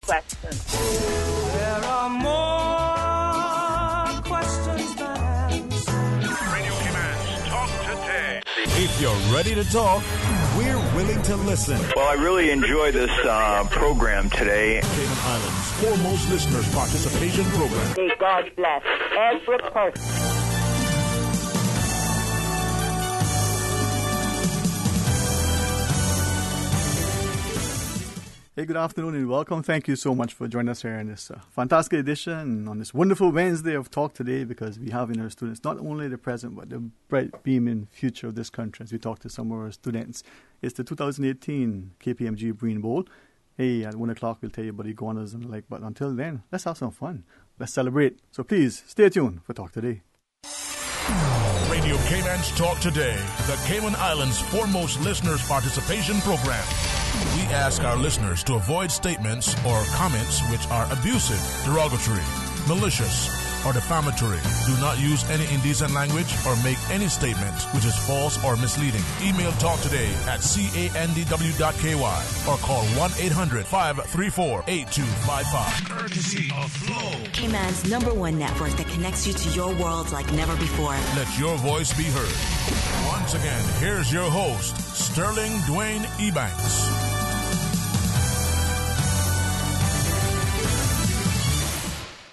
questions. There are more questions than answers. Radio Cayman, talk today. If you're ready to talk, we're willing to listen. Well, I really enjoy this program today. Cayman Islands' foremost listeners participation program. May God bless every person. Hey, good afternoon and welcome. Thank you so much for joining us here in this fantastic edition on this wonderful Wednesday of Talk Today, because we have in our students not only the present but the bright beaming future of this country as we talk to some of our students. It's the 2018 KPMG Green Bowl. Hey, at 1 o'clock we'll tell you about the iguanas and the like, but until then, let's have some fun. Let's celebrate. So please, stay tuned for Talk Today. Radio Cayman's Talk Today, the Cayman Islands' foremost listeners participation program. We ask our listeners to avoid statements or comments which are abusive, derogatory, malicious, or defamatory. Do not use any indecent language or make any statement which is false or misleading. Email talktoday@candw.ky or call 1-800-534-8255. Courtesy of Flow. Cayman's #1 network that connects you to your world like never before. Let your voice be heard. Once again, here's your host, Sterling Dwayne Ebanks.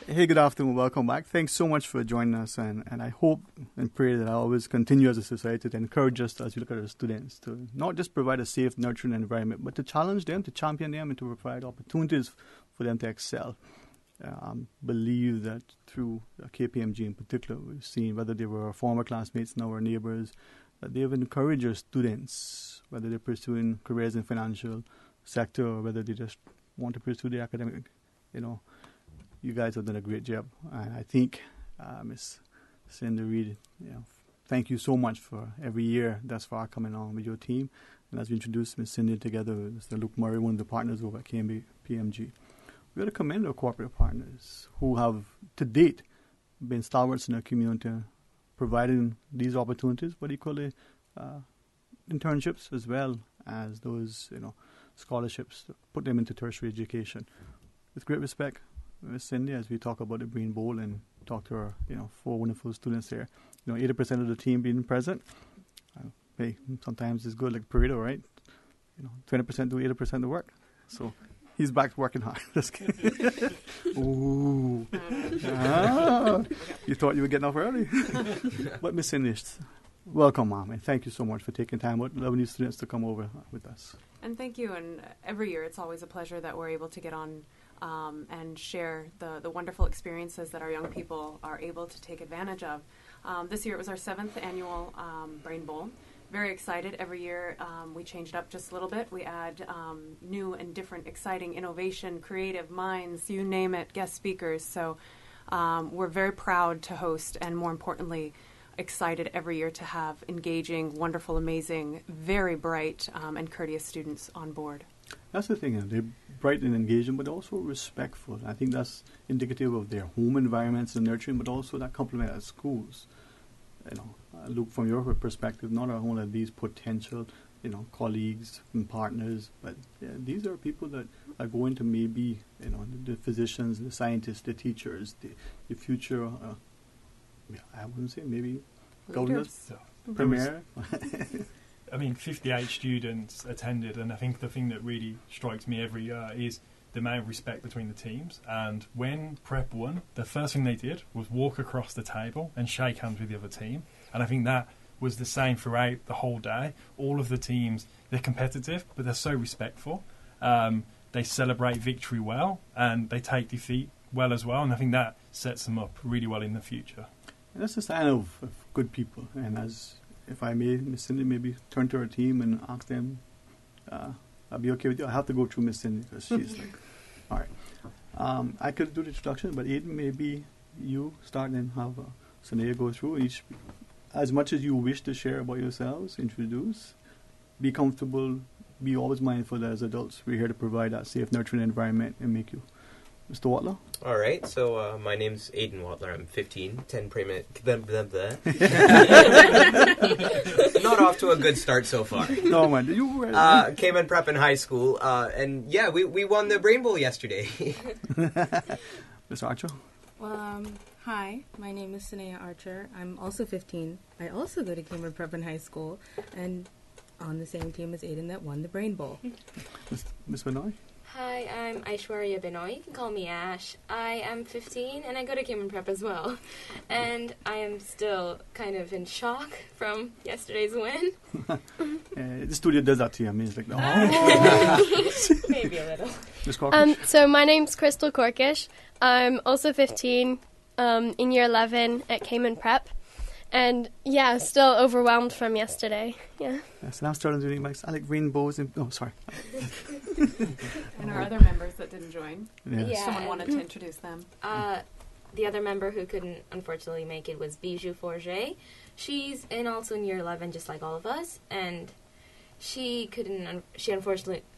Hey, good afternoon. Welcome back. Thanks so much for joining us. And I hope and pray that I always continue as a society to encourage us as we look at our students to not just provide a safe, nurturing environment, but to challenge them, to champion them, and to provide opportunities for them to excel. I believe that through KPMG in particular, we've seen whether they were our former classmates, now our neighbors, that they have encouraged our students, whether they're pursuing careers in financial sector or whether they just want to pursue the academic, you guys have done a great job. And I think Miss Cindy Reed, thank you so much for every year thus far coming on with your team. And as we introduced Miss Cindy together with Mr. Luke Murray, one of the partners over at KPMG, we got to commend our corporate partners who have, to date, been stalwarts in our community, providing these opportunities, but equally internships as well as those, scholarships to put them into tertiary education. With great respect, Ms. Cindy, as we talk about the Green Bowl and talk to our, 4 wonderful students here, 80% of the team being present. Hey, sometimes it's good, like Pareto, right? 20% do 80% of the work. So he's back working hard. Just kidding. Ooh. You thought you were getting off early. But Ms. Cindy, welcome, Mom, and thank you so much for taking time out, loving these students to come over with us. And thank you. And every year it's always a pleasure that we're able to get on and share the wonderful experiences that our young people are able to take advantage of. This year it was our 7th annual Brain Bowl. Very excited. Every year we change it up just a little bit. We add new and different, exciting innovation, creative minds, you name it, guest speakers. So we're very proud to host, and more importantly, excited every year to have engaging, wonderful, amazing, very bright and courteous students on board. That's the thing, they're bright and engaging, but also respectful. I think that's indicative of their home environments and nurturing, but also that complement at schools. Look from your perspective, not only these potential, colleagues and partners, but these are people that are going to maybe, the physicians, the scientists, the teachers, the future, I wouldn't say maybe governors, premier. 58 students attended, and I think the thing that really strikes me every year is the amount of respect between the teams. And when Prep won, the first thing they did was walk across the table and shake hands with the other team. And I think that was the same throughout the whole day. All of the teams, they're competitive, but they're so respectful. They celebrate victory well, and they take defeat well as well. And I think that sets them up really well in the future. And that's a sign of good people. And as if I may, Miss Cindy, maybe turn to her team and ask them, I'll be okay with you. I have to go through Miss Cindy because she's like, all right. I could do the introduction, but Aiden, maybe you start and have Scenario go through each, as much as you wish to share about yourselves, introduce, be comfortable, be always mindful that as adults we're here to provide that safe, nurturing environment and make you Mr. Watler? All right, so my name's Aiden Watler. I'm 15, 10 Not off to a good start so far. No, man. You were... Cayman Prep in high school, and yeah, we won the Brain Bowl yesterday. Mr. Archer? Well, hi, my name is Sanaya Archer. I'm also 15. I also go to Cayman Prep in high school, and on the same team as Aiden that won the Brain Bowl. Miss Benoy? Hi, I'm Aishwarya Benoy. You can call me Ash. I am 15 and I go to Cayman Prep as well. And I am still kind of in shock from yesterday's win. The studio does that to you. I mean, it's like, Maybe a little. Miss Corkish? So my name's Crystal Corkish. I'm also 15, in year 11 at Cayman Prep. And yeah, still overwhelmed from yesterday. Yeah. Yes, and I'm starting to do my Alec rainbows. Sorry. And our other members that didn't join. Yes. Yeah, Someone wanted to introduce them. The other member who couldn't unfortunately make it was Bijou Forget. She's also in year 11, just like all of us, and she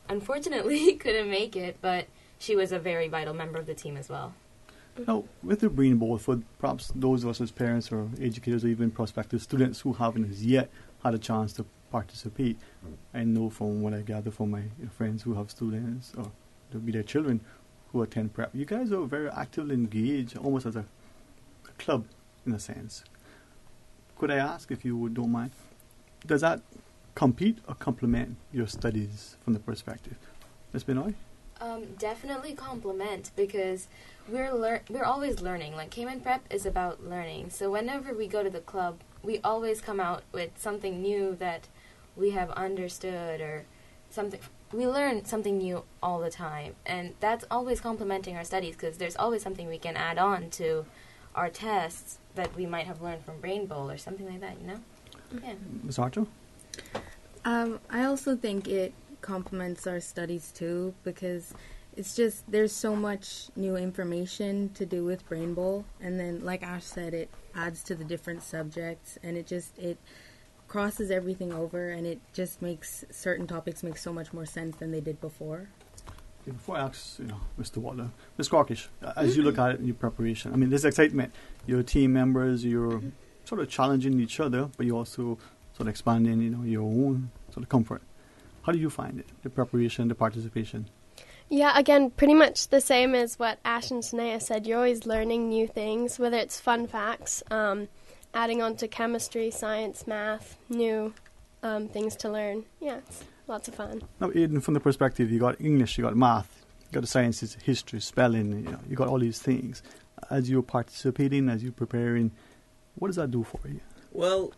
unfortunately couldn't make it, but she was a very vital member of the team as well. Now, with the Brain Bowl, for perhaps those of us as parents or educators or even prospective students who haven't as yet had a chance to participate, I know from what I gather from my friends who have students or to be their children who attend prep, you guys are very actively engaged, almost as a club in a sense. Could I ask, if you don't mind, does that compete or complement your studies from the perspective? Ms. Benoy? Definitely complement, because we're always learning. Like, Cayman Prep is about learning. So whenever we go to the club, we always come out with something new that we have understood, or something. We learn something new all the time, and that's always complementing our studies, because there's always something we can add on to our tests that we might have learned from Brain Bowl or something like that, you know? Yeah. Ms. Archer? I also think it complements our studies too, because it's just there's so much new information to do with Brain Bowl, and then like Ash said, it adds to the different subjects, and it crosses everything over, and it just makes certain topics make so much more sense than they did before. Before I ask, Mr. Watler, Ms. Corkish, as you look at it in your preparation, I mean, there's excitement. Your team members, you're sort of challenging each other, but you're also sort of expanding, your own sort of comfort. How do you find it, the preparation, the participation? Yeah, again, pretty much the same as what Ash and Sanaya said. You're always learning new things, whether it's fun facts, adding on to chemistry, science, math, new things to learn. Yeah, it's lots of fun. Now, Aiden, from the perspective, you got English, you got math, you got the sciences, history, spelling, you got all these things. As you're participating, as you're preparing, what does that do for you? Well,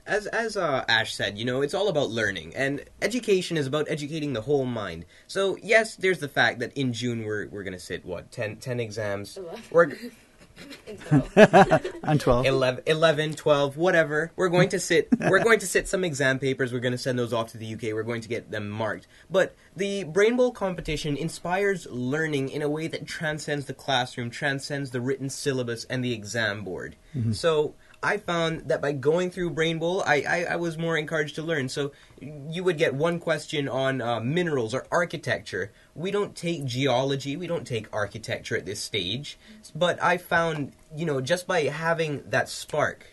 as Ash said, it's all about learning, and education is about educating the whole mind. So yes, there's the fact that in June we're going to sit 10 exams. 11. And 12. 11, 12, whatever. We're going to sit some exam papers. We're going to send those off to the UK. We're going to get them marked. But the Brain Bowl competition inspires learning in a way that transcends the classroom, transcends the written syllabus and the exam board. Mm-hmm. So I found that by going through Brain Bowl, I was more encouraged to learn. So you would get one question on minerals or architecture. We don't take geology, we don't take architecture at this stage. But I found, just by having that spark,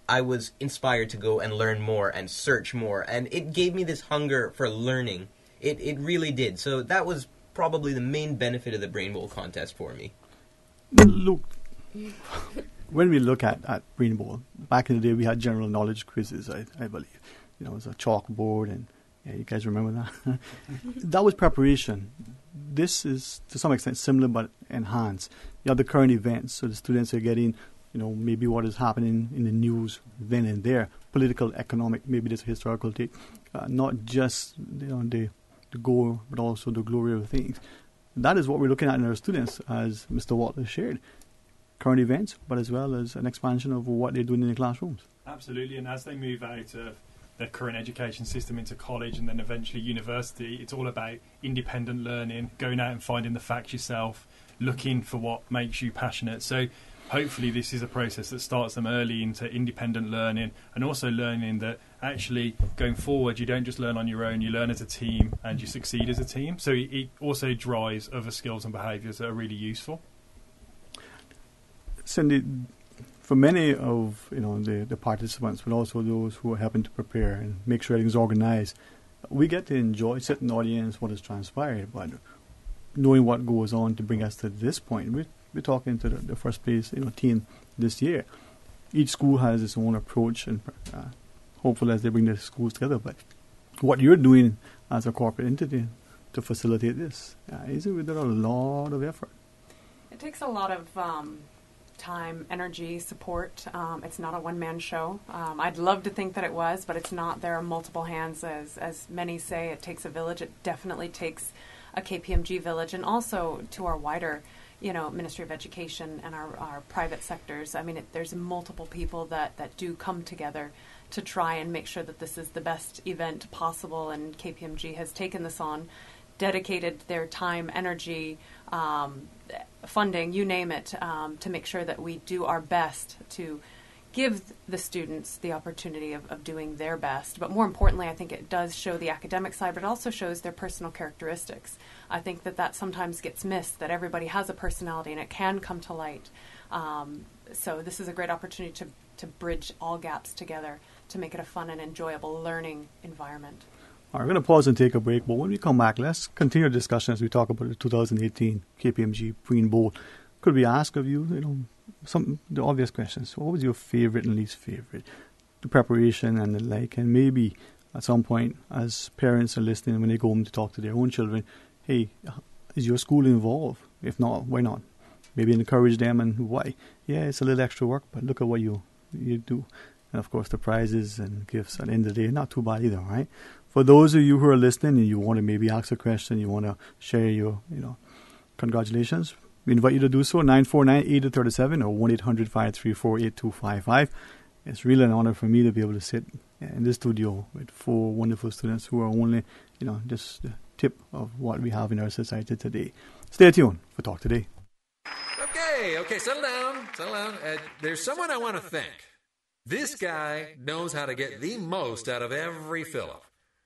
I was inspired to go and learn more and search more. And it gave me this hunger for learning. It really did. So that was probably the main benefit of the Brain Bowl contest for me. Look, when we look at Brain Bowl, back in the day we had general knowledge quizzes, I believe. It was a chalkboard, and you guys remember that? That was preparation. This is, to some extent, similar but enhanced. You have the current events, so the students are getting, maybe what is happening in the news then and there, political, economic, maybe there's a historical take, not just the goal, but also the glory of things. That is what we're looking at in our students, as Mr. Watler shared. Current events, but as well as an expansion of what they're doing in the classrooms. Absolutely, and as they move out of the current education system into college and then eventually university, it's all about independent learning, going out and finding the facts yourself, looking for what makes you passionate. So hopefully this is a process that starts them early into independent learning, and also learning that actually going forward you don't just learn on your own, you learn as a team and you succeed as a team. So it also drives other skills and behaviours that are really useful. Cindy, for many of the participants, but also those who are helping to prepare and make sure everything's organized, we get to enjoy sitting in the audience what has transpired, but knowing what goes on to bring us to this point. We're talking to the first place team this year. Each school has its own approach, and hopefully as they bring their schools together. But what you're doing as a corporate entity to facilitate this is with a lot of effort. It takes a lot of time, energy, support. It's not a one-man show. I'd love to think that it was, but it's not. There are multiple hands. As many say, it takes a village. It definitely takes a KPMG village, and also to our wider Ministry of Education and our private sectors. I mean, there's multiple people that do come together to try and make sure that this is the best event possible, and KPMG has taken this on, dedicated their time, energy, funding, you name it, to make sure that we do our best to give the students the opportunity of doing their best. But more importantly, I think it does show the academic side, but it also shows their personal characteristics. I think that sometimes gets missed, that everybody has a personality and it can come to light. So this is a great opportunity to bridge all gaps together to make it a fun and enjoyable learning environment. All right, we're going to pause and take a break, but when we come back, let's continue the discussion as we talk about the 2018 KPMG Green Bowl. Could we ask of you, the obvious questions? What was your favorite and least favorite? The preparation and the like, and maybe at some point, as parents are listening, when they go home to talk to their own children, hey, is your school involved? If not, why not? Maybe encourage them, and why? Yeah, it's a little extra work, but look at what you do. And of course, the prizes and gifts at the end of the day, not too bad either, right? For those of you who are listening and you want to maybe ask a question, you want to share your, congratulations, we invite you to do so, 949-8037 or 1-800-534-8255. It's really an honor for me to be able to sit in this studio with 4 wonderful students who are only, just the tip of what we have in our society today. Stay tuned for Talk Today. Okay, settle down. There's someone I want to thank. This guy knows how to get the most out of every fill-up.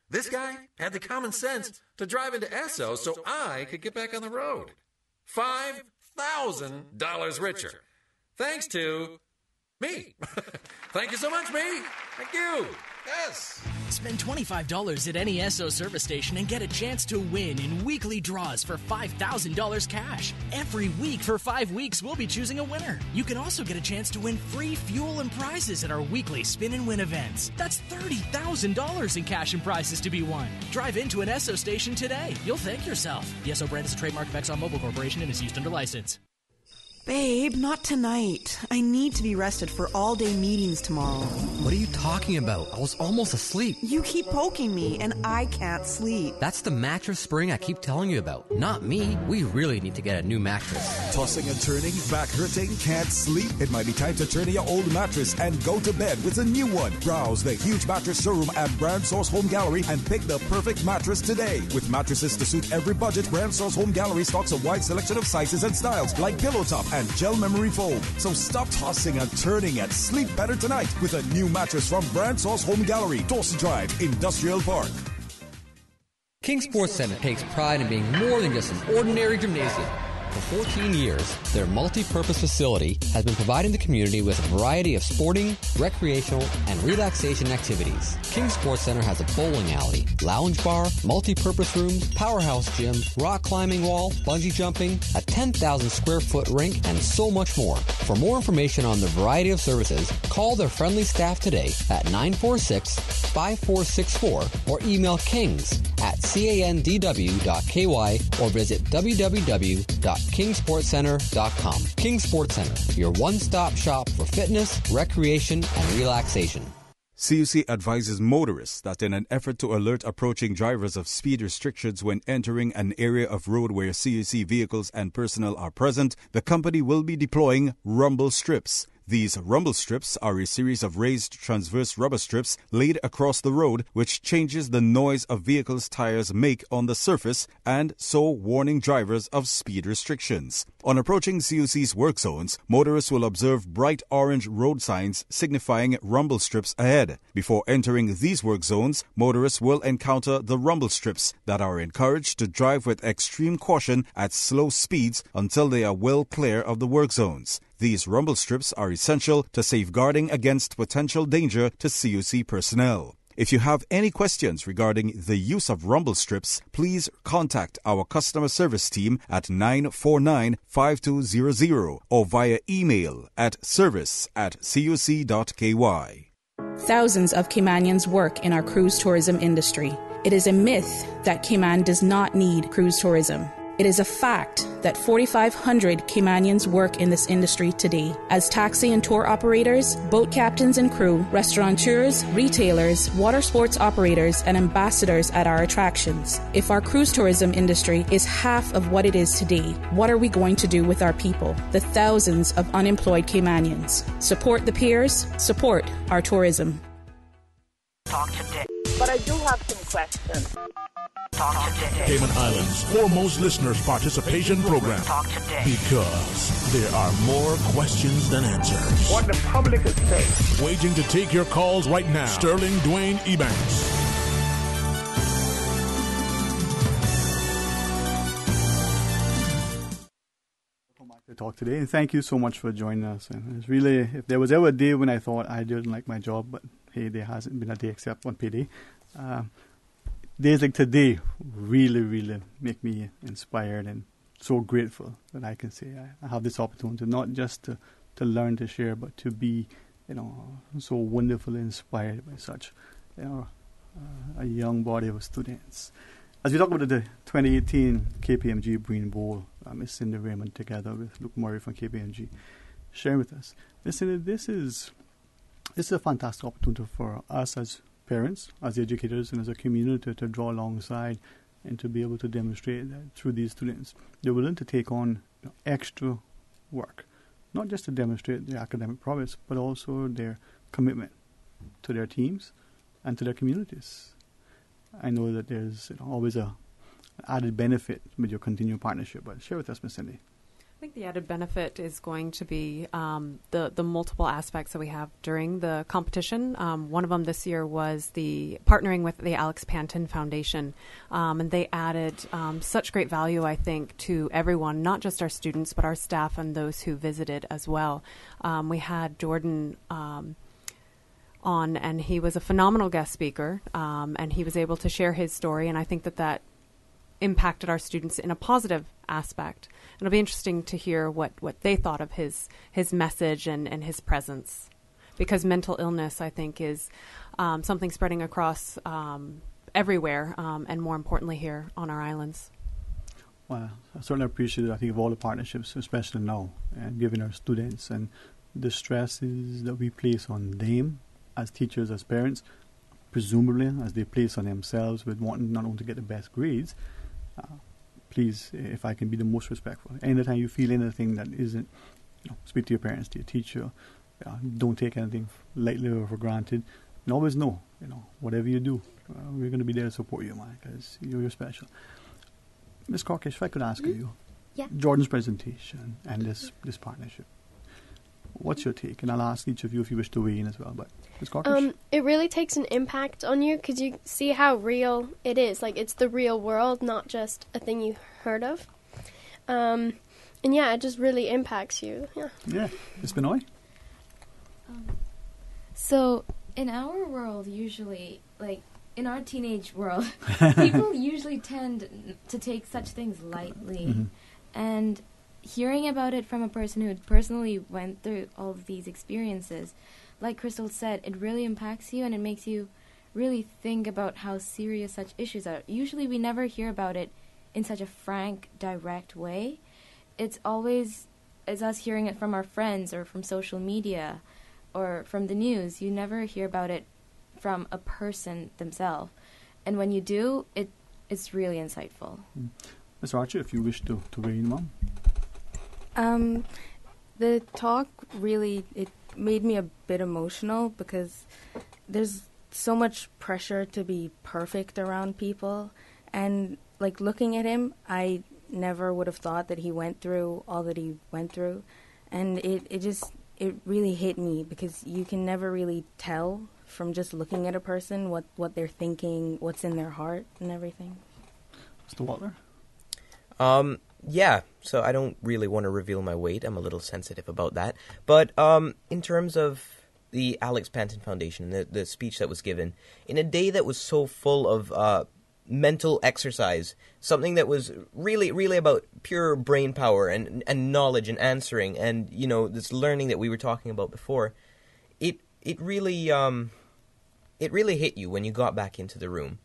This guy had the common sense to drive into Esso so I could get back on the road. $5,000 richer. Thanks to me. Thank you so much, me. Thank you. Yes. Spend $25 at any Esso service station and get a chance to win in weekly draws for $5,000 cash. Every week for 5 weeks, we'll be choosing a winner. You can also get a chance to win free fuel and prizes at our weekly Spin and Win events. That's $30,000 in cash and prizes to be won. Drive into an Esso station today. You'll thank yourself. The Esso brand is a trademark of ExxonMobil Corporation and is used under license. Babe, not tonight. I need to be rested for all-day meetings tomorrow. What are you talking about? I was almost asleep. You keep poking me, and I can't sleep. That's the mattress spring I keep telling you about. Not me. We really need to get a new mattress. Tossing and turning, back hurting, can't sleep? It might be time to turn in your old mattress and go to bed with a new one. Browse the huge mattress showroom at Brand Source Home Gallery and pick the perfect mattress today. With mattresses to suit every budget, Brand Source Home Gallery stocks a wide selection of sizes and styles like Pillow Top and gel memory foam. So stop tossing and turning and sleep better tonight with a new mattress from Brand Source Home Gallery, Dawson Drive, Industrial Park. King Sports Center takes pride in being more than just an ordinary gymnasium. For 14 years, their multi-purpose facility has been providing the community with a variety of sporting, recreational, and relaxation activities. King Sports Center has a bowling alley, lounge bar, multi-purpose rooms, powerhouse gym, rock climbing wall, bungee jumping, a 10,000 square foot rink, and so much more. For more information on the variety of services, call their friendly staff today at 946-5464 or email kings@candw.ky or visit www.kingsportscenter.com. King Sports Center, your one-stop shop for fitness, recreation, and relaxation. CUC advises motorists that in an effort to alert approaching drivers of speed restrictions when entering an area of road where CUC vehicles and personnel are present, the company will be deploying rumble strips. These rumble strips are a series of raised transverse rubber strips laid across the road which changes the noise of vehicles' tires make on the surface and so warning drivers of speed restrictions. On approaching CUC's work zones, motorists will observe bright orange road signs signifying rumble strips ahead. Before entering these work zones, motorists will encounter the rumble strips that are encouraged to drive with extreme caution at slow speeds until they are well clear of the work zones. These rumble strips are essential to safeguarding against potential danger to CUC personnel. If you have any questions regarding the use of rumble strips, please contact our customer service team at 949-5200 or via email at service@cuc.ky. Thousands of Caymanians work in our cruise tourism industry. It is a myth that Cayman does not need cruise tourism. It is a fact that 4,500 Caymanians work in this industry today as taxi and tour operators, boat captains and crew, restaurateurs, retailers, water sports operators, and ambassadors at our attractions. If our cruise tourism industry is half of what it is today, what are we going to do with our people, the thousands of unemployed Caymanians? Support the peers, support our tourism. Talk today. But I do have some questions. Talk today. Cayman Islands' foremost listeners participation program. Talk today. Because there are more questions than answers. What the public is saying. Waiting to take your calls right now. Sterling Dwayne Ebank. To talk today, and thank you so much for joining us. And it's really, if there was ever a day when I thought I didn't like my job, but hey, there hasn't been a day except on payday. Days like today really make me inspired and so grateful that I can say I have this opportunity not just to learn, to share, but to be, so wonderfully inspired by such, a young body of students. As we talk about the 2018 KPMG Brain Bowl, Miss Cindy Raymond together with Luke Murray from KPMG sharing with us. Miss Cindy, this is a fantastic opportunity for us as parents, as educators, and as a community to draw alongside and to be able to demonstrate that through these students, they're willing to take on extra work, not just to demonstrate their academic progress, but also their commitment to their teams and to their communities. I know that there's always an added benefit with your continued partnership, but share with us, Ms. Cindy. I think the added benefit is going to be the multiple aspects that we have during the competition. One of them this year was the partnering with the Alex Panton Foundation, and they added such great value, I think, to everyone, not just our students, but our staff and those who visited as well. We had Jordan on, and he was a phenomenal guest speaker, and he was able to share his story, and I think that impacted our students in a positive aspect. It'll be interesting to hear what they thought of his message and his presence, because mental illness, I think, is something spreading across everywhere, and more importantly here on our islands. Well, I certainly appreciate it. I think of all the partnerships, especially now, and giving our students and the stresses that we place on them as teachers, as parents, presumably as they place on themselves with wanting not only to get the best grades. Please, if I can be the most respectful, anytime you feel anything that isn't, speak to your parents, to your teacher. Don't take anything lightly or for granted. And always know, whatever you do, we're going to be there to support you, man, because you're special. Ms. Corkish, if I could ask you, Jordan's presentation and this partnership, what's your take? And I'll ask each of you if you wish to weigh in as well. But Ms. Corkish? It really takes an impact on you because you see how real it is. Like, it's the real world, not just a thing you heard of. And yeah, it just really impacts you. Yeah. Ms. Benoit? So, in our world, usually, like, in our teenage world, people usually tend to take such things lightly. Mm-hmm. And hearing about it from a person who personally went through all of these experiences, like Crystal said, it really impacts you and it makes you really think about how serious such issues are. Usually we never hear about it in such a frank, direct way. It's always us hearing it from our friends or from social media or from the news. You never hear about it from a person themselves. And when you do, it's really insightful. Ms. Archer, if you wish to weigh in, Mom. The talk really, it made me a bit emotional because there's so much pressure to be perfect around people. And, like, looking at him, I never would have thought that he went through all that he went through. And it really hit me because you can never really tell from just looking at a person what they're thinking, what's in their heart and everything. Mr. Walter? Yeah, so I don't really want to reveal my weight. I'm a little sensitive about that. But in terms of the Alex Panton Foundation, the speech that was given, in a day that was so full of mental exercise, something that was really, really about pure brain power and knowledge and answering and, you know, this learning that we were talking about before, it really hit you when you got back into the room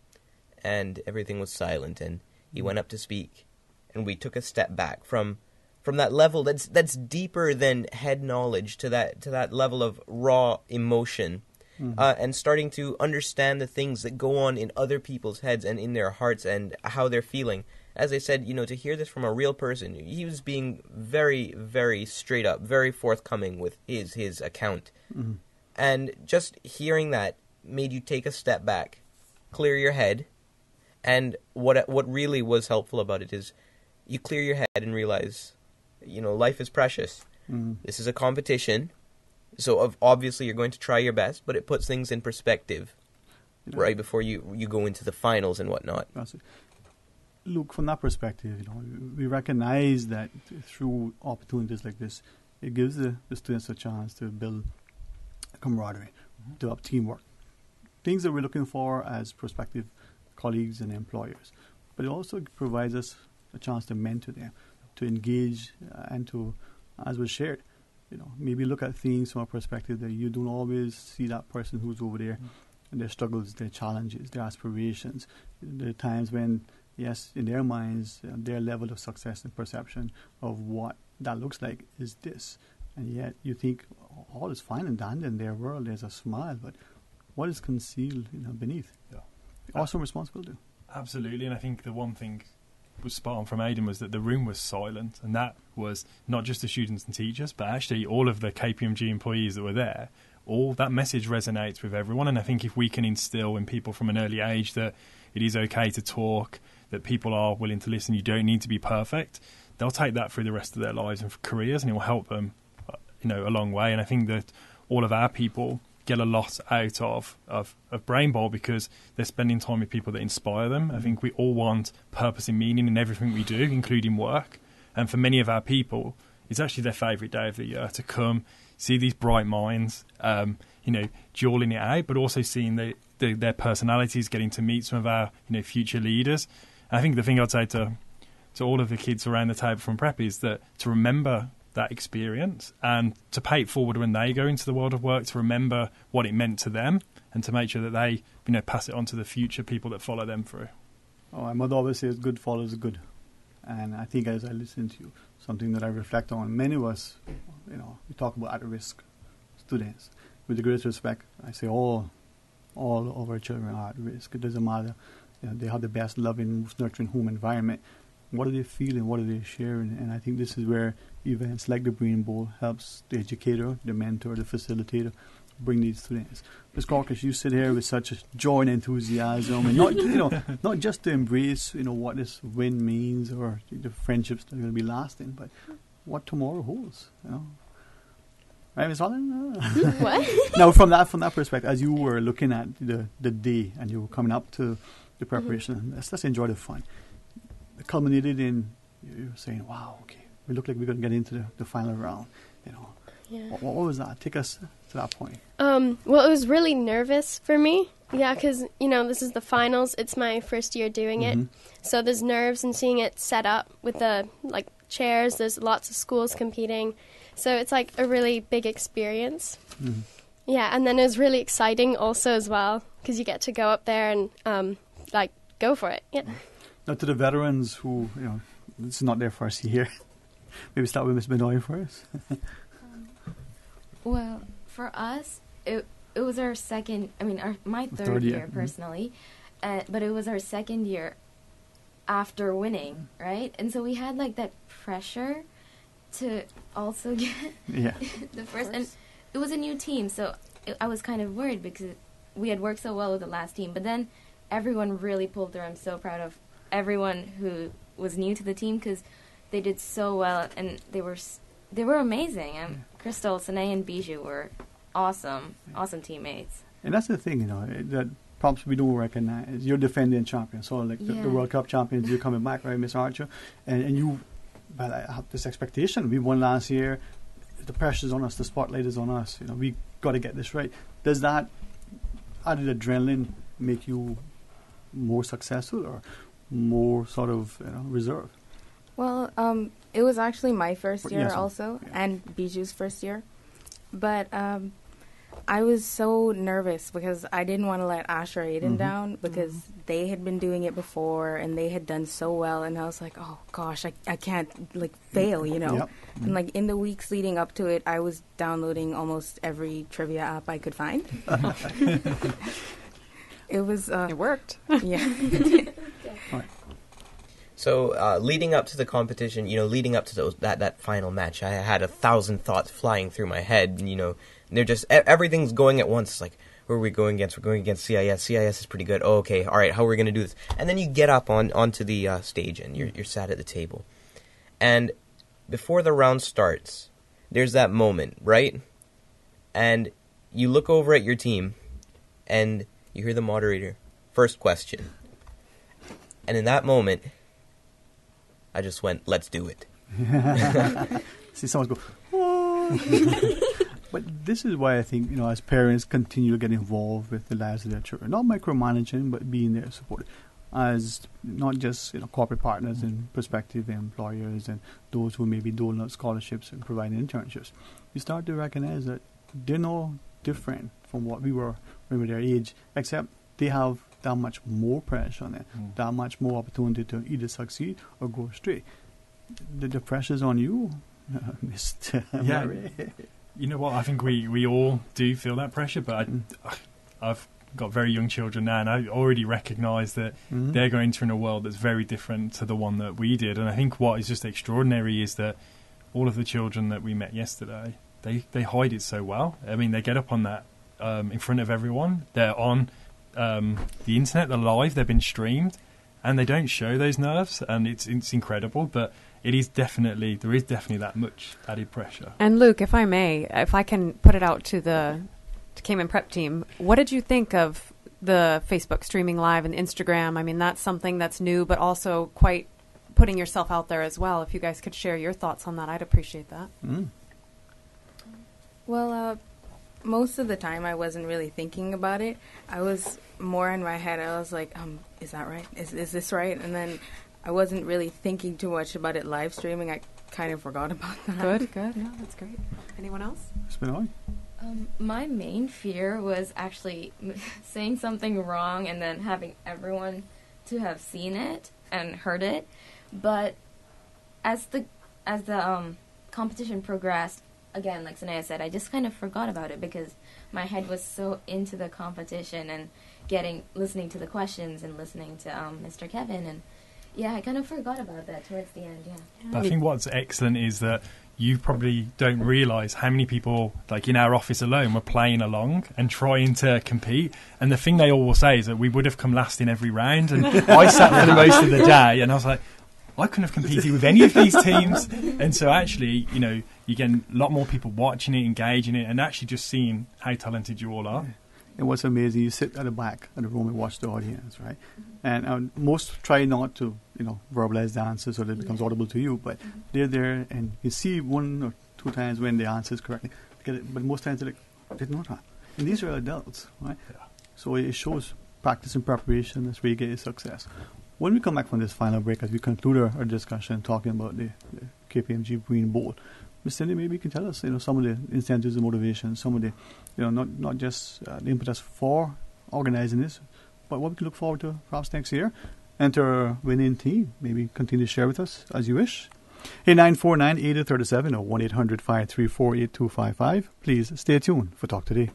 and everything was silent and he went up to speak and we took a step back from that level that's deeper than head knowledge to that level of raw emotion. And starting to understand the things that go on in other people's heads and in their hearts and how they're feeling. As I said, you know, to hear this from a real person, he was being very, very straight up, very forthcoming with his account. Mm-hmm. And just hearing that made you take a step back, clear your head, and what really was helpful about it is you clear your head and realize, you know, life is precious. Mm-hmm. This is a competition. So obviously you're going to try your best, but it puts things in perspective right before you go into the finals and whatnot. Look, from that perspective, you know, we recognize that through opportunities like this, it gives the students a chance to build camaraderie, develop teamwork, things that we're looking for as prospective colleagues and employers. But it also provides us a chance to mentor them, to engage and to, as was shared, you know, maybe look at things from a perspective that you don't always see that person who's over there and their struggles, their challenges, their aspirations. There are times when, yes, in their minds, their level of success and perception of what that looks like is this. And yet you think all is fine and dandy in their world. There's a smile, but what is concealed, you know, beneath? Yeah. Awesome responsibility. Absolutely, and I think the one thing was spot on from Aidan was that the room was silent, and that was not just the students and teachers, but actually all of the KPMG employees that were there. All that message resonates with everyone, and I think if we can instill in people from an early age that it is okay to talk, that people are willing to listen, you don't need to be perfect, they'll take that through the rest of their lives and careers, and it will help them, you know, a long way. And I think that all of our people get a lot out of Brain Bowl because they're spending time with people that inspire them. I think we all want purpose and meaning in everything we do, including work. And for many of our people, it's actually their favourite day of the year to come, see these bright minds, you know, dueling it out, but also seeing their personalities, getting to meet some of our, you know, future leaders. And I think the thing I'd say to all of the kids around the table from prep is that to remember that experience and to pay it forward when they go into the world of work, to remember what it meant to them and to make sure that they, you know, pass it on to the future people that follow them through. Oh, my mother always says good follows good. And I think as I listen to you, something that I reflect on, many of us, you know, we talk about at-risk students. With the greatest respect, I say all of our children are at risk. It doesn't matter. You know, they have the best loving, most nurturing home environment. What are they feeling? What are they sharing? And I think this is where events like the Brain Bowl helps the educator, the mentor, the facilitator bring these students. Ms. Corkish, you sit here with such joy and enthusiasm, and not, you know, not just to embrace, you know, what this win means or the friendships that are going to be lasting, but what tomorrow holds. You know, right, Ms. Holland? What? Now, from that perspective, as you were looking at the day and you were coming up to the preparation, let's enjoy the fun. It culminated in you saying, "Wow, okay, we look like we're going to get into the final round." You know, yeah. What was that? Take us to that point. Well, it was really nervous for me. Yeah, because, you know, this is the finals. It's my first year doing it. So there's nerves and seeing it set up with the, like, chairs. There's lots of schools competing. So it's, like, a really big experience. Yeah, and then it was really exciting also as well because you get to go up there and, like, go for it. Yeah. Now, to the veterans who, you know, this is not their first year, maybe start with Ms. Benoit first. Well, for us, it was our second, my third year personally, but it was our second year after winning, right? And so we had like that pressure to also get the first. And it was a new team, so I was kind of worried because we had worked so well with the last team. But then everyone really pulled through. I'm so proud of everyone who was new to the team because they did so well, and they were amazing. Crystal, Sine, and Bijou were awesome teammates. And that's the thing, that perhaps we don't recognize. You're defending champion, so like the World Cup champions, you're coming back, right, Miss Archer? And you, well, I have this expectation. We won last year. The pressure's on us. The spotlight is on us. We got to get this right. Does that added adrenaline make you more successful or more sort of reserved? Well, it was actually my first year also, and Bijou's first year. But I was so nervous because I didn't want to let Asher Aiden down because they had been doing it before and they had done so well. And I was like, oh, gosh, I can't, fail, Yep. And, in the weeks leading up to it, I was downloading almost every trivia app I could find. It was... it worked. Yeah. Right. So leading up to the competition, leading up to that final match, I had 1,000 thoughts flying through my head. And, they're just everything's going at once. It's like, who are we going against? We're going against CIS. CIS is pretty good. Oh, okay, all right. How are we going to do this? And then you get up onto the stage and you're sat at the table, and before the round starts, there's that moment, right? And you look over at your team, and you hear the moderator, first question, and in that moment, I just went, let's do it. See someone go, oh. But this is why I think, as parents continue to get involved with the lives of their children. Not micromanaging, but being there supported. As not just, corporate partners and prospective employers and those who may be doling out scholarships and providing internships. You start to recognize that they're no different from what we were when we were their age, except they have that much more pressure on them, that much more opportunity to either succeed or go astray. The pressure's on you, Mr. Murray. You know what? I think we all do feel that pressure, but I've got very young children now, and I already recognise that they're going to in a world that's very different to the one that we did. And I think what is just extraordinary is that all of the children that we met yesterday, they hide it so well. I mean, they get up on that in front of everyone. They're on the internet, they're live, they've been streamed, and they don't show those nerves, and it's incredible. But there is definitely that much added pressure. And Luke, if I can put it out to the Cayman Prep team, what did you think of the Facebook streaming live and Instagram? I mean, that's something that's new, but also quite putting yourself out there as well. If you guys could share your thoughts on that, I'd appreciate that. Well, most of the time I wasn't really thinking about it. I was more in my head. I was like, is that right? Is this right? And then I wasn't really thinking too much about it live streaming. I kind of forgot about that. Good. Yeah, that's great. Anyone else? My main fear was actually saying something wrong and then having everyone to have seen it and heard it. But as the competition progressed, again, like Sanaya said, I just kind of forgot about it because my head was so into the competition and listening to the questions and listening to Mr. Kevin, and I kind of forgot about that towards the end. But I think what's excellent is that you probably don't realise how many people, like in our office alone, were playing along and trying to compete. And the thing they all will say is that we would have come last in every round. And I sat for the most of the day and I was like, I couldn't have competed with any of these teams. And so actually, you get a lot more people watching it, engaging it, and actually just seeing how talented you all are. And what's amazing, you sit at the back of the room and watch the audience, right? And most try not to, verbalize the answer so that it becomes audible to you, but they're there and you see one or two times when the answer is correctly, but most times they're like, I didn't know that. And these are adults, right? Yeah. So it shows practice and preparation. That's where you get your success. When we come back from this final break, as we conclude our discussion talking about the KPMG Green Bowl, Ms. Cindy, maybe you can tell us, some of the incentives and motivations, some of the, not just the impetus for organizing this, but what we can look forward to perhaps next year. Enter our winning team. Maybe continue to share with us as you wish. Hey, 949-8037 or 1-800-534-8255. Please stay tuned for Talk Today.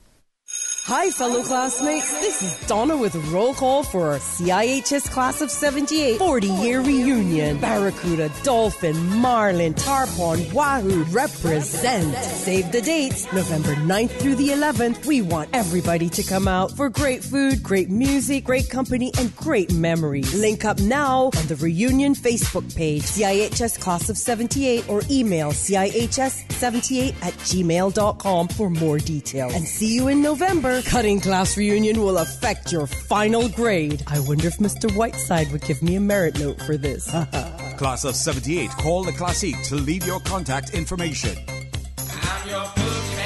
Hi, fellow classmates. This is Donna with a roll call for our CIHS Class of 78 40-year reunion. Barracuda, Dolphin, Marlin, Tarpon, Wahoo represent. Save the dates, November 9th through the 11th. We want everybody to come out for great food, great music, great company, and great memories. Link up now on the reunion Facebook page, CIHS Class of 78, or email CIHS78@gmail.com for more details. And see you in November. Cutting class reunion will affect your final grade. I wonder if Mr. Whiteside would give me a merit note for this. Class of 78, call the Classique to leave your contact information. I'm your boogeyman.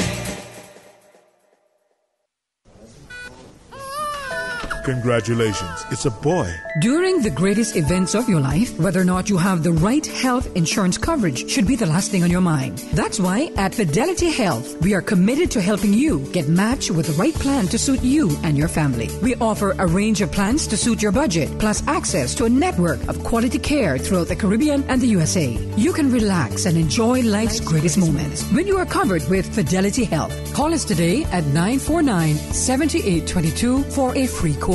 Congratulations, it's a boy. During the greatest events of your life, whether or not you have the right health insurance coverage should be the last thing on your mind. That's why at Fidelity Health, we are committed to helping you get matched with the right plan to suit you and your family. We offer a range of plans to suit your budget, plus access to a network of quality care throughout the Caribbean and the USA. You can relax and enjoy life's greatest moments when you are covered with Fidelity Health. Call us today at 949-7822 for a free quote.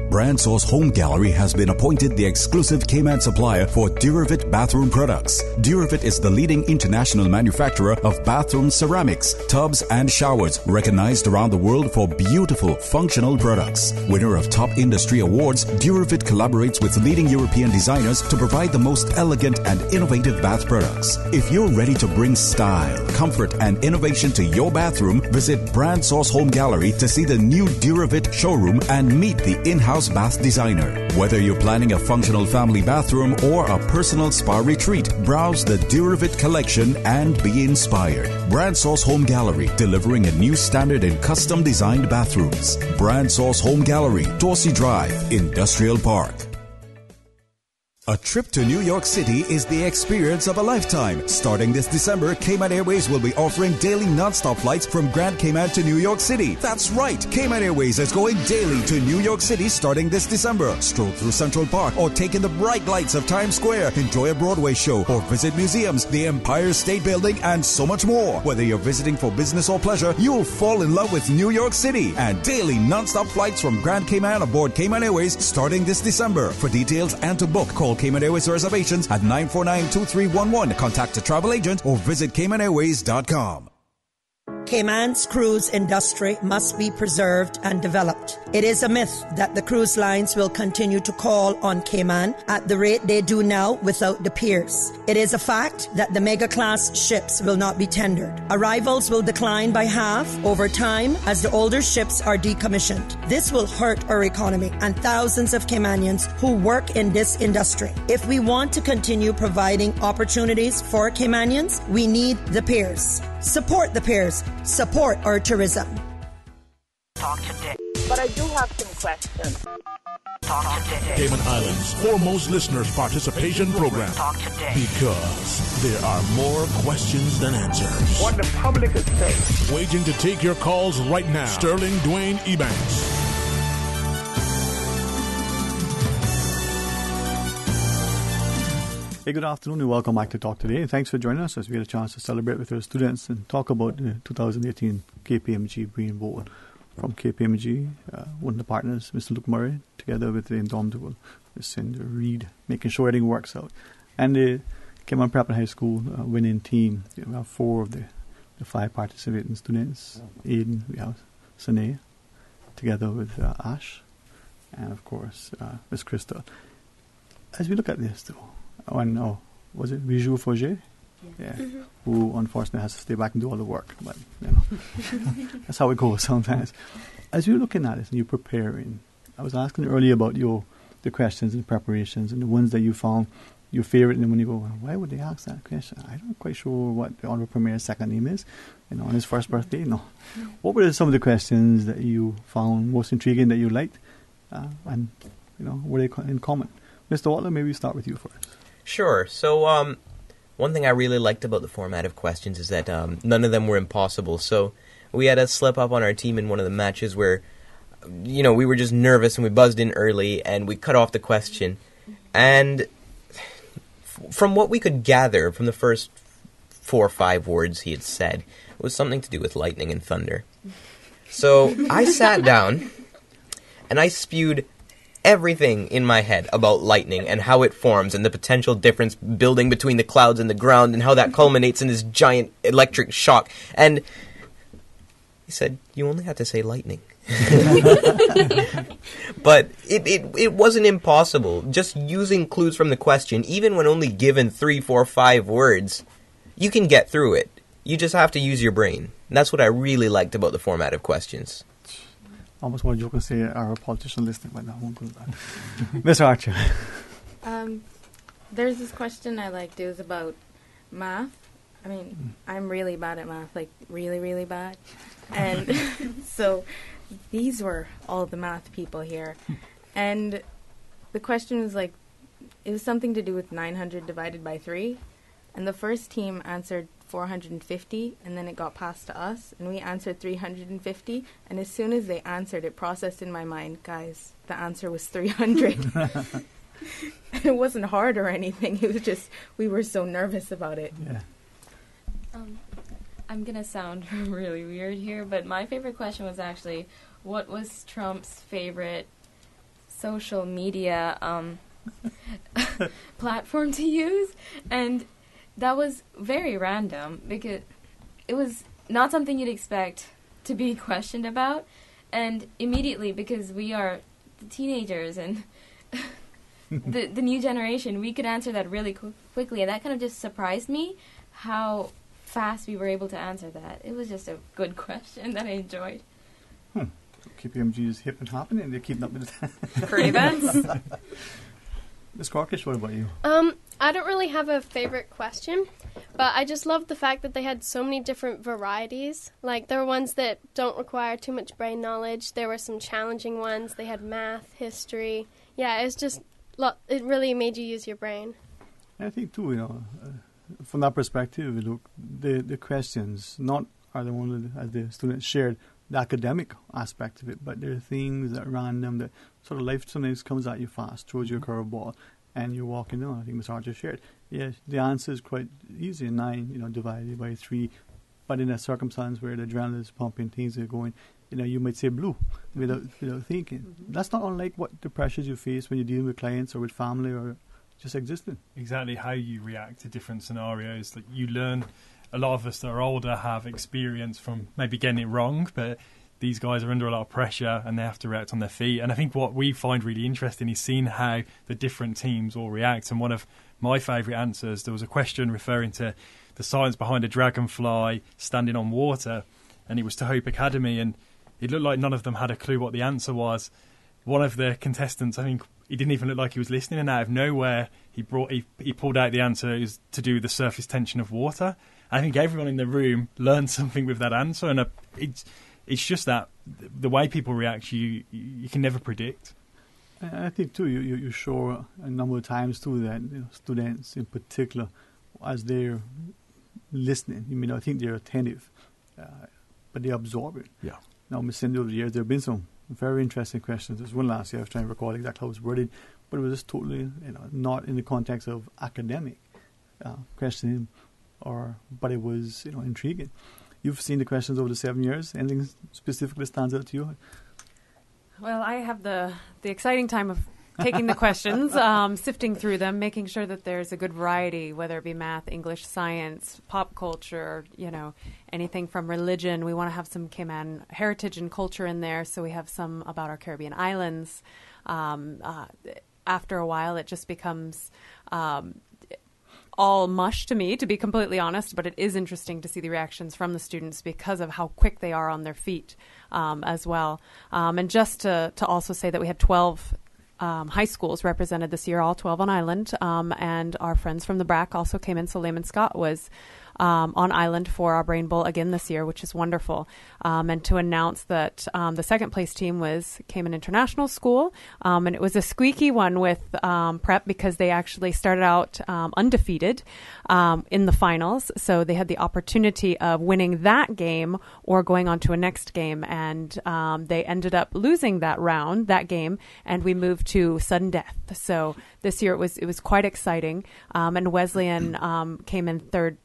Brand Source Home Gallery has been appointed the exclusive Cayman supplier for Duravit bathroom products. Duravit is the leading international manufacturer of bathroom ceramics, tubs, and showers, recognized around the world for beautiful, functional products. Winner of top industry awards, Duravit collaborates with leading European designers to provide the most elegant and innovative bath products. If you're ready to bring style, comfort, and innovation to your bathroom, visit Brand Source Home Gallery to see the new Duravit showroom and meet the in-house bath designer. Whether you're planning a functional family bathroom or a personal spa retreat, browse the Duravit collection and be inspired. Brand Source Home Gallery, delivering a new standard in custom designed bathrooms. Brand Source Home Gallery, Dorsey Drive, Industrial Park. A trip to New York City is the experience of a lifetime. Starting this December, Cayman Airways will be offering daily non-stop flights from Grand Cayman to New York City. That's right, Cayman Airways is going daily to New York City starting this December. Stroll through Central Park or take in the bright lights of Times Square, enjoy a Broadway show, or visit museums, the Empire State Building, and so much more. Whether you're visiting for business or pleasure, you'll fall in love with New York City. And daily non-stop flights from Grand Cayman aboard Cayman Airways starting this December. For details and to book, call Cayman Airways reservations at 949-2311. Contact a travel agent or visit CaymanAirways.com. Cayman's cruise industry must be preserved and developed. It is a myth that the cruise lines will continue to call on Cayman at the rate they do now without the piers. It is a fact that the mega-class ships will not be tendered. Arrivals will decline by half over time as the older ships are decommissioned. This will hurt our economy and thousands of Caymanians who work in this industry. If we want to continue providing opportunities for Caymanians, we need the piers. Support the piers. Support our tourism. Talk today. But I do have some questions. Talk today. Cayman Islands' foremost listeners' participation program. Talk today. Because there are more questions than answers. What the public is saying. Waiting to take your calls right now. Sterling Dwayne Ebank. Hey, good afternoon and welcome back to Talk Today. Thanks for joining us as we get a chance to celebrate with our students and talk about the 2018 KPMG Brain Bowl. From KPMG, one of the partners, Mr. Luke Murray, together with the indomitable Ms. Cinder Reed, making sure everything works out. And the Cayman Prep High School winning team. We have 4 of the 5 participating students. Aiden, we have Sane, together with Ash, and of course, Ms. Crystal. As we look at this, though, was it Bijou Fauger? Yeah. Mm-hmm. Who unfortunately has to stay back and do all the work. But, that's how it goes sometimes. As you're looking at it and you're preparing, I was asking earlier about the questions and preparations and the ones that you found your favorite, and when you go, why would they ask that question? I'm not quite sure what the Honorable Premier's second name is, on his first birthday. No. What were some of the questions that you found most intriguing that you liked? And, were they in common? Mr. Watler, maybe we start with you first. Sure. So, one thing I really liked about the format of questions is that none of them were impossible. So, we had a slip up on our team in one of the matches where, we were just nervous and we buzzed in early and we cut off the question. And from what we could gather from the first 4 or 5 words he had said, it was something to do with lightning and thunder. So I sat down and I spewed everything in my head about lightning and how it forms and the potential difference building between the clouds and the ground and how that culminates in this giant electric shock. And he said, you only have to say lightning. But it wasn't impossible. Just using clues from the question, even when only given 3, 4, 5 words, you can get through it. You just have to use your brain. And that's what I really liked about the format of questions. I almost want to joke and say our politician listening, but no, I won't do that. Mr. Archer. There's this question I liked. It was about math. I mean, I'm really bad at math, like really, really bad. And so these were all the math people here. And the question was like, it was something to do with 900 divided by 3. And the first team answered 450, and then it got passed to us, and we answered 350. And as soon as they answered, it processed in my mind, guys, the answer was 300. It wasn't hard or anything. It was just, we were so nervous about it. Yeah. I'm going to sound really weird here, but my favorite question was actually, what was Trump's favorite social media platform to use? And that was very random because it was not something you'd expect to be questioned about. And immediately, because we are the teenagers and the new generation, we could answer that really quickly. And that kind of just surprised me how fast we were able to answer that. It was just a good question that I enjoyed. KPMG is hip and hopping, and they're keeping up with it. For events. Ms. Corkish, what about you? I don't really have a favorite question, but I just loved the fact that they had so many different varieties. Like, there were ones that don't require too much brain knowledge. There were some challenging ones. They had math, history. Yeah, it's just, it really made you use your brain. I think, too, from that perspective, look, the questions not are the ones that, as the students shared, the academic aspect of it, but there are things that are random that sort of life sometimes comes at you fast, throws you a curveball, and you're walking on. I think Ms. Archer shared. Yeah, the answer is quite easy, 9, divided by 3. But in a circumstance where the adrenaline is pumping, things are going, you might say blue without thinking. That's not unlike what the pressures you face when you're dealing with clients or with family or just existing. Exactly how you react to different scenarios. Like, you learn. A lot of us that are older have experience from maybe getting it wrong, but these guys are under a lot of pressure and they have to react on their feet. And I think what we find really interesting is seeing how the different teams all react. And one of my favourite answers, there was a question referring to the science behind a dragonfly standing on water, and it was to Hope Academy, and it looked like none of them had a clue what the answer was. One of the contestants, I think, he didn't even look like he was listening, and out of nowhere he pulled out the answer. It was to do with the surface tension of water. I think everyone in the room learned something with that answer, and it's just that the way people react, you can never predict. I think too, you show a number of times too that students in particular, as they're listening, you may not think they're attentive, but they absorb it. Yeah. Now, Ms. Cindy, over the years, there have been some very interesting questions. There's one last year I was trying to recall exactly how it was worded, but it was just totally not in the context of academic questioning. But it was intriguing. You've seen the questions over the 7 years. Anything specifically stands out to you? Well, I have the exciting time of taking the questions, sifting through them, making sure that there's a good variety, whether it be math, English, science, pop culture, anything from religion. We want to have some Cayman heritage and culture in there, so we have some about our Caribbean islands. After a while, it just becomes all mush to me, to be completely honest, but it is interesting to see the reactions from the students because of how quick they are on their feet as well. And just to also say that we had 12 high schools represented this year, all 12 on island, and our friends from the BRAC also came in, so Layman Scott was on island for our Brain Bowl again this year, which is wonderful. And to announce that the second place team was Cayman International School, and it was a squeaky one with Prep because they actually started out undefeated in the finals, so they had the opportunity of winning that game or going on to a next game, and they ended up losing that game, and we moved to sudden death. So this year it was quite exciting, and Wesleyan came in third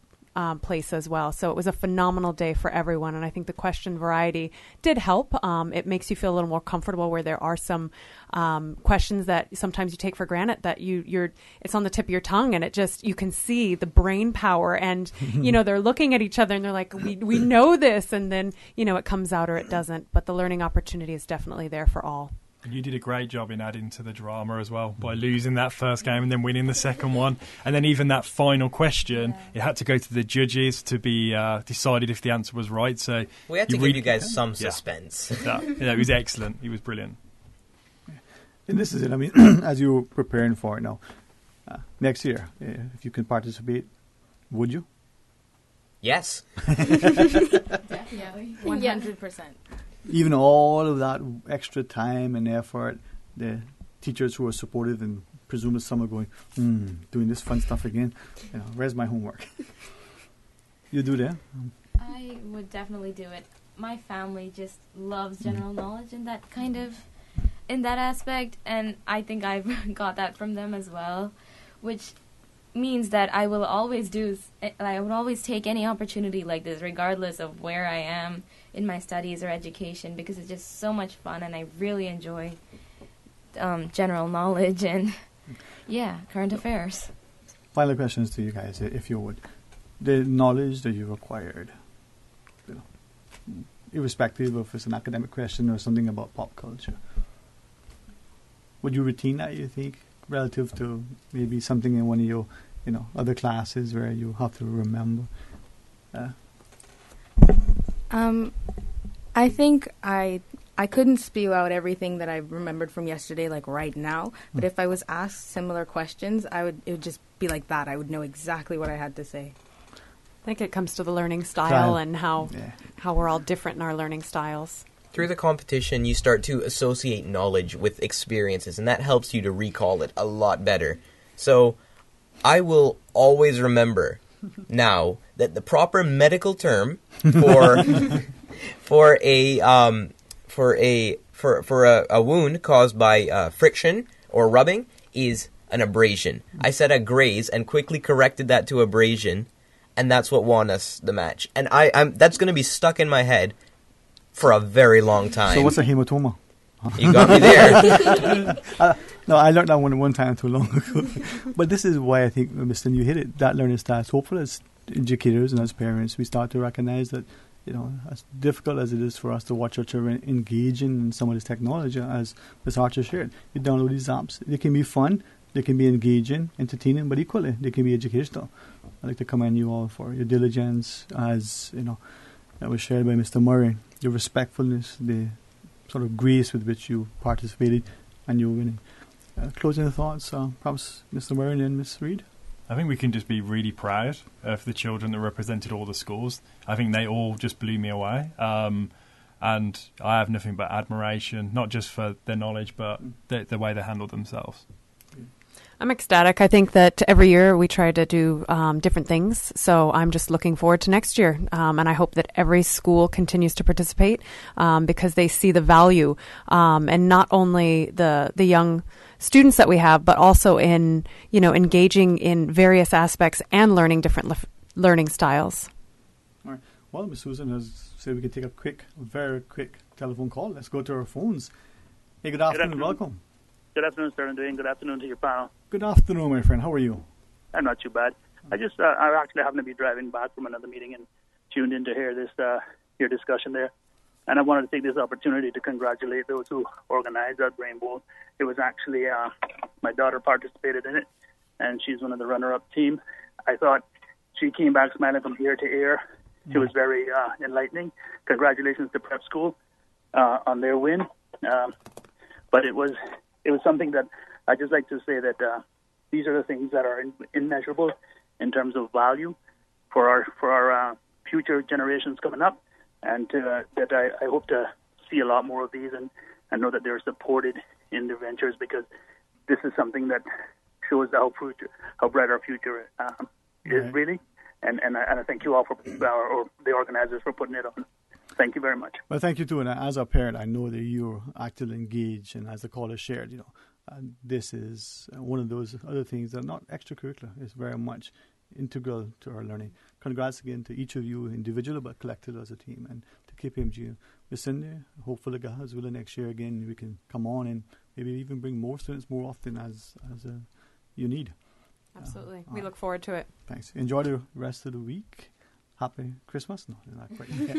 place as well. So it was a phenomenal day for everyone, and I think the question variety did help. It makes you feel a little more comfortable where there are some questions that sometimes you take for granted that it's on the tip of your tongue, and you can see the brain power, and they're looking at each other and they're like, we know this, and then it comes out or it doesn't. But the learning opportunity is definitely there for all. You did a great job in adding to the drama as well by losing that first game and then winning the second one. And then even that final question, it had to go to the judges to be decided if the answer was right. So we had to give you guys some suspense. It was excellent. It was brilliant. And this is it. I mean, as you're preparing for it now, next year, if you can participate, would you? Yes. Definitely. 100%. Even all of that extra time and effort, the teachers who are supportive and presumably some are going, doing this fun stuff again. Where's my homework? You do that? I would definitely do it. My family just loves general knowledge in that aspect, and I think I've got that from them as well, which means that I will always take any opportunity like this, regardless of where I am in my studies or education, because it's just so much fun, and I really enjoy general knowledge and current affairs. Final questions to you guys, if you would. The knowledge that you've acquired, irrespective of if it's an academic question or something about pop culture, would you retain that, you think, relative to maybe something in one of your other classes where you have to remember? I think I couldn't spew out everything that I remembered from yesterday like right now, but if I was asked similar questions, it would just be like that. I would know exactly what I had to say. I think it comes to the learning style and how we're all different in our learning styles. Through the competition, you start to associate knowledge with experiences, and that helps you to recall it a lot better. So I will always remember now that the proper medical term for a wound caused by friction or rubbing is an abrasion. I said a graze and quickly corrected that to abrasion, and that's what won us the match. And that's going to be stuck in my head for a very long time. So what's a hematoma? You got me there. No, I learned that one time too long ago. But this is why I think, Mr. You hit it, that learning style. Hopefully as educators and as parents, we start to recognize that, as difficult as it is for us to watch our children engage in some of this technology, as Ms. Archer shared, you download these apps. They can be fun, they can be engaging, entertaining, but equally, they can be educational. I'd like to commend you all for your diligence, as, that was shared by Mr. Murray, your respectfulness, the sort of grace with which you participated, and your winning. Closing thoughts, perhaps Mr. Murray and Ms. Reid? I think we can just be really proud of the children that represented all the schools. I think they all just blew me away. And I have nothing but admiration, not just for their knowledge, but the way they handled themselves. I'm ecstatic. I think that every year we try to do different things. So I'm just looking forward to next year. And I hope that every school continues to participate because they see the value. And not only the young students that we have, but also in, engaging in various aspects and learning different learning styles. All right. Well, Ms. Susan has said we can take a very quick telephone call. Let's go to our phones. Hey, good afternoon. Welcome. Good afternoon, Sir, and Dwayne. Good afternoon to your panel. Good afternoon, my friend. How are you? I'm not too bad. I actually happened to be driving back from another meeting and tuned in to hear this your discussion there. And I wanted to take this opportunity to congratulate those who organized that Brain Bowl. It was actually my daughter participated in it, and she's one of the runner-up team. I thought she came back smiling from ear to ear. It was very enlightening. Congratulations to Prep School on their win. But it was something that I just like to say that these are the things that are immeasurable in terms of value for our future generations coming up, and that I hope to see a lot more of these and know that they're supported in their ventures, because this is something that shows how bright our future is really. And I thank you all for or the organizers for putting it on. Thank you very much. Well, thank you too. And as a parent, I know that you're actively engaged, and as the caller shared, this is one of those other things that are not extracurricular. It's very much integral to our learning. Congrats again to each of you individually but collectively as a team, and to KPMG. Ms. Cindy, hopefully God's willing next year again we can come on and maybe even bring more students more often as you need. Absolutely. We look forward to it. Thanks. Enjoy the rest of the week. Happy Christmas. No, not quite yet.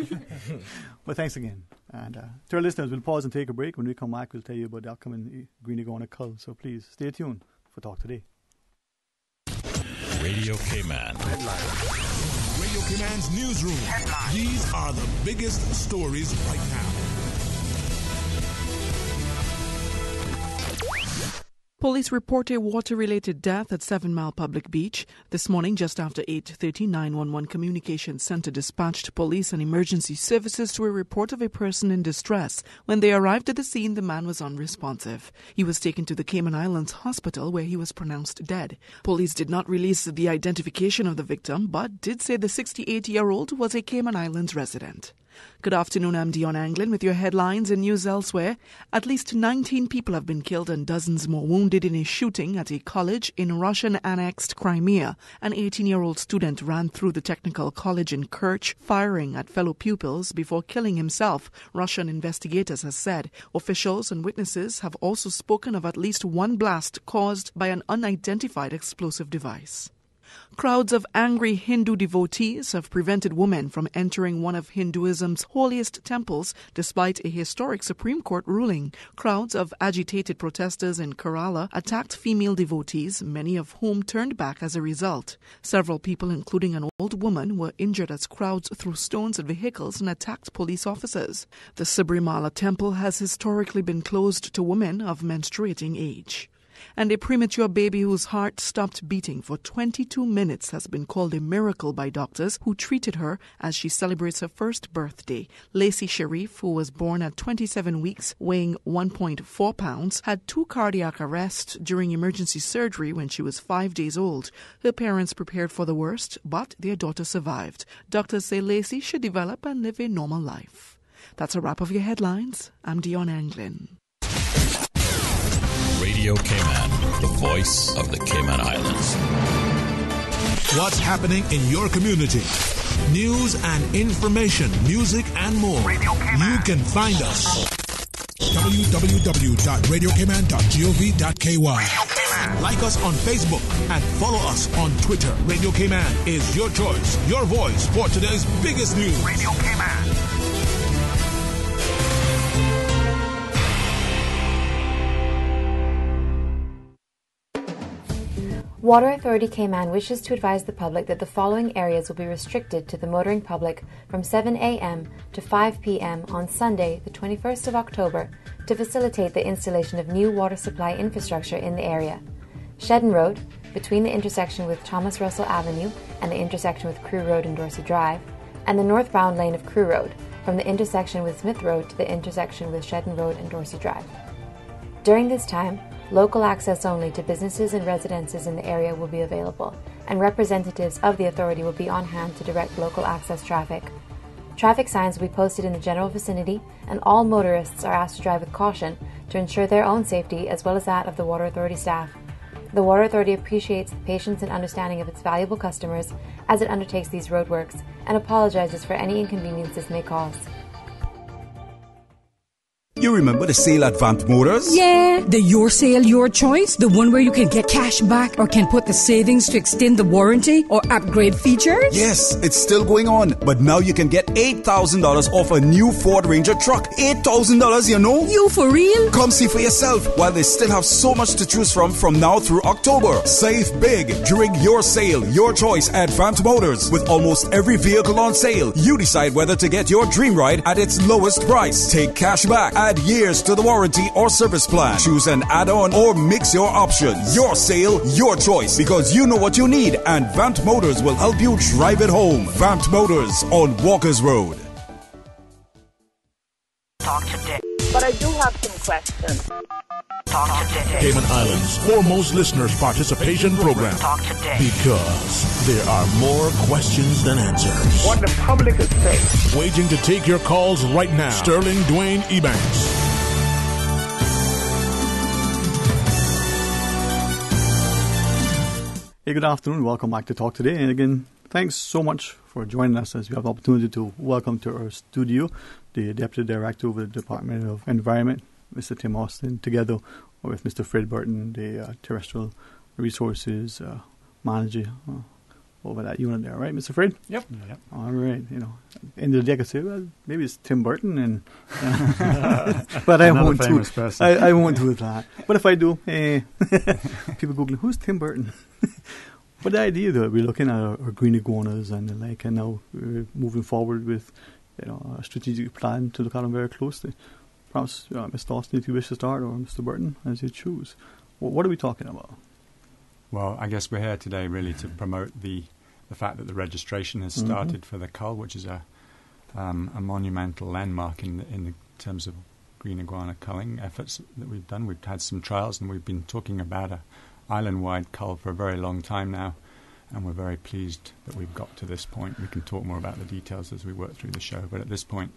But thanks again. And to our listeners, we'll pause and take a break. When we come back, we'll tell you about the upcoming Greenie Gonna Cull. So please stay tuned for Talk Today. Radio Cayman. Radio Cayman's newsroom. These are the biggest stories right now. Police report a water-related death at 7 Mile Public Beach. This morning, just after 8:30, 911 Communications Center dispatched police and emergency services to a report of a person in distress. When they arrived at the scene, the man was unresponsive. He was taken to the Cayman Islands Hospital, where he was pronounced dead. Police did not release the identification of the victim, but did say the 68-year-old was a Cayman Islands resident. Good afternoon, I'm Dion Anglin with your headlines and news elsewhere. At least 19 people have been killed and dozens more wounded in a shooting at a college in Russian-annexed Crimea. An 18-year-old student ran through the technical college in Kerch, firing at fellow pupils before killing himself, Russian investigators have said. Officials and witnesses have also spoken of at least one blast caused by an unidentified explosive device. Crowds of angry Hindu devotees have prevented women from entering one of Hinduism's holiest temples despite a historic Supreme Court ruling. Crowds of agitated protesters in Kerala attacked female devotees, many of whom turned back as a result. Several people, including an old woman, were injured as crowds threw stones at vehicles and attacked police officers. The Sabrimala temple has historically been closed to women of menstruating age. And a premature baby whose heart stopped beating for 22 minutes has been called a miracle by doctors who treated her as she celebrates her first birthday. Lacey Sharif, who was born at 27 weeks, weighing 1.4 pounds, had 2 cardiac arrests during emergency surgery when she was 5 days old. Her parents prepared for the worst, but their daughter survived. Doctors say Lacey should develop and live a normal life. That's a wrap of your headlines. I'm Dion Anglin. Radio Cayman, the voice of the Cayman Islands. What's happening in your community? News and information, music and more. You can find us. www.radiocayman.gov.ky. Like us on Facebook and follow us on Twitter. Radio Cayman is your choice, your voice for today's biggest news. Radio Cayman. Water Authority Cayman wishes to advise the public that the following areas will be restricted to the motoring public from 7 a.m. to 5 p.m. on Sunday, the 21st of October, to facilitate the installation of new water supply infrastructure in the area. Shedden Road, between the intersection with Thomas Russell Avenue and the intersection with Crew Road and Dorsey Drive, and the northbound lane of Crew Road, from the intersection with Smith Road to the intersection with Shedden Road and Dorsey Drive. During this time, local access only to businesses and residences in the area will be available, and representatives of the authority will be on hand to direct local access traffic. Traffic signs will be posted in the general vicinity, and all motorists are asked to drive with caution to ensure their own safety as well as that of the Water Authority staff. The Water Authority appreciates the patience and understanding of its valuable customers as it undertakes these roadworks and apologizes for any inconvenience this may cause. You remember the sale at Vant Motors? Yeah, the Your Sale, Your Choice, the one where you can get cash back or can put the savings to extend the warranty or upgrade features? Yes, it's still going on, but now you can get $8,000 off a new Ford Ranger truck. $8,000, you know? You for real? Come see for yourself while they still have so much to choose from now through October. Save big during Your Sale, Your Choice at Vant Motors. With almost every vehicle on sale, you decide whether to get your dream ride at its lowest price. Take cash back. Add years to the warranty or service plan. Choose an add-on or mix your options. Your sale, your choice, because you know what you need, and Vant Motors will help you drive it home. Vant Motors on Walkers Road. Talk today. But I do have some questions. Talk today. Cayman Islands' foremost listeners' participation program. Talk today. Because there are more questions than answers. What the public is saying. Waiting to take your calls right now. Sterling Dwayne Ebanks. Hey, Hey, good afternoon. Welcome back to Talk Today. And again, thanks so much for joining us as we have the opportunity to welcome to our studio the Deputy Director of the Department of Environment, Mr. Tim Austin, together with Mr. Fred Burton, the Terrestrial Resources Manager over that unit there, right, Mr. Fred? Yep. All right. You know, end of the day I could say, well, maybe it's Tim Burton, and but I won't do it. I won't do that. But if I do, people Google who's Tim Burton. But the idea that we're looking at our green iguanas and the like, and now we're moving forward with a strategic plan to look at them very closely. Perhaps Mr. Austin, if you wish to start, or Mr. Burton, as you choose. What are we talking about? Well, I guess we're here today really to promote the fact that the registration has started for the cull, which is a monumental landmark in terms of green iguana culling efforts that we've done. We've had some trials, and we've been talking about a island-wide cull for a very long time now, and we're very pleased that we've got to this point. We can talk more about the details as we work through the show, but at this point,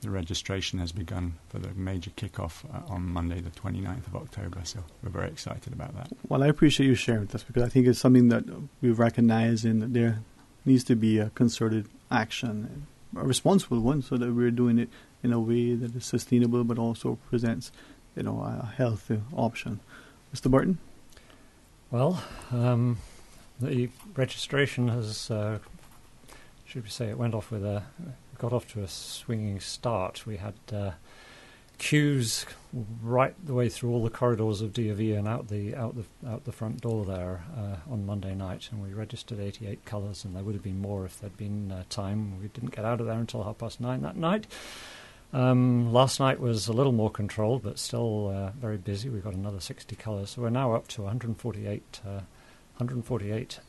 the registration has begun for the major kickoff on Monday, the 29th of October, so we're very excited about that. Well, I appreciate you sharing with us, because I think it's something that we recognize, and that there needs to be a concerted action, a responsible one, so that we're doing it in a way that is sustainable but also presents a healthy option. Mr. Burton? Well, the registration has, should we say, it got off to a swinging start. We had queues right the way through all the corridors of D of E and out the front door there on Monday night, and we registered 88 colours, and there would have been more if there'd been time. We didn't get out of there until 9:30 that night. Last night was a little more controlled, but still very busy. We've got another 60 colours, so we're now up to 148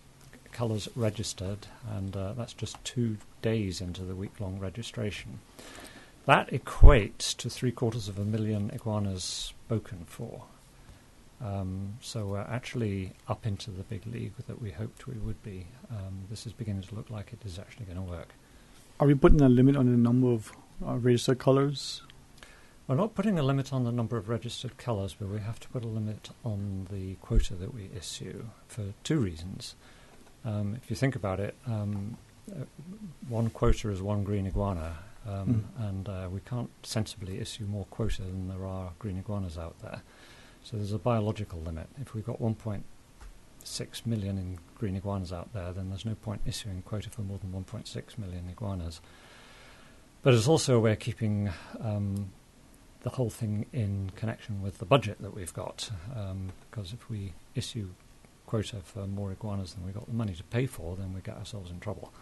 colours registered, and that's just 2 days into the week-long registration. That equates to 750,000 iguanas spoken for. So we're actually up into the big league that we hoped we would be. This is beginning to look like it is actually going to work. Are we putting a limit on the number of registered colours? We're not putting a limit on the number of registered colours, but we have to put a limit on the quota that we issue for 2 reasons. If you think about it, one quota is one green iguana, and we can't sensibly issue more quota than there are green iguanas out there. So there's a biological limit. If we've got 1.6 million in green iguanas out there, then there's no point issuing quota for more than 1.6 million iguanas. But it's also a way of keeping the whole thing in connection with the budget that we've got, because if we issue quota for more iguanas than we've got the money to pay for, then we get ourselves in trouble.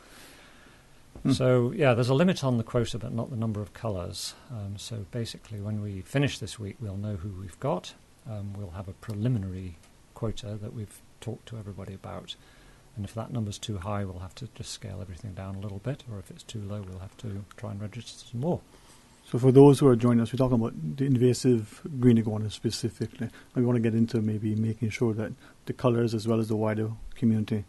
So, there's a limit on the quota, but not the number of colours. So basically, when we finish this week, we'll know who we've got. We'll have a preliminary quota that we've talked to everybody about. And if that number's too high, we'll have to just scale everything down a little bit, or if it's too low, we'll have to try and register some more. So for those who are joining us, we're talking about the invasive green iguana specifically. I want to get into maybe making sure that the colours as well as the wider community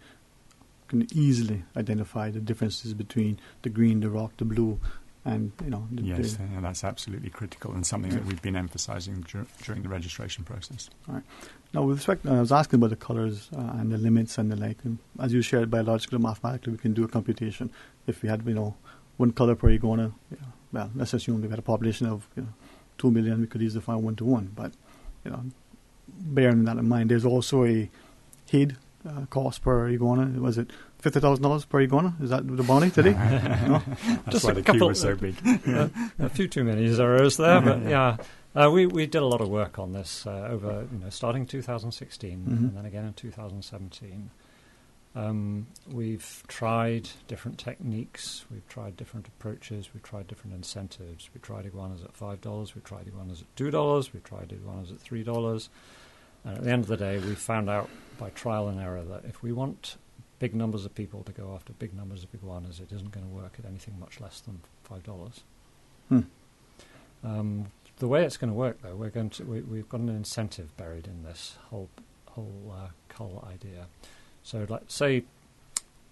can easily identify the differences between the green, the rock, the blue, and Yes, that's absolutely critical, and something that we've been emphasising during the registration process. All right. Now, with respect, I was asking about the colours and the limits and the like. And as you shared, biologically and mathematically, we can do a computation. If we had, one colour per iguana, well, let's assume we had a population of 2 million, we could easily find 1 to 1. But, bearing that in mind, there's also a head cost per iguana. Was it $50,000 per iguana? Is that the bounty today? No? That's just why the queue was so big. A few too many zeros there, but we did a lot of work on this over, starting 2016 and then again in 2017. We've tried different techniques, we've tried different approaches, we've tried different incentives. We tried iguanas at $5, we tried iguanas at $2, we tried iguanas at $3. And at the end of the day, we found out by trial and error that if we want big numbers of people to go after big numbers of iguanas, it isn't going to work at anything much less than $5. The way it's going to work, though, we've got an incentive buried in this whole cull idea. So let's say,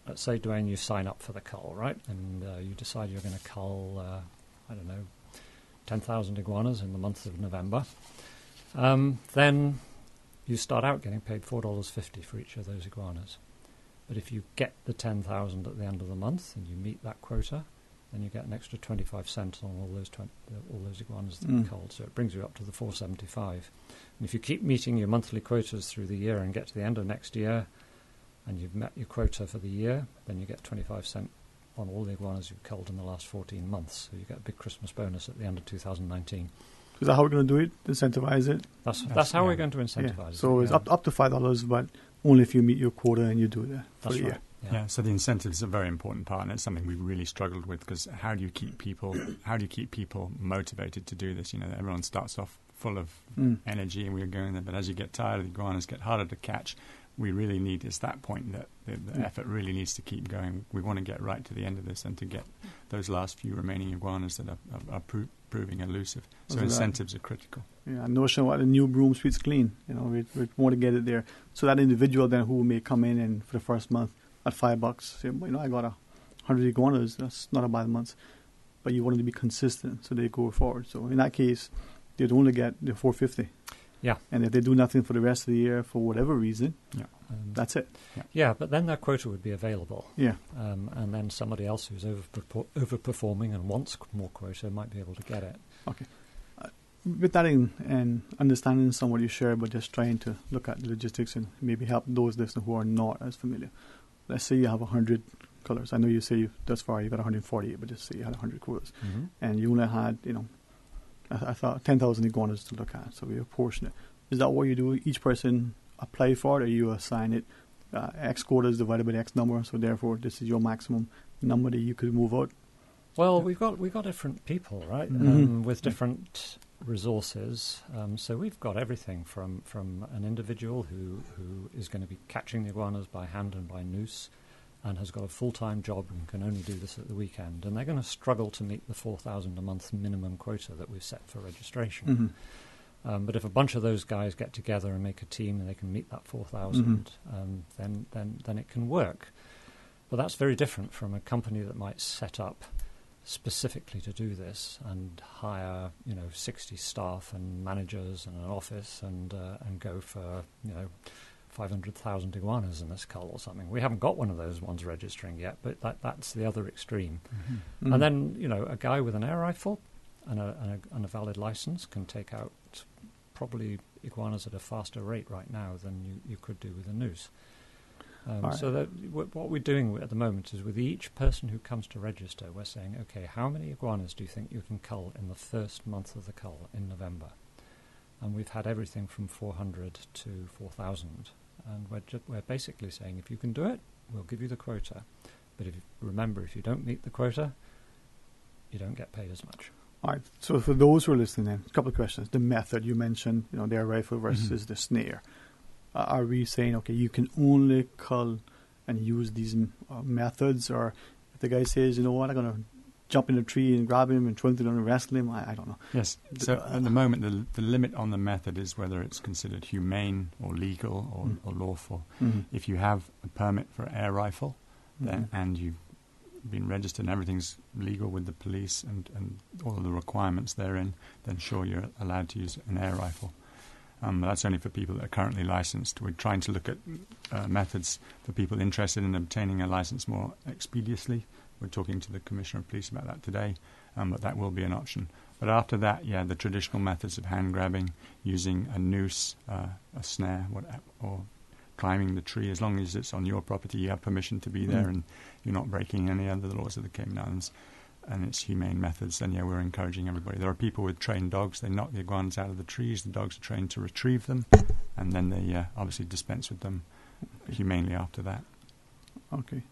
Dwayne, you sign up for the cull, right? And you decide you're going to cull, 10,000 iguanas in the month of November. Then you start out getting paid $4.50 for each of those iguanas. But if you get the 10,000 at the end of the month and you meet that quota, then you get an extra 25 cents on all those iguanas that you culled. So it brings you up to the 475. And if you keep meeting your monthly quotas through the year and get to the end of next year and you've met your quota for the year, then you get 25 cents on all the iguanas you've culled in the last 14 months. So you get a big Christmas bonus at the end of 2019. Is that how we're going to do it? Incentivize it? That's how we're going to incentivize it. So it's up to $5, but only if you meet your quota and you do that for the year. Yeah, so the incentives are a very important part, and it's something we've really struggled with, because how do you keep people motivated to do this? You know, everyone starts off full of energy and we're going there, but as you get tired, the iguanas get harder to catch. We really need, it's that point that the effort really needs to keep going. We want to get right to the end of this and to get those last few remaining iguanas that are proving elusive. So incentives are critical. Yeah, notion what the new broom sweeps clean. You know, we want to get it there. So that individual then who may come in and for the first month at $5, say, you know, I got 100 iguanas. That's not a bad month. But you want it to be consistent, so they go forward. So in that case, they'd only get the $450. Yeah. And if they do nothing for the rest of the year for whatever reason, that's it. Yeah, but then that quota would be available. Yeah. And then somebody else who's overperforming and wants more quota might be able to get it. Okay. With that and understanding some what you share, but just trying to look at the logistics and maybe help those listeners who are not as familiar. Let's say you have 100 colors. I know you say thus far you got 148, but just say you had 100 quotas. Mm-hmm. And you only had, you know, I thought 10,000 iguanas to look at, so we apportion it. Is that what you do? Each person apply for it, or you assign it X quotas divided by the X number, so therefore this is your maximum number that you could move out? Well, we've got different people, right, with different resources. So we've got everything from an individual who is going to be catching the iguanas by hand and by noose, and has got a full-time job and can only do this at the weekend, and they're going to struggle to meet the 4,000 a month minimum quota that we've set for registration. But if a bunch of those guys get together and make a team and they can meet that 4,000, then it can work. But that's very different from a company that might set up specifically to do this and hire 60 staff and managers and an office and go for 500,000 iguanas in this cull or something. We haven't got one of those ones registering yet, but that's the other extreme. And then a guy with an air rifle and a valid license can take out probably iguanas at a faster rate right now than you could do with a noose. So that what we're doing at the moment is with each person who comes to register, we're saying, okay, how many iguanas do you think you can cull in the first month of the cull in November? And we've had everything from 400 to 4,000. And we're basically saying, if you can do it, we'll give you the quota. But if you don't meet the quota, you don't get paid as much. All right. So for those who are listening, then a couple of questions. The method you mentioned, the air rifle versus the snare. Are we saying, okay, you can only cull and use these methods, or if the guy says, you know what, I'm going to jump in a tree and grab him and throw him and wrestle him, I don't know. Yes. So at the moment, the limit on the method is whether it's considered humane or legal or lawful. If you have a permit for air rifle, then and you've been registered and everything's legal with the police and all of the requirements therein, then sure, you're allowed to use an air rifle. That's only for people that are currently licensed. We're trying to look at methods for people interested in obtaining a license more expeditiously. We're talking to the Commissioner of Police about that today, but that will be an option. But after that, the traditional methods of hand grabbing, using a noose, a snare, or climbing the tree, as long as it's on your property, you have permission to be there and you're not breaking any of the laws of the Cayman Islands, and it's humane methods, then we're encouraging everybody. There are people with trained dogs. They knock the iguanas out of the trees. The dogs are trained to retrieve them, and then they obviously dispense with them humanely after that. Okay.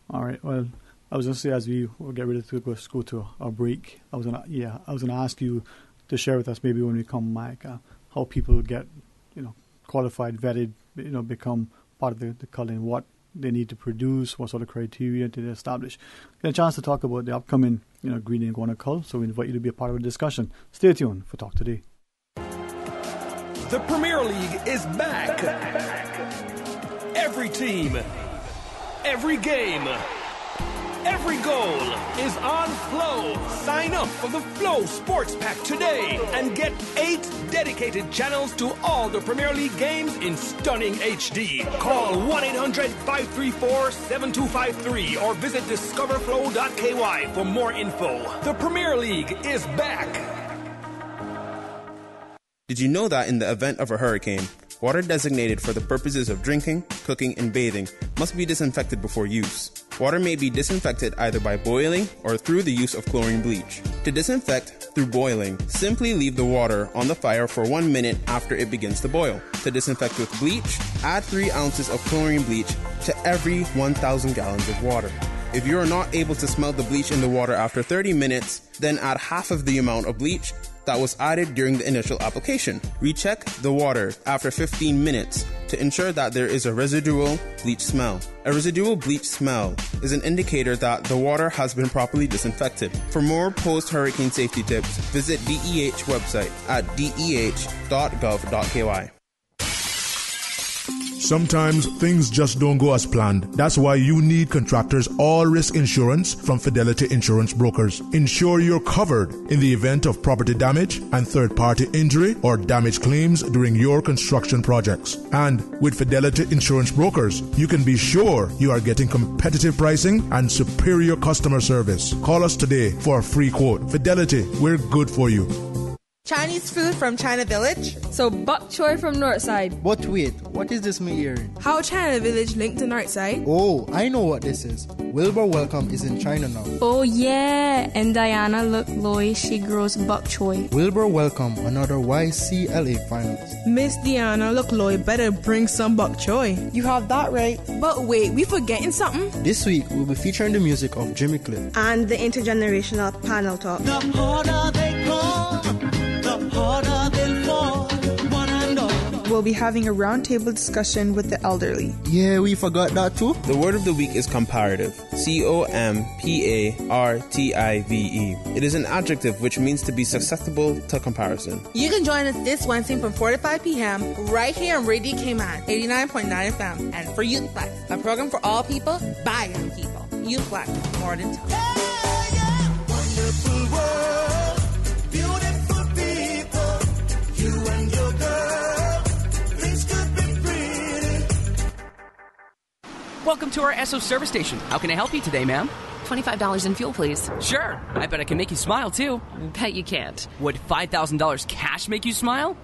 All right. Well, I was going to say, as we will get ready to go to our break, I was going to ask you to share with us maybe when we come back how people get, qualified, vetted, become part of the culling, what they need to produce, what sort of criteria to establish. Get a chance to talk about the upcoming, green iguana cull. So we invite you to be a part of the discussion. Stay tuned for Talk Today. The Premier League is back. Every team, every game. Every goal is on Flow. Sign up for the Flow Sports Pack today and get 8 dedicated channels to all the Premier League games in stunning HD. Call 1-800-534-7253 or visit discoverflow.ky for more info. The Premier League is back. Did you know that in the event of a hurricane, water designated for the purposes of drinking, cooking, and bathing must be disinfected before use? Water may be disinfected either by boiling or through the use of chlorine bleach. To disinfect through boiling, simply leave the water on the fire for 1 minute after it begins to boil. To disinfect with bleach, add 3 ounces of chlorine bleach to every 1,000 gallons of water. If you are not able to smell the bleach in the water after 30 minutes, then add half of the amount of bleach that was added during the initial application. Recheck the water after 15 minutes to ensure that there is a residual bleach smell. A residual bleach smell is an indicator that the water has been properly disinfected. For more post-hurricane safety tips, visit DEH website at deh.gov.ky. Sometimes things just don't go as planned. That's why you need Contractors All Risk Insurance from Fidelity Insurance Brokers. Ensure you're covered in the event of property damage and third-party injury or damage claims during your construction projects. And with Fidelity Insurance Brokers, you can be sure you are getting competitive pricing and superior customer service. Call us today for a free quote. Fidelity, we're good for you. Chinese food from China Village. So bok choy from Northside. But wait, what is this me hearing? How China Village linked to Northside? Oh, I know what this is. Wilbur Welcome is in China now. Oh yeah, and Diana Look Loy, she grows bok choy. Wilbur Welcome, another YCLA finalist. Miss Diana Look Loy better bring some bok choy. You have that right. But wait, we forgetting something? This week we'll be featuring the music of Jimmy Cliff. And the intergenerational panel talk. The harder they call, the harder they'll fall, one and all. We'll be having a roundtable discussion with the elderly. Yeah, we forgot that too. The word of the week is comparative. COMPARTIVE. It is an adjective which means to be susceptible to comparison. You can join us this Wednesday from 4 to 5 p.m. right here on Radio Cayman, 89.9 FM, and for Youth Plus, a program for all people by young people. Youth Plus, more than time. Wonderful world, beautiful people, you and your girl, things could be pretty. Welcome to our Esso service station. How can I help you today, ma'am? $25 in fuel, please. Sure. I bet I can make you smile, too. Bet you can't. Would $5,000 cash make you smile?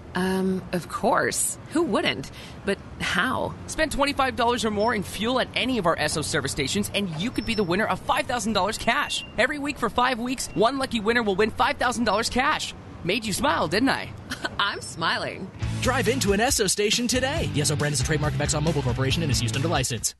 Of course. Who wouldn't? But how? Spend $25 or more in fuel at any of our Esso service stations, and you could be the winner of $5,000 cash. Every week for 5 weeks, one lucky winner will win $5,000 cash. Made you smile, didn't I? I'm smiling. Drive into an Esso station today. The Esso brand is a trademark of ExxonMobil Corporation and is used under license.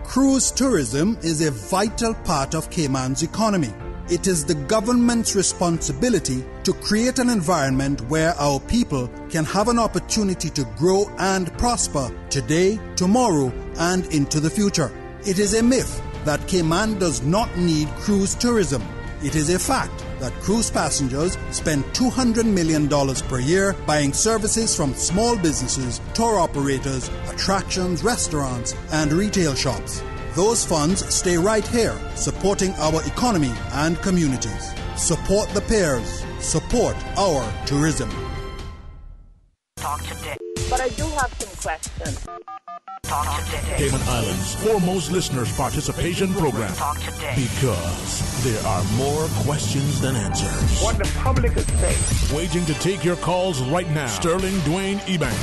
Cruise tourism is a vital part of Cayman's economy. It is the government's responsibility to create an environment where our people can have an opportunity to grow and prosper today, tomorrow, and into the future. It is a myth that Cayman does not need cruise tourism. It is a fact that cruise passengers spend $200 million per year buying services from small businesses, tour operators, attractions, restaurants, and retail shops. Those funds stay right here, supporting our economy and communities. Support the pairs. Support our tourism. Talk today. But I do have some questions. Talk today. Cayman Islands' foremost listeners' participation program. Talk today. Because there are more questions than answers. What the public is saying. Waiting to take your calls right now. Sterling Dwayne Ebank.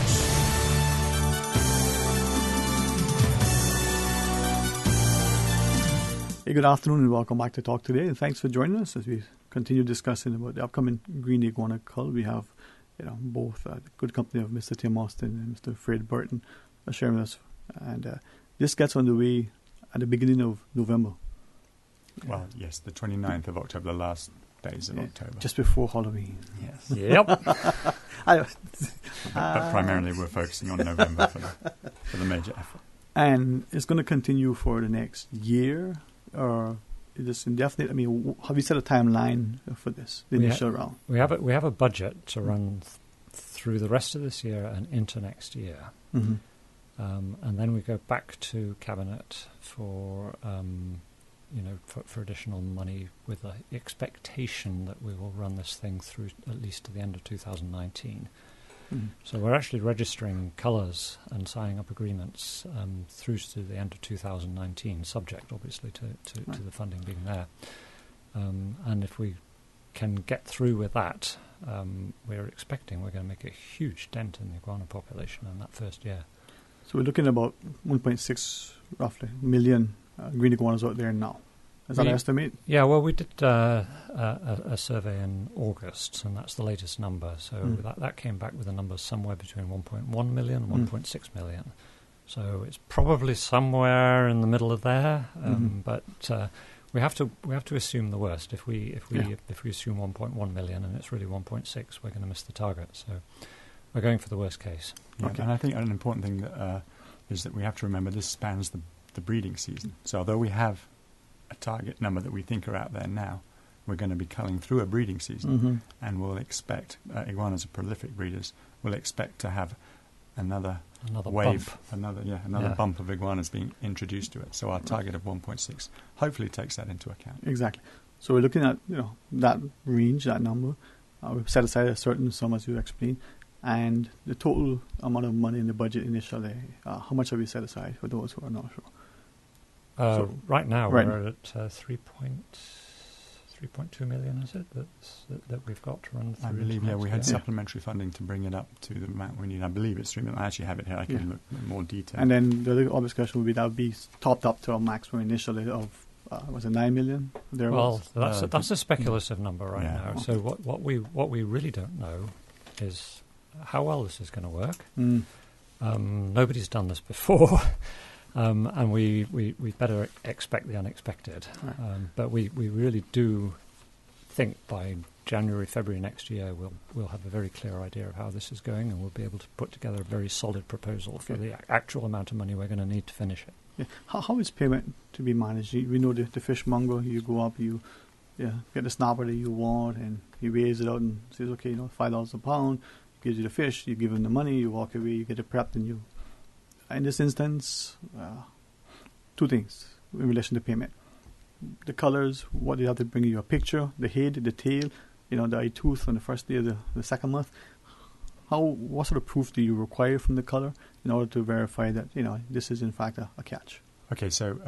Hey, good afternoon and welcome back to Talk Today. And thanks for joining us as we continue discussing about the upcoming Green Iguana Cull. We have, both the good company of Mr. Tim Austin and Mr. Fred Burton sharing with us. And this gets underway at the beginning of November. Well, yes, the 29th of October, the last days of October. Just before Halloween. Yes. Yep. But primarily we're focusing on November for the major effort. And it's going to continue for the next year, or is this indefinite? I mean, have you set a timeline for this, the initial round? We have a budget to run through the rest of this year and into next year. Mm-hmm. And then we go back to Cabinet for for additional money with the expectation that we will run this thing through at least to the end of 2019. So we're actually registering colours and signing up agreements through to the end of 2019, subject obviously to the funding being there. And if we can get through with that, we're expecting we're going to make a huge dent in the iguana population in that first year. So we're looking at about 1.6 roughly million green iguanas out there now. Is that an estimate? Yeah, well, we did a survey in August, and that's the latest number. So that came back with a number somewhere between 1.1 million and 1.6 million. So it's probably somewhere in the middle of there. But we have to assume the worst. If we assume 1.1 million and it's really 1.6, we're going to miss the target. So we're going for the worst case. Yeah, and I think an important thing is that we have to remember this spans the breeding season. So although we have a target number that we think are out there now, we're going to be culling through a breeding season, and we'll expect, iguanas are prolific breeders, we'll expect to have another wave, bump. another bump of iguanas being introduced to it. So our target of 1.6 hopefully takes that into account. Exactly. So we're looking at that range, that number. We've set aside a certain sum, as you explained, and the total amount of money in the budget initially. How much have we set aside for those who are not sure? Right now we're at 3.2 million, is it, that we've got to run through? I believe, we had supplementary funding to bring it up to the amount we need. I believe it's 3 million. I actually have it here. I can look in more detail. And then the other obvious question would be, that would be topped up to a maximum initially of, was it 9 million? Well, that's a speculative number right now. So what we really don't know is how well this is going to work. Nobody's done this before. And we better expect the unexpected. But we really do think by January, February next year we'll have a very clear idea of how this is going, and we'll be able to put together a very solid proposal for the actual amount of money we're going to need to finish it. Yeah. How is payment to be managed? We know the fishmonger, you go up, you get the snapper that you want, and he weighs it out and says, okay, $5 a pound, gives you the fish, you give him the money, you walk away, you get it prepped, and you... In this instance, two things in relation to payment. The colors, what you have to bring you a picture, the head, the tail, the eye tooth on the first day of the second month. What sort of proof do you require from the color in order to verify that, this is in fact a catch? Okay, so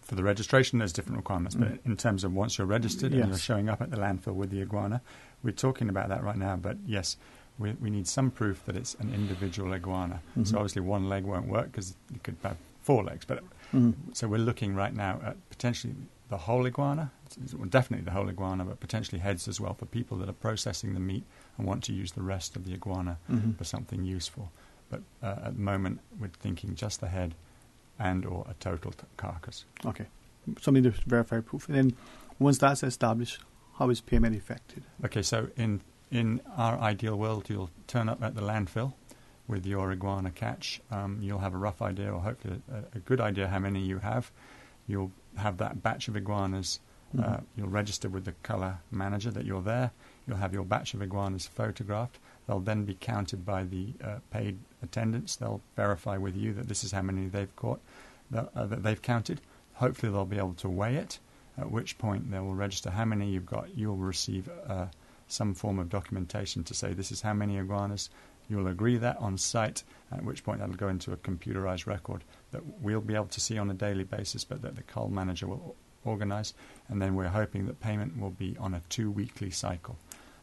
for the registration, there's different requirements. But in terms of once you're registered and you're showing up at the landfill with the iguana, we're talking about that right now. But yes, we need some proof that it's an individual iguana. So obviously one leg won't work because it could have 4 legs. But so we're looking right now at potentially the whole iguana, definitely the whole iguana, but potentially heads as well for people that are processing the meat and want to use the rest of the iguana for something useful. But at the moment, we're thinking just the head and or a total carcass. Okay, something to verify proof. And then once that's established, how is payment effected? Okay, so in our ideal world, you'll turn up at the landfill with your iguana catch. You'll have a rough idea, or hopefully a good idea, how many you have. You'll have that batch of iguanas. You'll register with the colour manager that you're there. You'll have your batch of iguanas photographed. They'll then be counted by the paid attendants. They'll verify with you that this is how many they've caught, that they've counted. Hopefully they'll be able to weigh it, at which point they will register how many you've got. You'll receive some form of documentation to say this is how many iguanas. You'll agree that on site, at which point that'll go into a computerized record that we'll be able to see on a daily basis, but that the cull manager will organize. And then we're hoping that payment will be on a 2-weekly cycle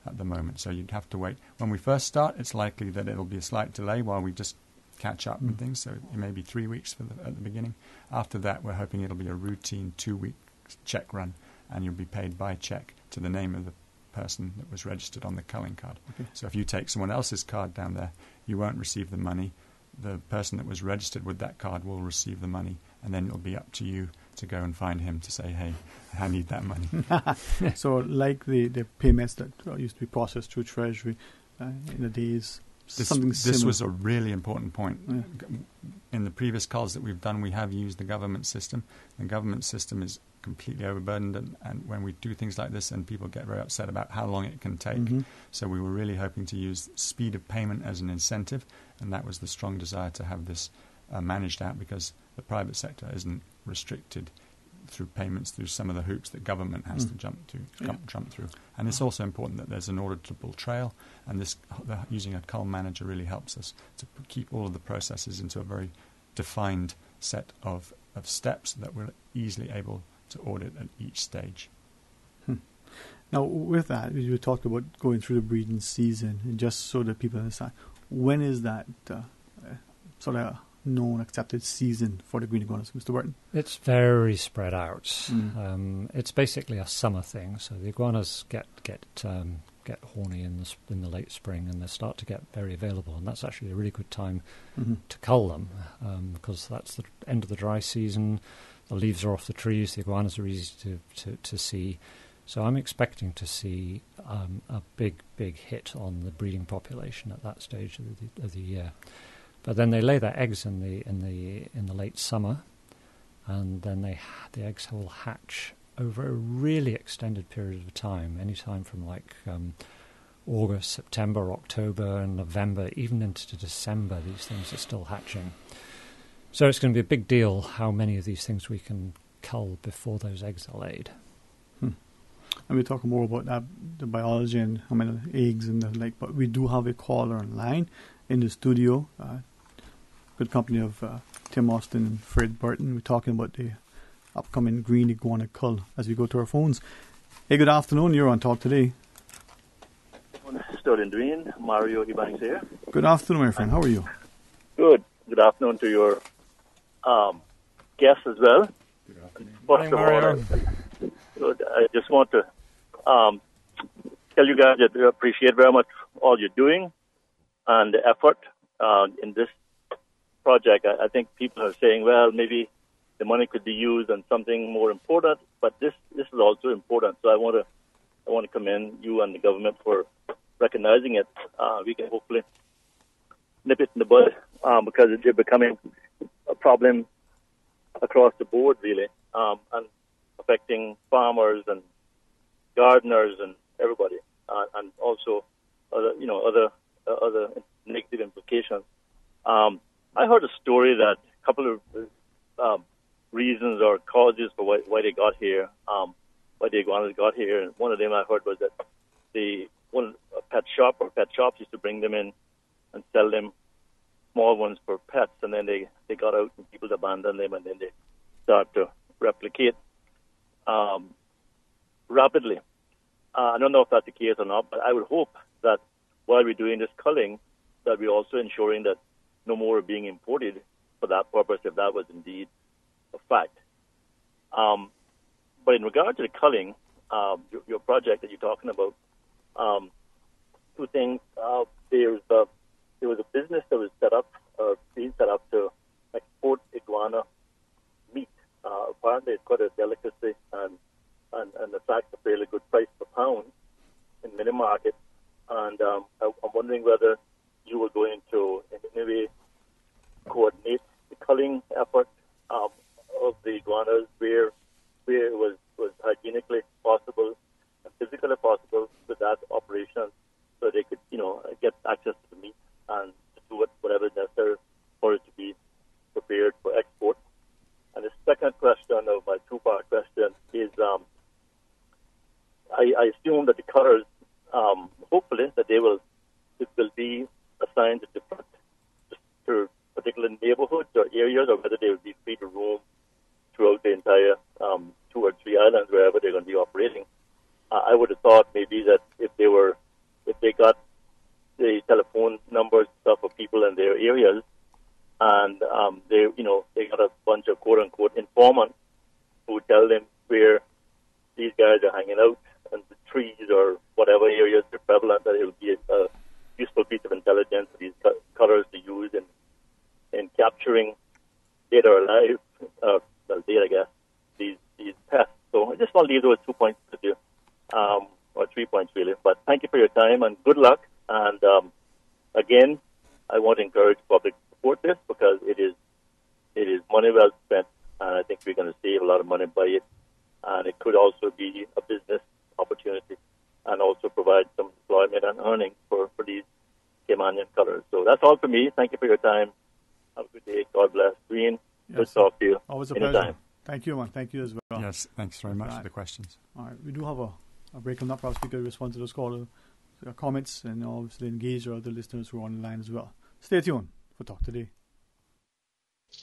at the moment. So you'd have to wait. When we first start, it's likely that it'll be a slight delay while we just catch up and things. So it may be 3 weeks at the beginning. After that, we're hoping it'll be a routine 2-week check run, and you'll be paid by check to the name of the person that was registered on the culling card. Okay. So if you take someone else's card down there, you won't receive the money. The person that was registered with that card will receive the money, and then it'll be up to you to go and find him to say, hey, I need that money. So like the payments that used to be processed through Treasury in the days, something similar. This was a really important point. In the previous culls that we've done, we have used the government system. The government system is completely overburdened, and when we do things like this, and people get very upset about how long it can take. So we were really hoping to use speed of payment as an incentive, and that was the strong desire to have this managed out, because the private sector isn't restricted through payments through some of the hoops that government has to jump through. And it's also important that there's an auditable trail, and using a cull manager really helps us to keep all of the processes into a very defined set of steps that we're easily able to audit at each stage. Now, with that, you talked about going through the breeding season, and just so that people understand, when is that sort of known, accepted season for the green iguanas, Mr. Burton? It's very spread out. It's basically a summer thing. So the iguanas get horny in the late spring, and they start to get very available. And that's actually a really good time to cull them, because that's the end of the dry season. The leaves are off the trees. The iguanas are easy to see. So I'm expecting to see a big hit on the breeding population at that stage of the year. But then they lay their eggs in the late summer, and then the eggs will hatch over a really extended period of time, any time from August, September, October, and November, even into December. These things are still hatching. So it's going to be a big deal how many of these things we can cull before those eggs are laid. And we'll talk more about that, the biology and how many eggs and the like. But we do have a caller online in the studio, good company of Tim Austin and Fred Burton. We're talking about the upcoming green iguana cull as we go to our phones. Hey, good afternoon. You're on Talk Today. Sterling Dwayne, Mario Ebank here. Good afternoon, my friend. How are you? Good. Good afternoon to your guests as well. Good afternoon. First of all, I just want to tell you guys that we appreciate very much all you're doing and the effort in this project. I think people are saying, well, maybe the money could be used on something more important, but this is also important. So I want to commend you and the government for recognizing it. We can hopefully nip it in the bud because it's becoming a problem across the board, really, and affecting farmers and gardeners and everybody, and also other negative implications. I heard a story that a couple of reasons or causes for why they got here, why the iguanas got here, and one of them I heard was that a pet shops used to bring them in and sell them small ones for pets, and then they got out and people abandoned them, and then they start to replicate rapidly. I don't know if that's the case or not, but I would hope that while we're doing this culling, that we're also ensuring that no more are being imported for that purpose, if that was indeed a fact. But in regard to the culling, your project that you're talking about, two things. There was a business that was being set up to export iguana meat. Apparently, it's quite a delicacy, and attracts a fairly good price per pound in many markets. And I'm wondering whether you were going to, in any way, coordinate the culling effort of the iguanas where it was hygienically possible and physically possible with that operation, so they could, get access to the meat and do whatever is necessary for it to be prepared for export. And the second question of my two-part question is, I assume that the cutters, hopefully, that it will be assigned to particular neighborhoods or areas, or whether they will be free to roam throughout the entire 2 or 3 islands, wherever they're going to be operating. I would have thought maybe that if they got the telephone numbers and stuff of people in their areas, and they got a bunch of quote unquote informants who would tell them where these guys are hanging out and the trees or whatever areas they're prevalent, that it would be a useful piece of intelligence for these cutters to use in capturing dead or alive, dead, I guess, these pests. So I just want to leave those 2 points with you, or 3 points really. But thank you for your time and good luck. And again, I want to encourage public to support this because it is money well spent, and I think we're going to save a lot of money by it. And it could also be a business opportunity and also provide some employment and earnings for these Caymanian cutters. So that's all for me. Thank you for your time. Have a good day. God bless. Green, good to talk to you. Always a anytime. pleasure. Thank you, man. Thank you as well. Yes, thanks very much for the questions. All right, we do have a break on that. Perhaps we could respond to those caller comments and obviously engage our other listeners who are on the line as well. Stay tuned for Talk Today.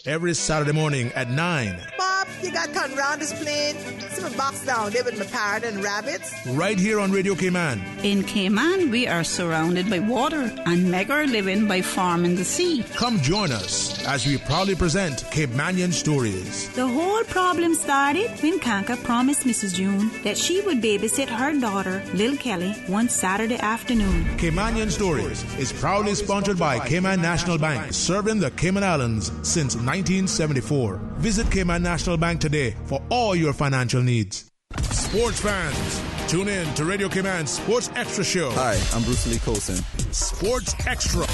Every Saturday morning at 9. Bob, you got to turn around this plane. See my box down there with my parrot and rabbits. Right here on Radio Cayman. In Cayman, we are surrounded by water and make our living by farming the sea. Come join us as we proudly present Caymanian Stories. The whole problem started when Kanka promised Mrs. June that she would babysit her daughter, Lil Kelly, one Saturday afternoon. Caymanian Stories is proudly sponsored by Cayman National Bank, serving the Cayman Islands since 1974. Visit Cayman National Bank today for all your financial needs. Sports fans, tune in to Radio Cayman Sports Extra Show. Hi, I'm Bruce Lee Colson. Sports Extra.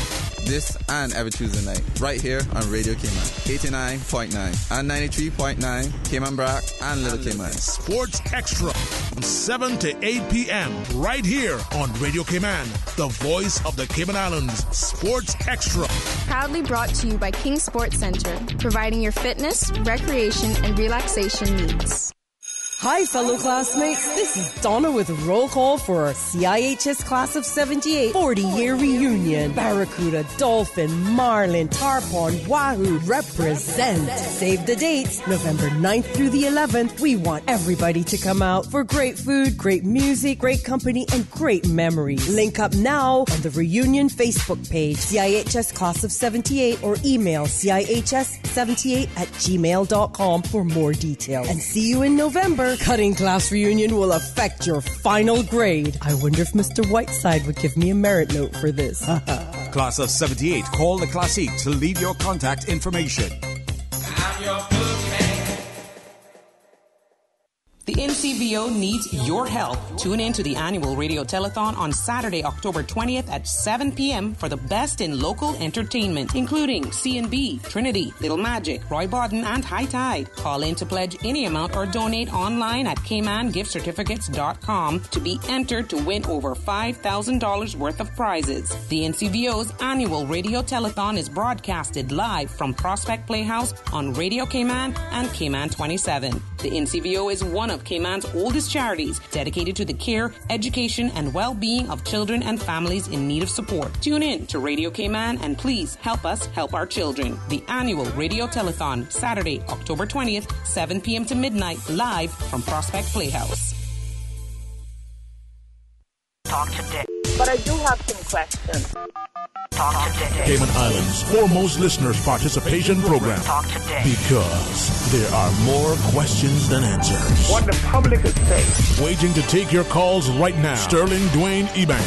This and every Tuesday night, right here on Radio Cayman, 89.9 and 93.9, Cayman Brac and Little Cayman. Sports Extra, from 7 to 8 p.m., right here on Radio Cayman, the voice of the Cayman Islands. Sports Extra. Proudly brought to you by King Sports Center, providing your fitness, recreation, and relaxation needs. Hi, fellow classmates. This is Donna with a roll call for our CIHS Class of 78 40-year reunion. Barracuda, Dolphin, Marlin, Tarpon, Wahoo represent. Save the dates, November 9th through the 11th. We want everybody to come out for great food, great music, great company, and great memories. Link up now on the reunion Facebook page, CIHS Class of 78, or email CIHS78@gmail.com for more details. And see you in November. Cutting class reunion will affect your final grade. I wonder if Mr. Whiteside would give me a merit note for this. Class of 78, call the Classique to leave your contact information. I'm your The NCVO needs your help. Tune in to the annual radio telethon on Saturday, October 20th at 7 p.m. for the best in local entertainment, including C&B, Trinity, Little Magic, Roy Bodden, and High Tide. Call in to pledge any amount or donate online at CaymanGiftCertificates.com to be entered to win over $5,000 worth of prizes. The NCVO's annual radio telethon is broadcasted live from Prospect Playhouse on Radio Cayman and Cayman 27. The NCVO is one of Cayman's oldest charities dedicated to the care, education, and well-being of children and families in need of support. Tune in to Radio Cayman and please help us help our children. The annual radio telethon, Saturday, October 20th, 7 p.m. to midnight, live from Prospect Playhouse. Talk today. But I do have some questions. Talk today. Cayman Islands' foremost listeners participation program. Talk today. Because there are more questions than answers. What the public is saying. Waiting to take your calls right now. Sterling Dwayne Ebank.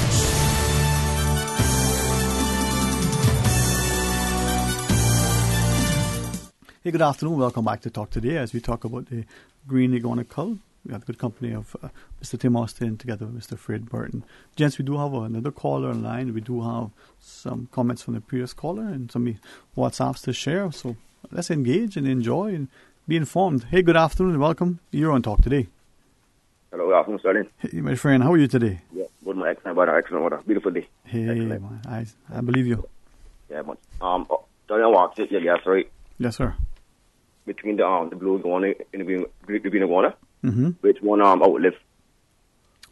Hey, good afternoon. Welcome back to Talk Today as we talk about the green iguana cull. We have the good company of Mr. Tim Austin together with Mr. Fred Burton. Gents, we do have another caller online. We do have some comments from the previous caller and some WhatsApps to share. So let's engage and enjoy and be informed. Hey, good afternoon and welcome. You're on Talk Today. Hello, good afternoon, Sterling. Hey, my friend. How are you today? Yeah, good, my excellent weather, excellent weather. Beautiful day. Hey, man. I believe you. Yeah, but Sterling, I walked it, yes, right? Yes, sir. Between the blue iguana and the green iguana. Mm-hmm. Which one outlive?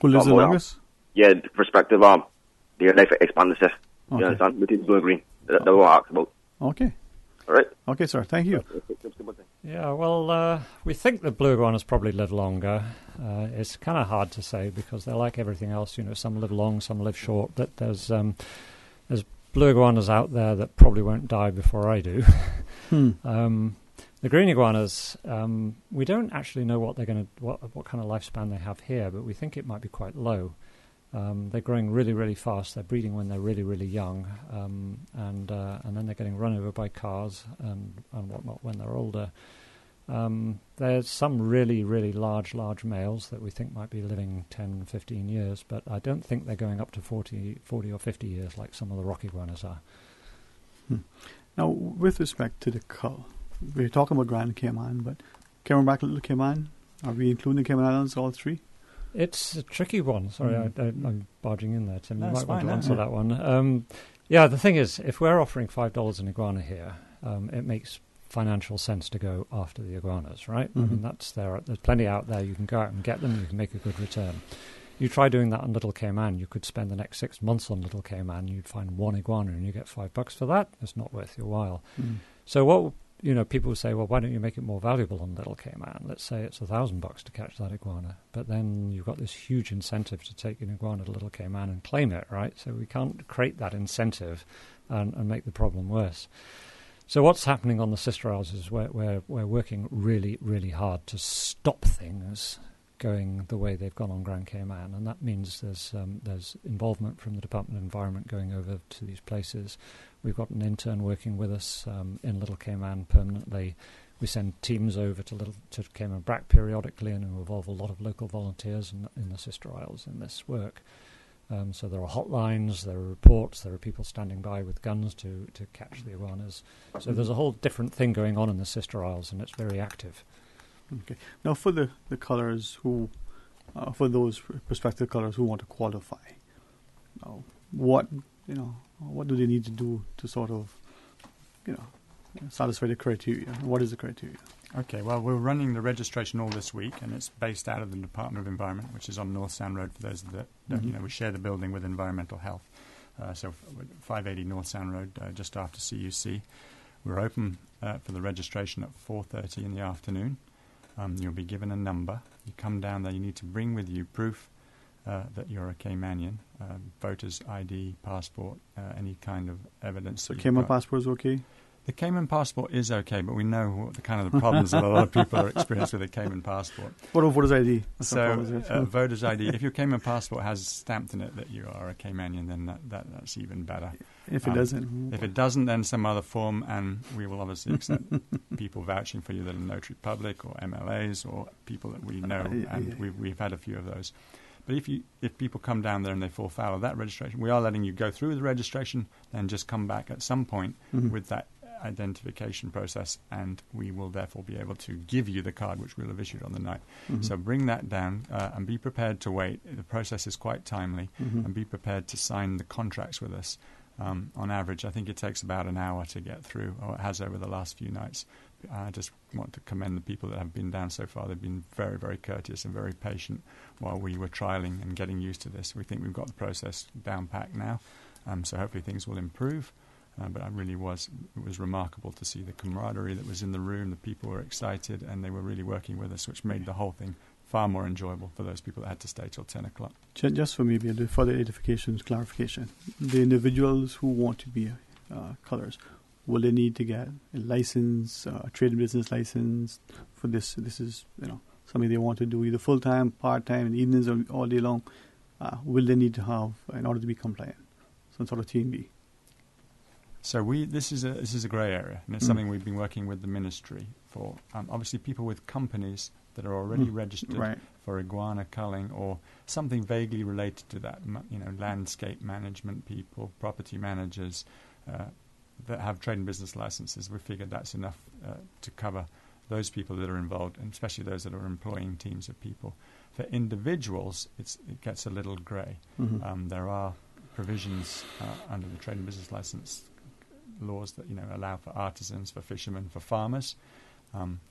Who lives the longest? Yeah, the perspective their life expectancy. You understand? Between blue and green. That's what I asked about. Okay. All right. Okay, sir. Thank you. Yeah, well, we think the blue iguanas probably live longer. It's kind of hard to say because they're like everything else. You know, some live long, some live short. But there's blue iguanas out there that probably won't die before I do. The green iguanas, we don't actually know what they're going to, what kind of lifespan they have here, but we think it might be quite low. They're growing really, really fast. They're breeding when they're really, really young, and then they're getting run over by cars and whatnot when they're older. There's some really, really large males that we think might be living 10, 15 years, but I don't think they're going up to 40 or 50 years like some of the rock iguanas are. Now, with respect to the cull, we're talking about Grand Cayman, but Cayman Brac, Little Cayman, are we including the Cayman Islands, all three? It's a tricky one. Sorry, I'm barging in there, Tim. You might want to answer that one. The thing is, if we're offering $5 an iguana here, it makes financial sense to go after the iguanas, right? I mean, there's plenty out there. You can go out and get them. You can make a good return. You try doing that on Little Cayman, you could spend the next 6 months on Little Cayman, you'd find one iguana and you get $5 for that. It's not worth your while. So what, people say, well, why don't you make it more valuable on Little Cayman? Let's say it's $1,000 to catch that iguana. But then you've got this huge incentive to take an iguana to Little Cayman and claim it, right? So we can't create that incentive and make the problem worse. So what's happening on the sister isles is we're working really, really hard to stop things going the way they've gone on Grand Cayman, and that means there's involvement from the Department of Environment going over to these places. We've got an intern working with us in Little Cayman permanently. We send teams over to Cayman Brac periodically, and we involve a lot of local volunteers in the sister isles in this work. So there are hotlines, there are reports, there are people standing by with guns to catch the iguanas. So there's a whole different thing going on in the sister isles, and it's very active. Okay. Now, for the colours who, for those prospective colours who want to qualify, what do they need to do to sort of, satisfy the criteria? What is the criteria? Okay. Well, we're running the registration all this week, and it's based out of the Department of Environment, which is on North Sound Road. For those that don't, we share the building with Environmental Health. So 580 North Sound Road, just after CUC. We're open for the registration at 4:30 in the afternoon. You'll be given a number. You come down there, you need to bring with you proof that you're a Caymanian, voter's ID, passport, any kind of evidence. So Cayman passport is okay? The Cayman passport is okay, but we know what the kind of the problems that a lot of people are experiencing with a Cayman passport. What of voter's ID? So voter's ID, if your Cayman passport has stamped in it that you are a Caymanian, then that's even better. If it doesn't? If it doesn't, then some other form, and we will obviously accept people vouching for you that are notary public or MLAs or people that we know, and we've had a few of those. But if people come down there and they fall foul of that registration, we are letting you go through the registration, then just come back at some point with that identification process, and we will therefore be able to give you the card which we'll have issued on the night. So bring that down and be prepared to wait. The process is quite timely, and be prepared to sign the contracts with us. On average, I think it takes about an hour to get through, or it has over the last few nights. I just want to commend the people that have been down so far. They've been very, very courteous and very patient while we were trialling and getting used to this. We think we've got the process down pat now, so hopefully things will improve. But it was remarkable to see the camaraderie that was in the room. The people were excited, and they were really working with us, which made the whole thing far more enjoyable for those people that had to stay till 10 o'clock. Just for maybe the further clarification, the individuals who want to be colours, will they need to get a license, a trade and business license for this? This is something they want to do either full time, part time, in the evenings or all day long. Will they need to have, in order to be compliant, some sort of TMB? So this is a grey area, and it's something we've been working with the ministry for. Obviously, people with companies that are already registered for iguana culling or something vaguely related to that, landscape management people, property managers that have trade and business licenses. We figured that's enough to cover those people that are involved, and especially those that are employing teams of people. For individuals, it gets a little grey. There are provisions under the trade and business license laws that allow for artisans, for fishermen, for farmers.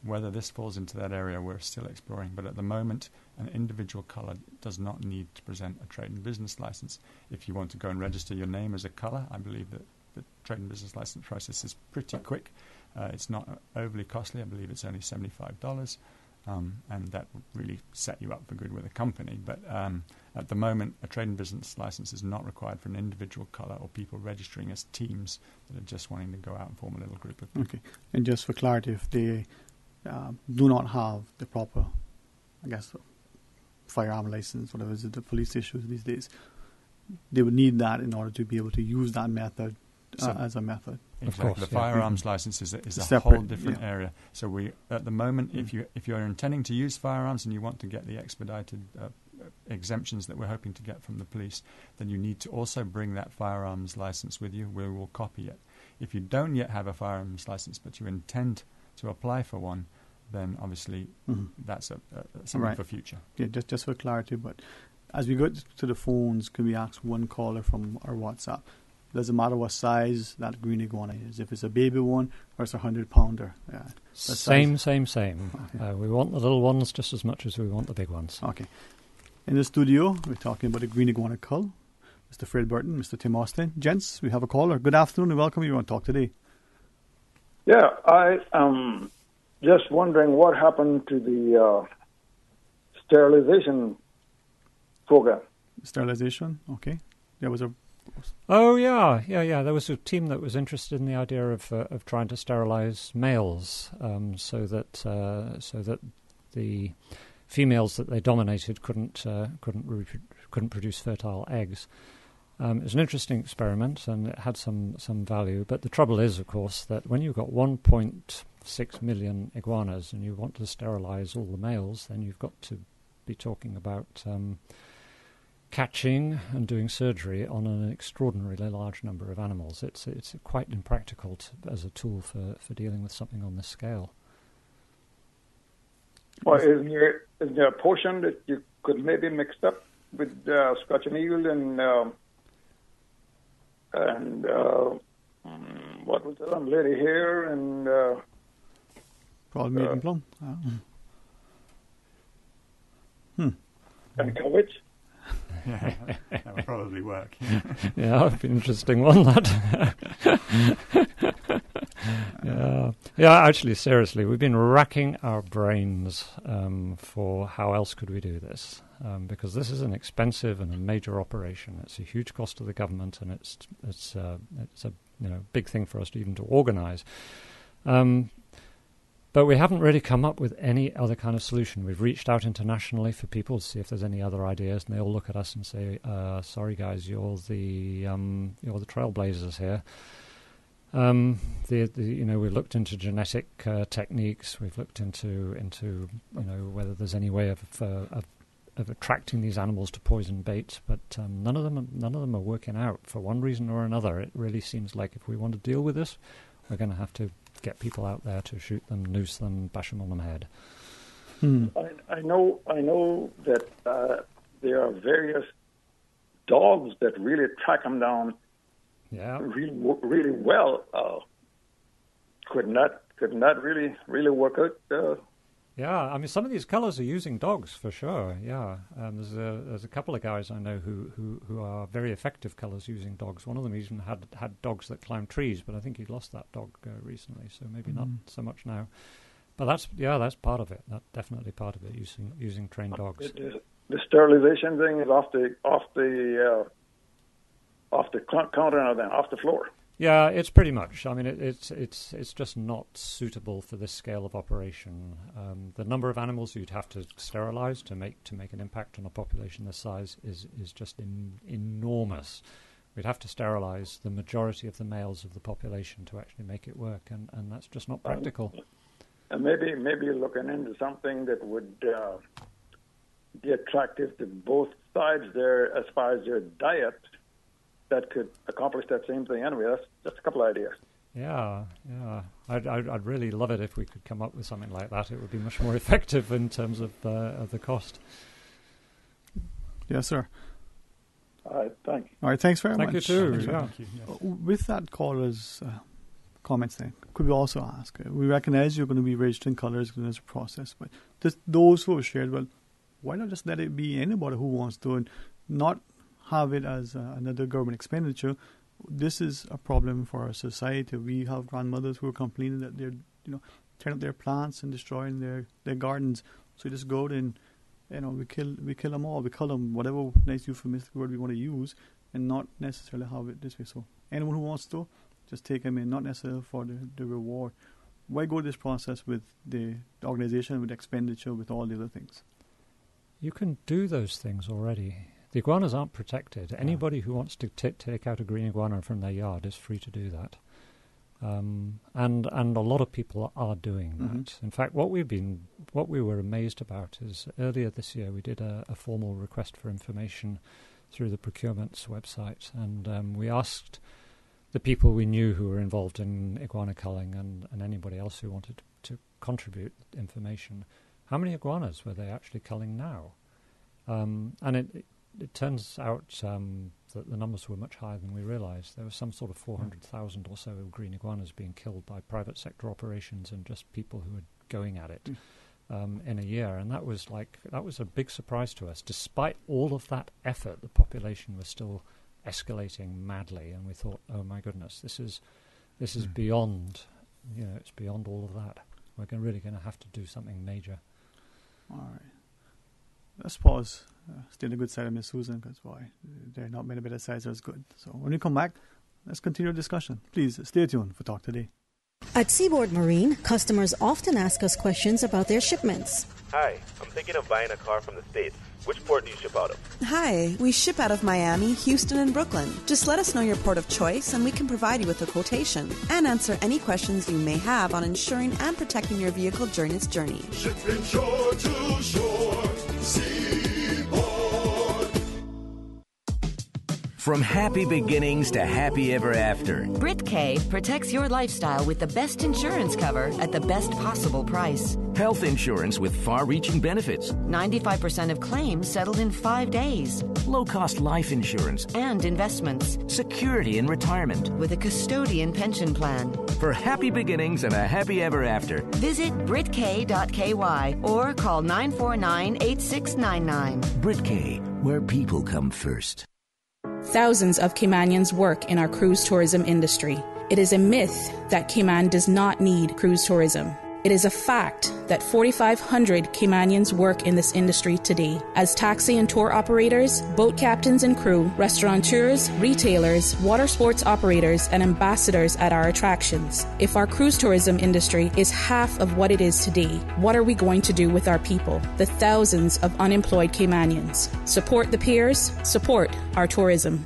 Whether this falls into that area, we're still exploring. But at the moment, an individual colour does not need to present a trade and business license. If you want to go and register your name as a colour, I believe that the trade and business license process is pretty quick. It's not overly costly. I believe it's only $75. And that would really set you up for good with a company. But at the moment, a trade and business license is not required for an individual colour or people registering as teams that are just wanting to go out and form a little group of people. Okay. And just for clarity, if they do not have the proper, firearm license, whatever is it, the police issues these days, they would need that in order to be able to use that method as a method. Exactly. The firearms license is a separate, whole different area. So we, at the moment, if you're intending to use firearms and you want to get the expedited exemptions that we're hoping to get from the police, then you need to also bring that firearms license with you. We will copy it. If you don't yet have a firearms license but you intend to apply for one, then obviously that's something for future. Yeah, just for clarity. But as we go to the phones, can we ask one caller from our WhatsApp? Doesn't matter what size that green iguana is. If it's a baby one or it's 100-pounder. Yeah. Same. Okay. We want the little ones just as much as we want the big ones. Okay. In the studio, we're talking about the green iguana cull. Mr. Fred Burton, Mr. Tim Austin. Gents, we have a caller. Good afternoon and welcome. You want to talk today? Yeah, I am just wondering what happened to the sterilization program. Sterilization? Okay. There was a... Oh, yeah. There was a team that was interested in the idea of trying to sterilize males so that the females that they dominated couldn't produce fertile eggs. It was an interesting experiment, and it had some value. But the trouble is, of course, that when you've got 1.6 million iguanas and you want to sterilize all the males, then you've got to be talking about catching and doing surgery on an extraordinarily large number of animals. It's quite impractical as a tool for dealing with something on this scale. Well, is there a portion that you could maybe mix up with Scotch and Eagle and what was the other lady here and probably maiden plum. And Cowitch? That would probably work. Yeah, that'd be an interesting one, that. Yeah, actually, seriously, we've been racking our brains for how else could we do this, because this is an expensive and a major operation. It's a huge cost to the government, and it's a big thing for us to even to organise. But we haven't really come up with any other kind of solution. We've reached out internationally for people to see if there's any other ideas, and they all look at us and say, "Sorry, guys, you're the trailblazers here." We've looked into genetic techniques. We've looked into whether there's any way of attracting these animals to poison bait, but none of them are working out for one reason or another. It really seems like if we want to deal with this, we're going to have to get people out there to shoot them, noose them, bash them on the head. I know that there are various dogs that really track them down. Yeah, really well. Could not really work out. Yeah, I mean, some of these colours are using dogs for sure. Yeah, there's a couple of guys I know who are very effective colours using dogs. One of them even had dogs that climb trees, but I think he lost that dog recently, so maybe not so much now. But that's part of it. That's definitely part of it. Using trained dogs. The sterilization thing is off the counter now, then off the floor. Yeah, it's pretty much. I mean, it's just not suitable for this scale of operation. The number of animals you'd have to sterilize to make an impact on a population this size is just enormous. We'd have to sterilize the majority of the males of the population to actually make it work, and that's just not practical. And maybe looking into something that would be attractive to both sides there as far as their diet. That could accomplish that same thing anyway. That's just a couple of ideas. Yeah. I'd really love it if we could come up with something like that. It would be much more effective in terms of the cost. Yes, sir. All right, thank you. All right, thanks very much. Thank you too. Thank you. With that caller's comments then, could we also ask, we recognize you're going to be registering colours in this process, but just those who have shared, well, why not just let it be anybody who wants to and not have it as another government expenditure? This is a problem for our society. We have grandmothers who are complaining that they're, tearing up their plants and destroying their gardens. So just go out and, we kill them all. We call them whatever nice euphemistic word we want to use, and not necessarily have it this way. So anyone who wants to, just take them in, not necessarily for the reward. Why go this process with the organization, with expenditure, with all the other things? You can do those things already. The iguanas aren't protected. Anybody who wants to take out a green iguana from their yard is free to do that. And a lot of people are doing that. In fact, what we were amazed about is earlier this year we did a formal request for information through the procurement's website, and we asked the people we knew who were involved in iguana culling and anybody else who wanted to contribute information, how many iguanas were they actually culling now? And it turns out that the numbers were much higher than we realized. There was some sort of 400,000 or so of green iguanas being killed by private sector operations and just people who were going at it in a year. And that was a big surprise to us. Despite all of that effort, the population was still escalating madly, and we thought, oh my goodness, this is beyond, it's beyond all of that. We're really going to have to do something major. All right. Let's pause. Stay on the good side of Miss Susan, because there are not many better sides as good. So when we come back, let's continue the discussion. Please stay tuned for Talk Today. At Seaboard Marine, customers often ask us questions about their shipments. Hi, I'm thinking of buying a car from the States. Which port do you ship out of? Hi, we ship out of Miami, Houston, and Brooklyn. Just let us know your port of choice and we can provide you with a quotation and answer any questions you may have on insuring and protecting your vehicle during its journey. Shipping shore to shore, Seaboard. From happy beginnings to happy ever after. Brit-K protects your lifestyle with the best insurance cover at the best possible price. Health insurance with far-reaching benefits. 95% of claims settled in 5 days. Low-cost life insurance. And investments. Security in retirement. With a custodian pension plan. For happy beginnings and a happy ever after. Visit Brit-K.ky or call 949-8699. Brit-K, where people come first. Thousands of Caymanians work in our cruise tourism industry. It is a myth that Cayman does not need cruise tourism. It is a fact that 4,500 Caymanians work in this industry today as taxi and tour operators, boat captains and crew, restaurateurs, retailers, water sports operators, and ambassadors at our attractions. If our cruise tourism industry is half of what it is today, what are we going to do with our people, the thousands of unemployed Caymanians? Support the peers, support our tourism.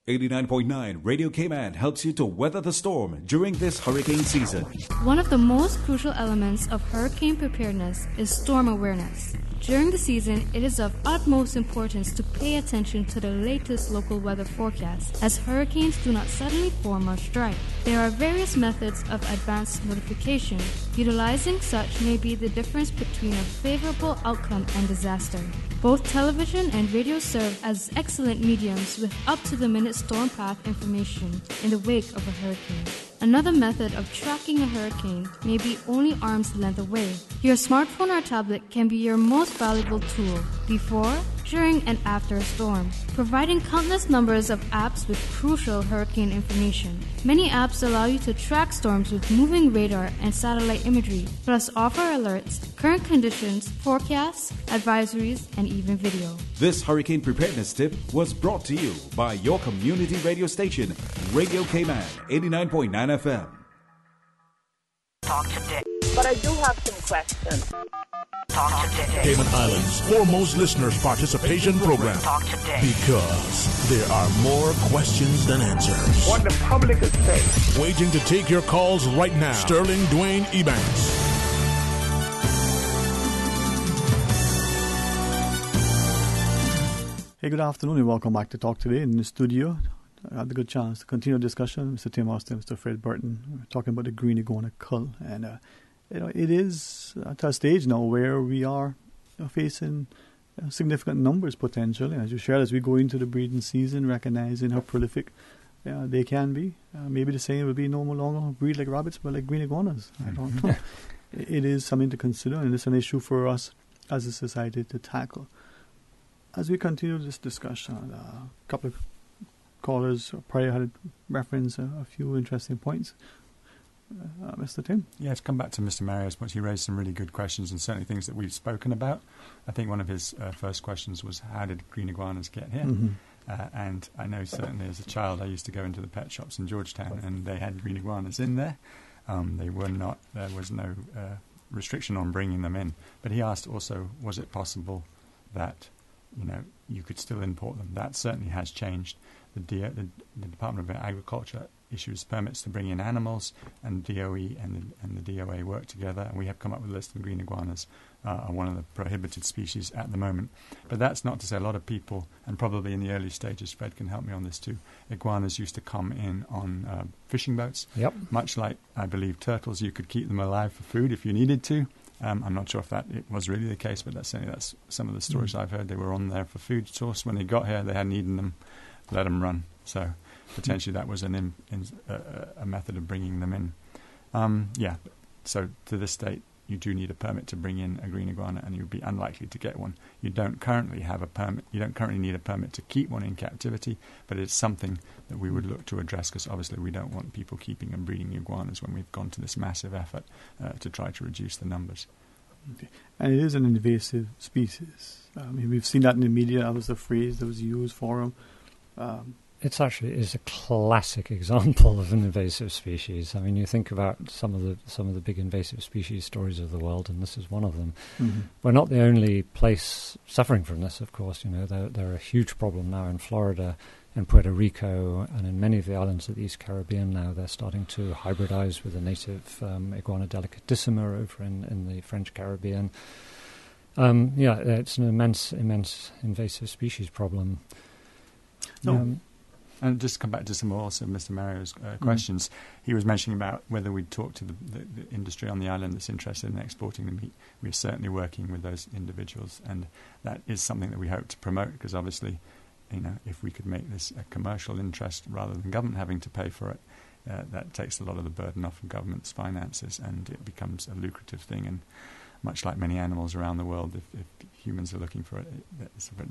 89.9 Radio Cayman helps you to weather the storm during this hurricane season. One of the most crucial elements of hurricane preparedness is storm awareness. During the season, it is of utmost importance to pay attention to the latest local weather forecasts, as hurricanes do not suddenly form or strike. There are various methods of advanced notification. Utilizing such may be the difference between a favorable outcome and disaster. Both television and radio serve as excellent mediums with up-to-the-minute storm path information in the wake of a hurricane. Another method of tracking a hurricane may be only arm's length away. Your smartphone or tablet can be your most valuable tool before, during, and after a storm, providing countless numbers of apps with crucial hurricane information. Many apps allow you to track storms with moving radar and satellite imagery, plus offer alerts, current conditions, forecasts, advisories, and even video. This hurricane preparedness tip was brought to you by your community radio station, Radio Cayman, 89.9 FM. Talk today. But I do have some questions. Talk today. Cayman Islands' foremost listeners' participation program. Talk today. Because there are more questions than answers. What the public is saying. Waiting to take your calls right now. Sterling Dwayne Ebank. Hey, good afternoon and welcome back to Talk Today in the studio. I had a good chance to continue the discussion. Mr. Tim Austin, Mr. Fred Burton, we're talking about the green iguana cull. And, it is at a stage now where we are facing significant numbers potentially. As you shared, as we go into the breeding season, recognizing how prolific they can be. Maybe the saying will be no longer breed like rabbits, but like green iguanas. I don't know. It is something to consider, and it's an issue for us as a society to tackle. As we continue this discussion, a couple of callers prior had referenced a few interesting points. Mr. Tim? Yeah, to come back to Mr. Mario's points, he raised some really good questions and certainly things that we've spoken about. I think one of his first questions was, how did green iguanas get here? Mm-hmm. And I know certainly as a child I used to go into the pet shops in Georgetown and they had green iguanas in there. They were not, there was no restriction on bringing them in. But he asked also, was it possible that you could still import them? That certainly has changed. The Department of Agriculture issues permits to bring in animals, and DOE and the DOA work together, and we have come up with a list, and green iguanas are one of the prohibited species at the moment. But that's not to say a lot of people, and probably in the early stages, Fred can help me on this too, iguanas used to come in on fishing boats. Yep. Much like, I believe, turtles, you could keep them alive for food if you needed to. I'm not sure if it was really the case, but that's some of the stories I've heard. They were on there for food source. When they got here, they hadn't eaten them, let them run. So potentially that was a method of bringing them in. So to this date, you do need a permit to bring in a green iguana, and you'd be unlikely to get one. You don't currently have a permit. You don't currently need a permit to keep one in captivity, but it's something that we would look to address, because obviously we don't want people keeping and breeding iguanas when we've gone to this massive effort to try to reduce the numbers. Okay. And it is an invasive species. I mean, we've seen that in the media. That was the phrase that was used for them. It's a classic example of an invasive species. I mean, you think about some of the big invasive species stories of the world, and this is one of them. Mm-hmm. We're not the only place suffering from this, of course. You know, they're a huge problem now in Florida, in Puerto Rico, and in many of the islands of the East Caribbean now. They're starting to hybridize with the native iguana delicatissima over in the French Caribbean. It's an immense invasive species problem. And just to come back to some more of Mr. Mario's questions, he was mentioning about whether we'd talk to the industry on the island that's interested in exporting the meat. We're certainly working with those individuals, and that is something that we hope to promote, because obviously, you know, if we could make this a commercial interest rather than government having to pay for it, that takes a lot of the burden off of government's finances, and it becomes a lucrative thing. And much like many animals around the world, if humans are looking for it,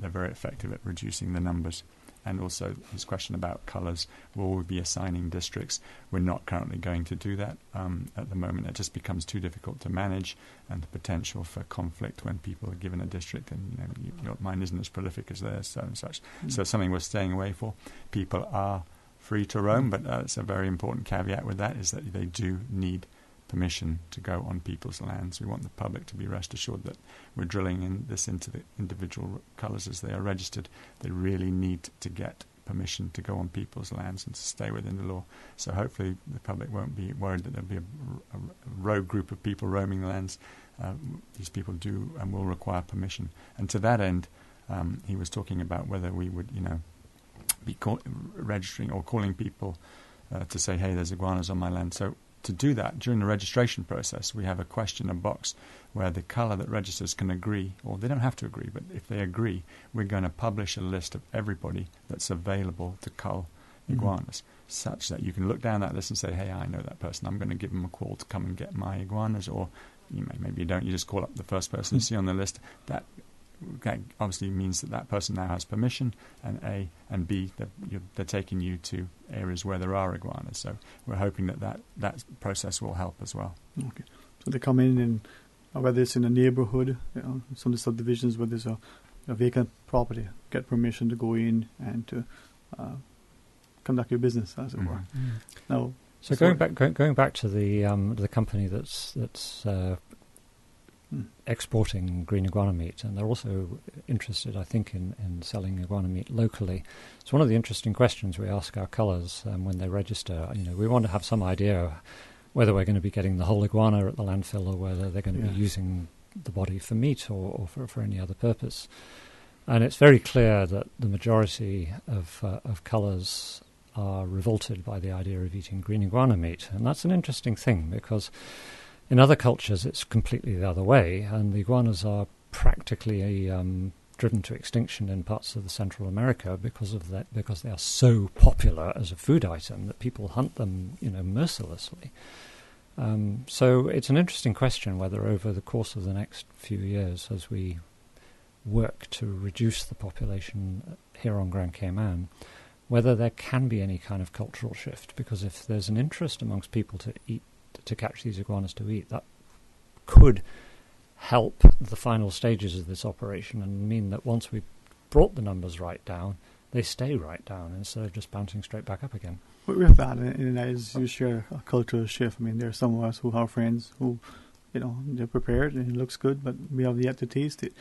they're very effective at reducing the numbers. And also his question about colours, will we be assigning districts? We're not currently going to do that at the moment. It just becomes too difficult to manage, and the potential for conflict when people are given a district and your mine isn't as prolific as theirs, so and such. So something we're staying away for. People are free to roam, but it's a very important caveat with that, is that they do need permission to go on people's lands. We want the public to be rest assured that we're drilling into the individual colours as they are registered. They really need to get permission to go on people's lands and to stay within the law. So hopefully the public won't be worried that there'll be a rogue group of people roaming the lands. These people do and will require permission. And to that end, he was talking about whether we would, be registering or calling people to say, hey, there's iguanas on my land. So to do that, during the registration process, we have a box where the colour that registers can agree, or they don't have to agree, but if they agree, we're going to publish a list of everybody that's available to cull iguanas, such that you can look down that list and say, hey, I know that person, I'm going to give them a call to come and get my iguanas. Or maybe you don't, you just call up the first person you see on the list. That obviously means that person now has permission, and A, and B, they're taking you to areas where there are iguanas. So we're hoping that process will help as well. Okay. So they come in, and whether it's in a neighborhood, some of the subdivisions where there's a vacant property, get permission to go in and to conduct your business, as it were. Now, so going back to the company that's exporting green iguana meat, and they're also interested, I think, in selling iguana meat locally. It's one of the interesting questions we ask our cullers when they register. We want to have some idea whether we're going to be getting the whole iguana at the landfill, or whether they're going to be using the body for meat or for any other purpose. And it's very clear that the majority of cullers are revolted by the idea of eating green iguana meat, and that's an interesting thing, because in other cultures, it's completely the other way, and the iguanas are practically driven to extinction in parts of the Central America because of that, because they are so popular as a food item that people hunt them, mercilessly. So it's an interesting question whether, over the course of the next few years, as we work to reduce the population here on Grand Cayman, whether there can be any kind of cultural shift. Because if there's an interest amongst people to catch these iguanas to eat, that could help the final stages of this operation and mean that once we've brought the numbers right down, they stay right down instead of just bouncing straight back up again. But with that, and as you share a cultural shift, there are some of us who have friends who, they're prepared and it looks good, but we have yet to taste it.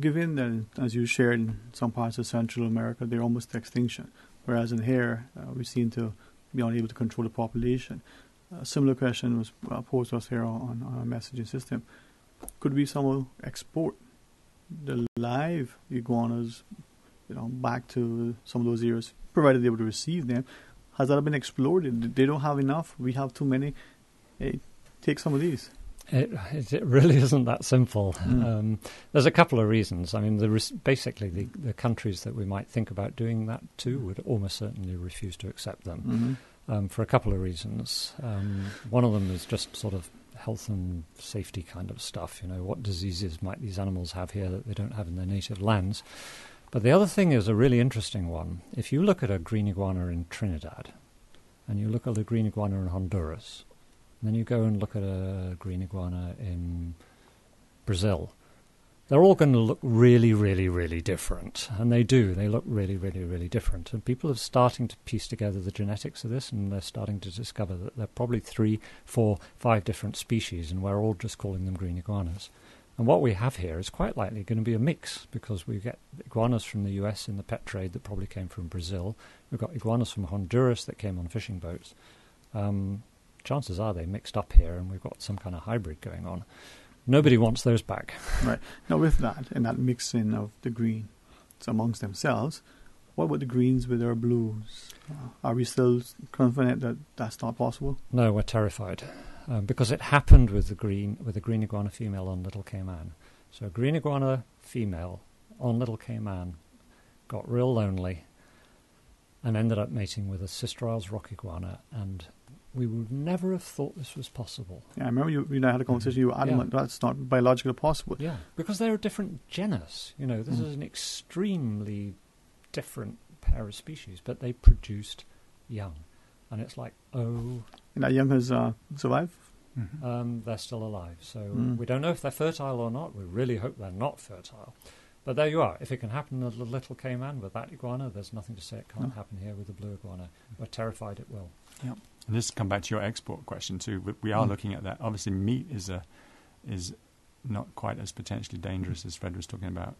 Given that, as you shared, in some parts of Central America, they're almost extinction, whereas in here, we seem to be unable to control the population. A similar question was posed to us here on our messaging system. Could we somehow export the live iguanas, back to some of those areas, provided they were to receive them? Has that been explored? They don't have enough. We have too many. Hey, take some of these. It really isn't that simple. There's a couple of reasons. I mean, basically the countries that we might think about doing that to would almost certainly refuse to accept them for a couple of reasons. One of them is just sort of health and safety kind of stuff. What diseases might these animals have here that they don't have in their native lands? But the other thing is a really interesting one. If you look at a green iguana in Trinidad, and you look at a green iguana in Honduras, and then you go and look at a green iguana in Brazil, they're all going to look really, really, really different. And they do. They look really, really, really different. And people are starting to piece together the genetics of this, and they're starting to discover that there are probably 3, 4, 5 different species, and we're all just calling them green iguanas. And what we have here is quite likely going to be a mix, because we get iguanas from the US in the pet trade that probably came from Brazil. We've got iguanas from Honduras that came on fishing boats. Chances are they mixed up here, and we've got some kind of hybrid going on. Nobody wants those back. Right. Now, with that, and that mixing of the greens amongst themselves, what about the greens with our blues? Are we still confident that that's not possible? No, we're terrified. Because it happened with a green iguana female on Little Cayman. So a green iguana female on Little Cayman got real lonely and ended up mating with a Sister Isles rock iguana, and we would never have thought this was possible. Yeah, I remember you had a conversation, you were adamant that's not biologically possible. Yeah, because they're a different genus. This is an extremely different pair of species, but they produced young. And it's like, oh... And that young has survived? They're still alive. So we don't know if they're fertile or not. We really hope they're not fertile. But there you are. If it can happen in the Little Cayman with that iguana, there's nothing to say it can't happen here with the blue iguana. We're terrified it will. Yep. And this come back to your export question too. We are looking at that. Obviously, meat is not quite as potentially dangerous as Fred was talking about,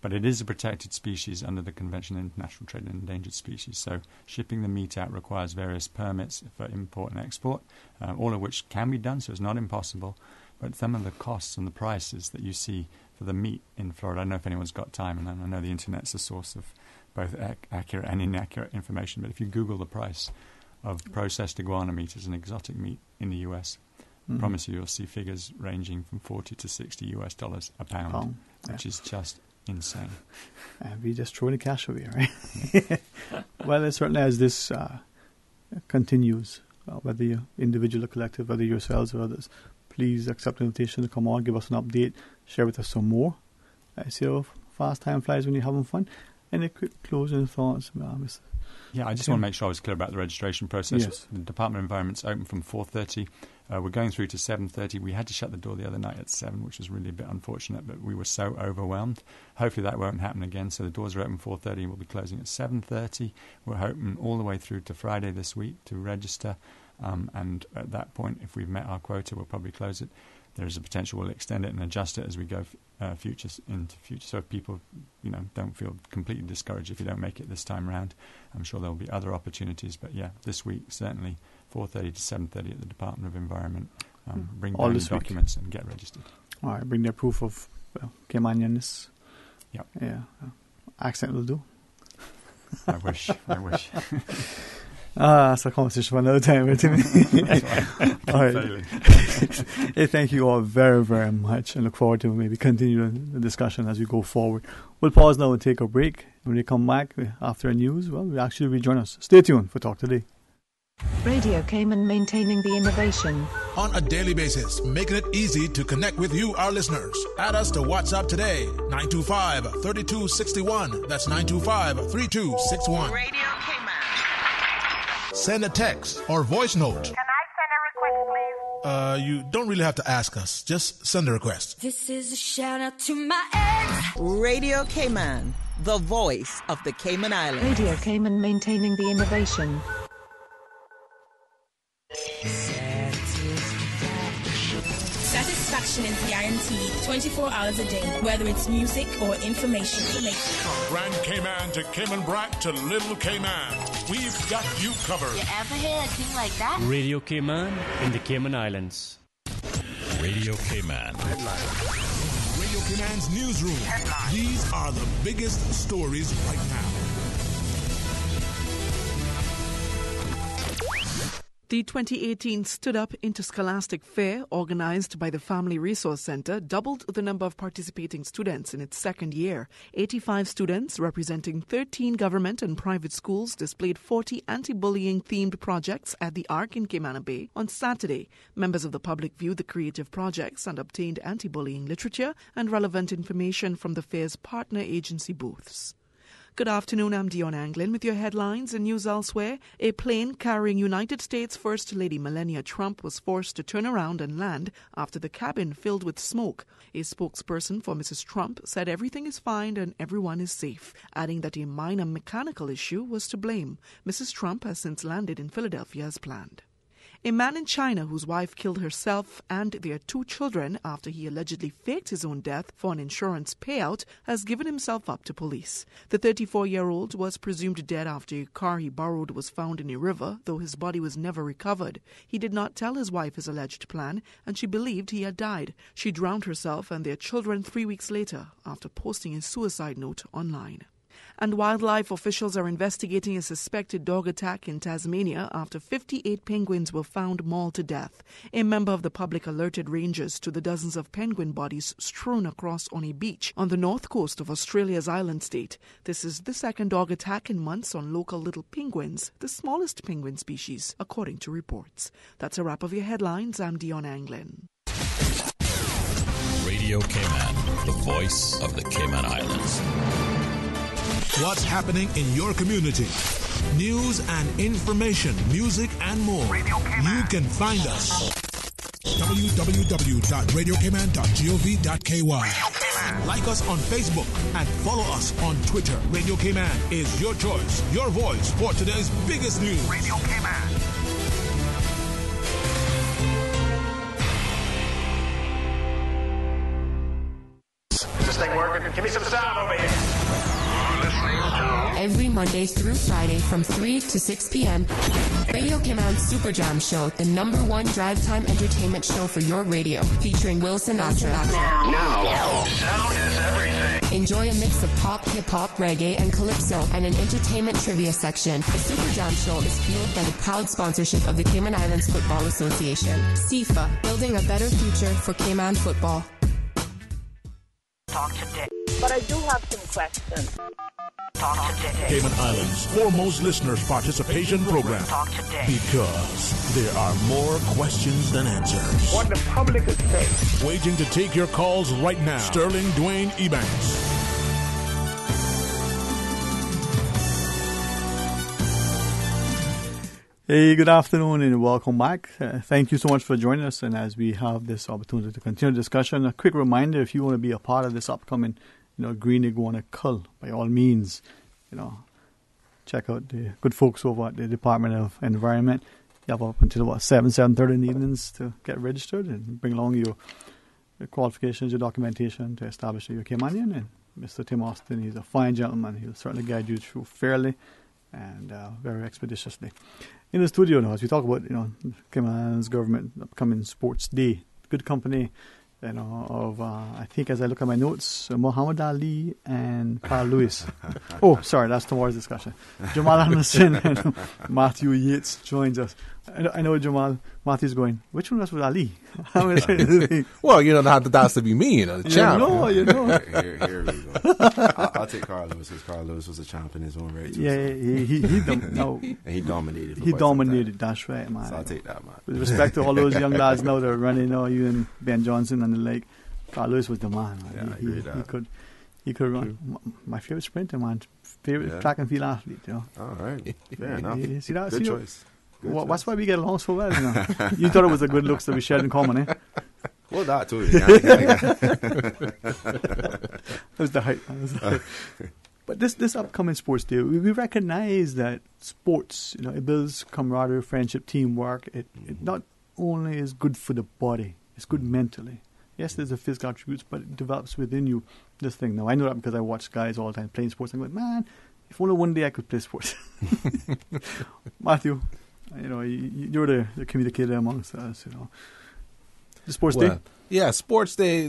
but it is a protected species under the Convention on International Trade in Endangered Species. So shipping the meat out requires various permits for import and export, all of which can be done, so it's not impossible. But some of the costs and the prices that you see for the meat in Florida, I don't know if anyone's got time, and I know the Internet's a source of both accurate and inaccurate information, but if you Google the price of processed iguana meat as an exotic meat in the US, I promise you'll see figures ranging from $40 to $60 a pound, which is just insane. We just throw the cash away, right? Well, certainly as this continues, whether you're individual or collective, whether yourselves or others, please accept the invitation to come on, give us an update, share with us some more. I see how fast time flies when you're having fun. Any quick closing thoughts, Mr. Yeah, I just want to make sure I was clear about the registration process. Yes. The Department of Environment's open from 4:30. We're going through to 7:30. We had to shut the door the other night at 7, which was really a bit unfortunate, but we were so overwhelmed. Hopefully that won't happen again. So the doors are open 4:30 and we'll be closing at 7:30. We're open all the way through to Friday this week to register. And at that point, if we've met our quota, we'll probably close it. There is a potential we'll extend it and adjust it as we go into future. So if people, don't feel completely discouraged if you don't make it this time round, I'm sure there will be other opportunities. But yeah, this week certainly 4:30 to 7:30 at the Department of Environment. Bring down your documents and get registered. All right, bring their proof of Caymanianness. Yep. Yeah, accent will do. I wish. That's a conversation for another time. All right. Hey, thank you all very, very much, and look forward to maybe continuing the discussion as we go forward. We'll pause now and take a break. When we come back after the news, we'll actually rejoin us. Stay tuned for Talk Today. Radio Cayman, maintaining the innovation. On a daily basis, making it easy to connect with you, our listeners. Add us to WhatsApp today, 925-3261. That's 925-3261. Radio Cayman. Send a text or voice note. Can I send a request, please? You don't really have to ask us. Just send a request. This is a shout out to my ex. Radio Cayman, the voice of the Cayman Islands. Radio Cayman, maintaining the innovation. Satisfaction information is guaranteed 24 hours a day, whether it's music or information. From Grand Cayman to Cayman Brac to Little Cayman, we've got you covered. You ever hear a thing like that? Radio Cayman in the Cayman Islands. Radio Cayman. Radio Cayman's newsroom. These are the biggest stories right now. The 2018 Stood Up Interscholastic Fair, organized by the Family Resource Center, doubled the number of participating students in its second year. 85 students, representing 13 government and private schools, displayed 40 anti-bullying themed projects at the Arc in Cayman Bay on Saturday. Members of the public viewed the creative projects and obtained anti-bullying literature and relevant information from the fair's partner agency booths. Good afternoon, I'm Dion Anglin with your headlines and news elsewhere. A plane carrying United States First Lady Melania Trump was forced to turn around and land after the cabin filled with smoke. A spokesperson for Mrs. Trump said everything is fine and everyone is safe, adding that a minor mechanical issue was to blame. Mrs. Trump has since landed in Philadelphia as planned. A man in China whose wife killed herself and their 2 children after he allegedly faked his own death for an insurance payout has given himself up to police. The 34-year-old was presumed dead after a car he borrowed was found in a river, though his body was never recovered. He did not tell his wife his alleged plan, and she believed he had died. She drowned herself and their children 3 weeks later after posting a suicide note online. And wildlife officials are investigating a suspected dog attack in Tasmania after 58 penguins were found mauled to death. A member of the public alerted rangers to the dozens of penguin bodies strewn across on a beach on the north coast of Australia's island state. This is the second dog attack in months on local little penguins, the smallest penguin species, according to reports. That's a wrap of your headlines. I'm Dion Anglin. Radio Cayman, the voice of the Cayman Islands. What's happening in your community? News and information, music and more. You can find us. www.radiocayman.gov.ky. Like us on Facebook and follow us on Twitter. Radio Cayman is your choice, your voice for today's biggest news. Radio Cayman. Is this thing working? Give me some sound over here. Every Monday through Friday from 3 to 6 p.m., Radio Cayman's Super Jam Show, the #1 drive time entertainment show for your radio, featuring Will Sinatra. Now, sound is everything. Enjoy a mix of pop, hip-hop, reggae, and calypso, and an entertainment trivia section. The Super Jam Show is fueled by the proud sponsorship of the Cayman Islands Football Association. CIFA, building a better future for Cayman football. Talk today. But I do have some questions. Talk today. Cayman Islands' foremost listeners' participation program. Talk today. Because there are more questions than answers. What the public is saying. Waiting to take your calls right now. Sterling Dwayne Ebank. Hey, good afternoon and welcome back. Thank you so much for joining us. And as we have this opportunity to continue the discussion, a quick reminder, if you want to be a part of this upcoming, Green Iguana Cull, by all means, check out the good folks over at the Department of Environment. You have up until about 7:30 in the evenings to get registered and bring along your qualifications, your documentation to establish that you're Caymanian. And Mr. Tim Austin, he's a fine gentleman. He'll certainly guide you through fairly and very expeditiously. In the studio now, as we talk about, Cayman's government upcoming Sports Day, good company, of, I think as I look at my notes, Muhammad Ali and Carl Lewis. Oh, sorry, that's tomorrow's discussion. Jamal Anderson and Matthew Yates joins us. I know Jamal. Matthew's going, which one was with Ali? Well, that has to be me, the champ. You know. Here we go. I'll take Carl Lewis because Carl Lewis was a champ in his own right too. Yeah, and he dominated. He dominated. That's right, man. So I'll take that, man. With respect to all those young lads now that are running, you and Ben Johnson and the like, Carl Lewis was the man. Man. Yeah, I agree with that. He could run. My favorite sprinter, man. Favorite track and field athlete. All right, fair enough. See that? Good choice. That's why we get along so well. You thought it was a good looks that we shared in common, eh? Well, that too. That was the hype. But this upcoming Sports Day, we recognize that sports, it builds camaraderie, friendship, teamwork. It not only is good for the body, it's good mentally. yes, there's a physical attributes, but it develops within you this thing. Now, I know that because I watch guys all the time playing sports. I'm going, man, if only one day I could play sports. Matthew, you're the communicator amongst us, The sports day? Yeah, sports day,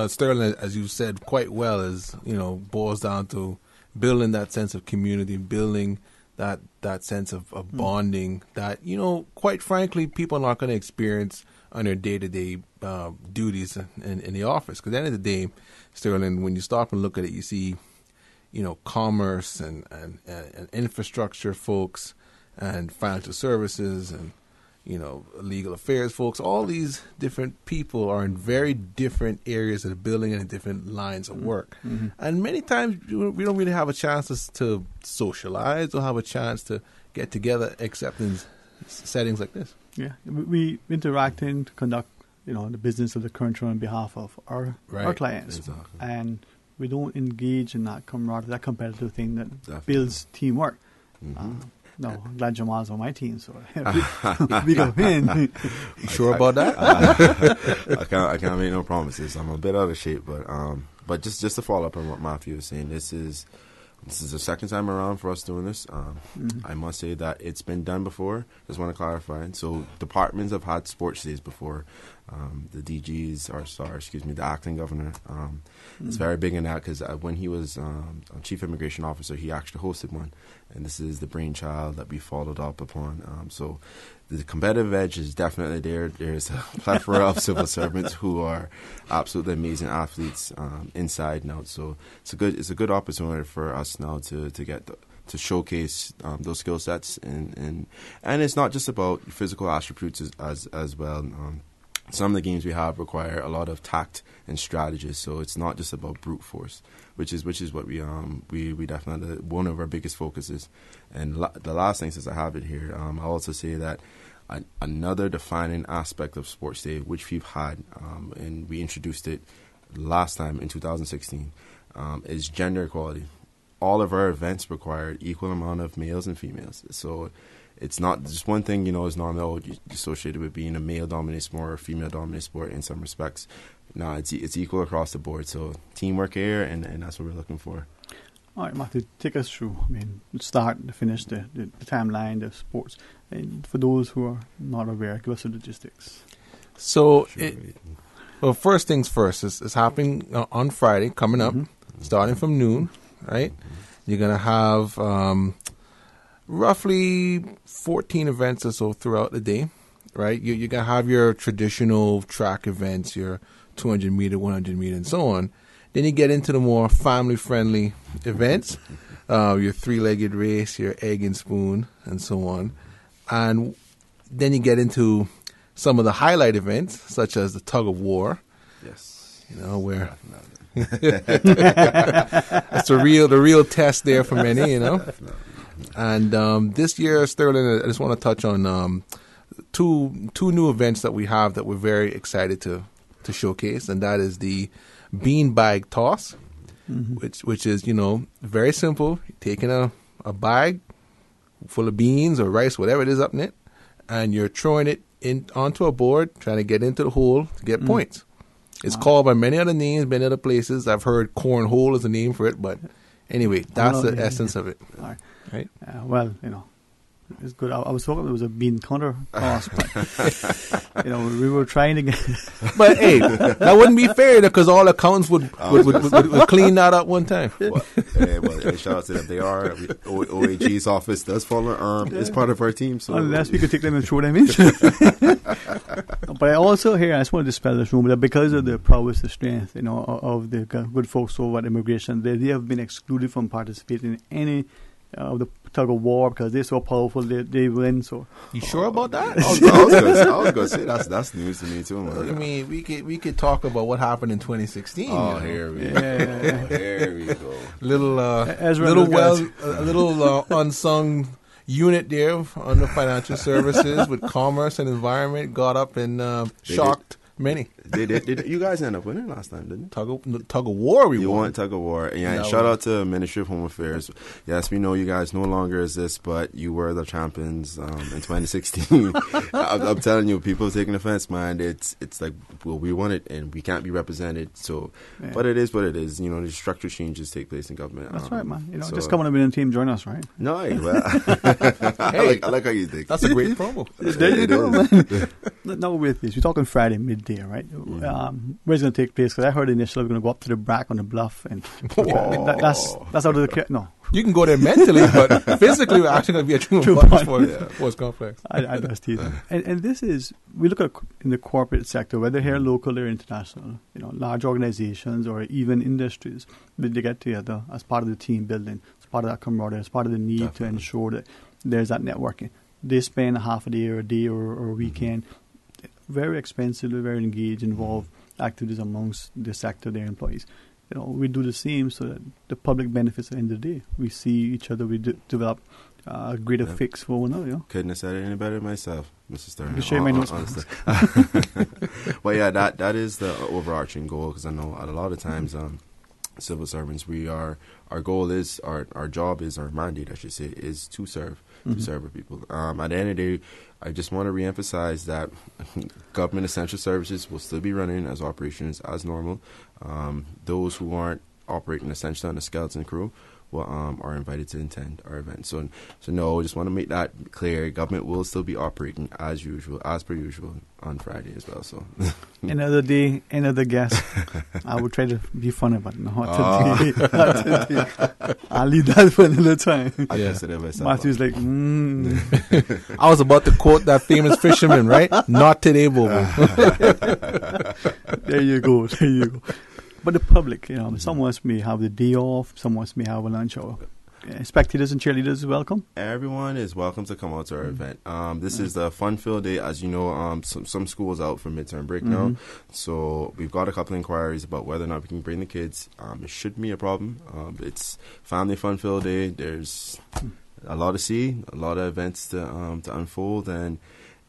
Sterling, as you said quite well, is, boils down to building that sense of community, building that sense of bonding that, quite frankly, people are not going to experience on their day-to-day duties in the office. Because at the end of the day, Sterling, when you stop and look at it, you see, commerce and infrastructure folks and financial services and, legal affairs folks. All these different people are in very different areas of the building and in different lines of work. Mm-hmm. And many times we don't really have a chance to socialize or have a chance to get together except in settings like this. Yeah, we interact and conduct, the business of the country on behalf of our clients. Exactly. And we don't engage in that camaraderie, that competitive thing that builds teamwork. Mm-hmm. No, I'm glad Jamal's on my team, so we go in. You sure about that? I can't make no promises. I'm a bit out of shape, but just to follow up on what Matthew was saying, this is the second time around for us doing this. I must say that it's been done before. Just want to clarify. So departments have had sports days before. The the acting governor is very big in that because when he was chief immigration officer, he actually hosted one. And this is the brainchild that we followed up upon. So the competitive edge is definitely there. There's a plethora of civil servants who are absolutely amazing athletes inside and out. So it's a good opportunity for us now to get to showcase those skill sets. And it's not just about physical attributes as well. Some of the games we have require a lot of tact and strategy, so it's not just about brute force, which is what we definitely, one of our biggest focuses. And the last thing, since I have it here, I'll also say that another defining aspect of Sports Day, which we've had, and we introduced it last time in 2016, is gender equality. All of our events require equal amount of males and females, so it's not just one thing, is normally associated with being a male-dominated sport or a female-dominated sport in some respects. No, it's equal across the board. So teamwork here, and that's what we're looking for. All right, Matthew, take us through. Start to finish the timeline of sports. And for those who are not aware, give us the logistics. So, first things first. It's happening on Friday, coming up, starting from noon, right? You're going to have roughly 14 events or so throughout the day, right? You're going to have your traditional track events, your 200 meter, 100 meter, and so on. Then you get into the more family-friendly events, your three-legged race, your egg and spoon, and so on. And then you get into some of the highlight events, such as the tug of war. Yes. Where it's the real test there for many, And this year, Sterling, I just want to touch on two new events that we have that we're very excited to showcase, and that is the beanbag toss, which is very simple. Taking a bag full of beans or rice, whatever it is up in it, and you're throwing it onto a board, trying to get into the hole to get points. It's called by many other names, many other places. I've heard cornhole is the name for it, but anyway, that's the essence of it. All right. Right? Well, it's good. I was hoping it was a bean counter toss, but we were trying to get. But hey, that wouldn't be fair because all accountants would clean that up one time. Well, shout out to them. They are OAG's office does follow. It's part of our team. So unless we could take them and throw them in. But I also hear, I just want to dispel this rumor that because of the prowess, the strength, of the good folks over at immigration, they have been excluded from participating in any of the tug of war because they're so powerful. They win. So you sure about that? I was going to say that's news to me too. Man. I mean, we could talk about what happened in 2016. Oh, here we go. Here we go. Little unsung unit there under financial services with commerce and environment got up and shocked Many. You guys ended up winning last time, didn't you? Tug of war, You won tug of war. Yeah, and shout out to Ministry of Home Affairs. Yes, we know you guys no longer exist, but you were the champions in 2016. I'm telling you, people are taking offense, man. It's like, well, we won it, and we can't be represented. So, Yeah. but it is what it is. You know, the structural changes take place in government. That's right, man. You know, just come on a winning team, join us, right? No, well, I like how you think. That's a great promo. There you go, man. No, with this, we're talking Friday midday, right? Where's it going to take place? Because I heard initially we're going to go up to the Brack on the Bluff, and that's out of the no. You can go there mentally, but physically, we're actually going to be a true sports complex. I just tease them. And this is, we look at in the corporate sector, whether here local or international, you know, large organizations or even industries, they get together as part of the team building, as part of that camaraderie, as part of the need to ensure that there's that networking. They spend half a day or a weekend, very expensively, very engaged, involved activities amongst the sector, their employees. You know, we do the same so that the public benefits at the end of the day. We see each other, we develop a greater fix for one another. You know? Couldn't have said it any better than myself, Mr. Stern. You share my notes. Well, yeah, that is the overarching goal, because I know a lot of times civil servants, our goal is, our job is, our mandate, I should say, is to serve our people. At the end of the day, I just want to reemphasize that government essential services will still be running as operations as normal. Those who aren't operating essentially on the skeleton crew are invited to attend our event. So no, just want to make that clear. Government will still be operating as usual, as per usual, on Friday as well. So another day, another guest. I would try to be funny, but not today. I'll leave that for another time. Matthew's like, I was about to quote that famous fisherman, right? Not today, Bobo. There you go. But the public, you know, some of us may have the day off, some of us may have a lunch hour. Spectators and cheerleaders welcome. Everyone is welcome to come out to our event. This is the fun-filled day. As you know, some schools out for midterm break now, so we've got a couple inquiries about whether or not we can bring the kids. It shouldn't be a problem. It's family fun-filled day. There's a lot to see, a lot of events to unfold, and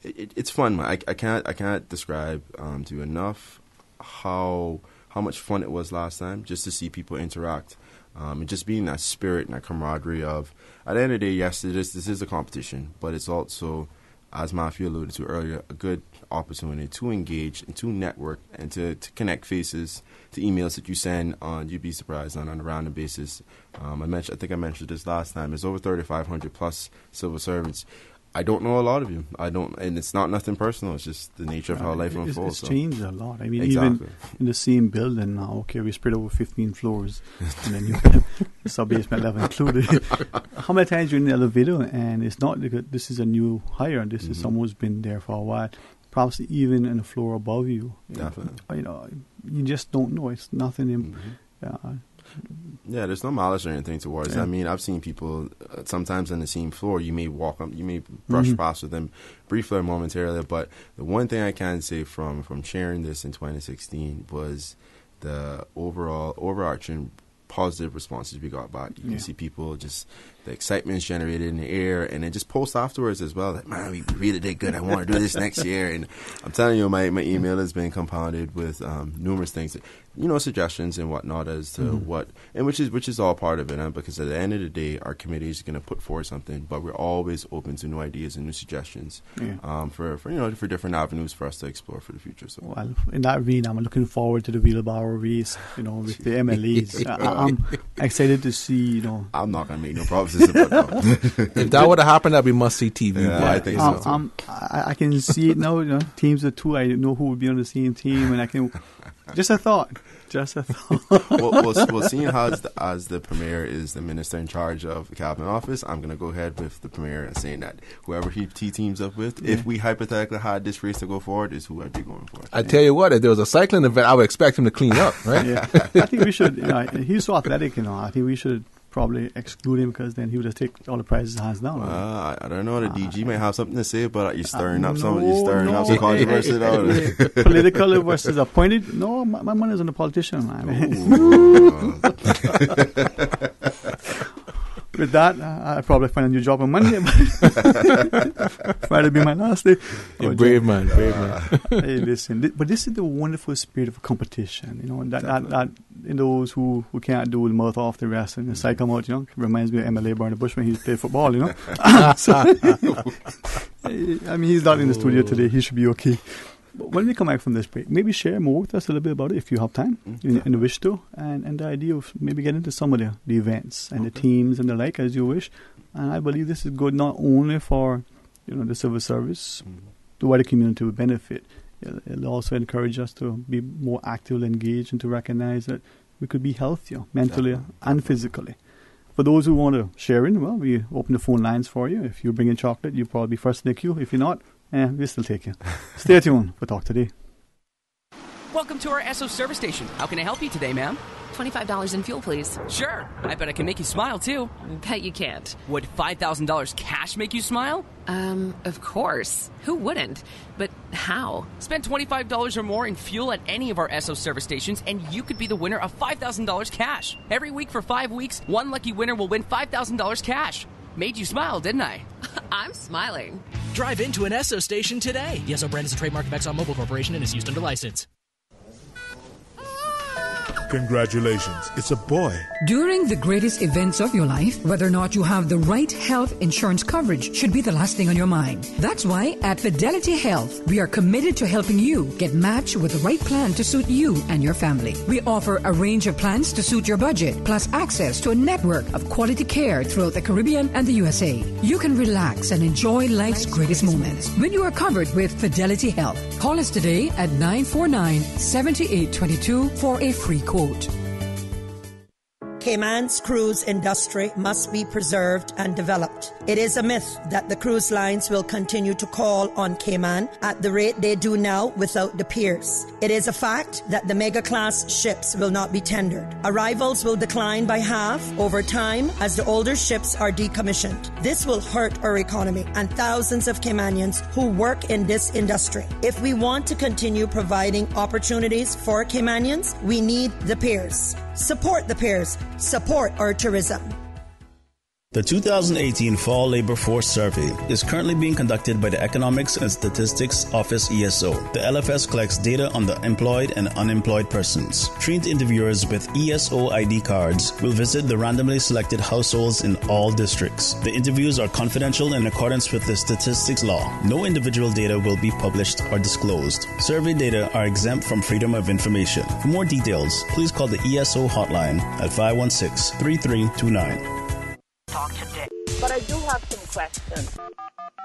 it's fun. I can't describe to you enough how much fun it was last time, just to see people interact, and just being that spirit and that camaraderie of, at the end of the day, yes, this is a competition, but it's also, as Matthew alluded to earlier, a good opportunity to engage and to network and to connect faces to emails that you send on, you'd be surprised, on a random basis. I think I mentioned this last time, there's over 3,500 plus civil servants. I don't know a lot of you. And it's not nothing personal. It's just the nature of how life unfolds. It's changed a lot. I mean, even in the same building now, okay, we spread over 15 floors, and then you have sub-basement level included. How many times you're in the elevator, and it's not because this is a new hire, this is someone who's been there for a while, perhaps even in the floor above you. Definitely. You know, you just don't know. It's nothing. Yeah, there's no malice or anything towards it. I mean, I've seen people sometimes on the same floor. You may walk up, you may brush past with them briefly or momentarily. But the one thing I can say from sharing this in 2016 was the overarching positive responses we got back. You can see people just, the excitement's generated in the air, and then just post afterwards as well. Like, man, we really did good. I want to do this next year. And I'm telling you, my email has been compounded with numerous things, suggestions and whatnot as to what, and which is all part of it. Because at the end of the day, our committee is going to put forward something, but we're always open to new ideas and new suggestions for different avenues for us to explore for the future. So, well, in that vein, I'm looking forward to the wheelbarrow race. With the MLAs, I'm excited to see. I'm not going to make no promises about that. If that would have happened, that'd be must-see TV. Yeah, I think so. I can see it now. Teams of two, I know who would be on the same team, and I can. Just a thought. Well, seeing as the Premier is the minister in charge of the cabinet office, I'm going to go ahead with the Premier and saying that whoever he teams up with, if we hypothetically had this race to go forward, is who I'd be going for. I tell you what, if there was a cycling event, I would expect him to clean up, right? Yeah. I think we should. He's so athletic, I think we should probably exclude him, because then he would just take all the prizes hands down. I don't know. The DG might have something to say, but you're stirring up some controversy. Political versus appointed. No, my money's on the politician, man. with that, I'll probably find a new job on Monday. Friday will be my last day. You're brave man. Hey, listen, but this is the wonderful spirit of competition. You know, that in those who can't do the mouth off the rest and the side come out, you know, reminds me of MLA Barney Bush when he played football, you know. So, I mean, he's not in the studio today. He should be okay. But when we come back from this break, maybe share more with us a little bit about it if you have time and wish to, and the idea of maybe getting into some of the events and the teams and the like as you wish. And I believe this is good not only for, you know, the civil service, the wider community will benefit. It'll also encourage us to be more actively engaged and to recognize that we could be healthier mentally and physically. For those who want to share in, well, we open the phone lines for you. If you bring in chocolate, you'll probably be first in the queue. If you're not, we'll still take you. Stay tuned for Talk Today. Welcome to our Esso service station. How can I help you today, ma'am? $25 in fuel, please. Sure. I bet I can make you smile, too. Bet you can't. Would $5,000 cash make you smile? Of course. Who wouldn't? But how? Spend $25 or more in fuel at any of our Esso service stations, and you could be the winner of $5,000 cash. Every week for 5 weeks, one lucky winner will win $5,000 cash. Made you smile, didn't I? I'm smiling. Drive into an Esso station today. The Esso brand is a trademark of ExxonMobil Corporation and is used under license. Congratulations, it's a boy. During the greatest events of your life, whether or not you have the right health insurance coverage should be the last thing on your mind. That's why at Fidelity Health, we are committed to helping you get matched with the right plan to suit you and your family. We offer a range of plans to suit your budget, plus access to a network of quality care throughout the Caribbean and the USA. You can relax and enjoy life's greatest moments when you are covered with Fidelity Health. Call us today at 949-7822 for a free quote. Cayman's cruise industry must be preserved and developed. It is a myth that the cruise lines will continue to call on Cayman at the rate they do now without the piers. It is a fact that the mega-class ships will not be tendered. Arrivals will decline by half over time as the older ships are decommissioned. This will hurt our economy and thousands of Caymanians who work in this industry. If we want to continue providing opportunities for Caymanians, we need the piers. Support the piers. Support our tourism. The 2018 Fall Labor Force Survey is currently being conducted by the Economics and Statistics Office ESO. The LFS collects data on the employed and unemployed persons. Trained interviewers with ESO ID cards will visit the randomly selected households in all districts. The interviews are confidential in accordance with the statistics law. No individual data will be published or disclosed. Survey data are exempt from freedom of information. For more details, please call the ESO hotline at 516-3329. Talk today. But I do have some questions.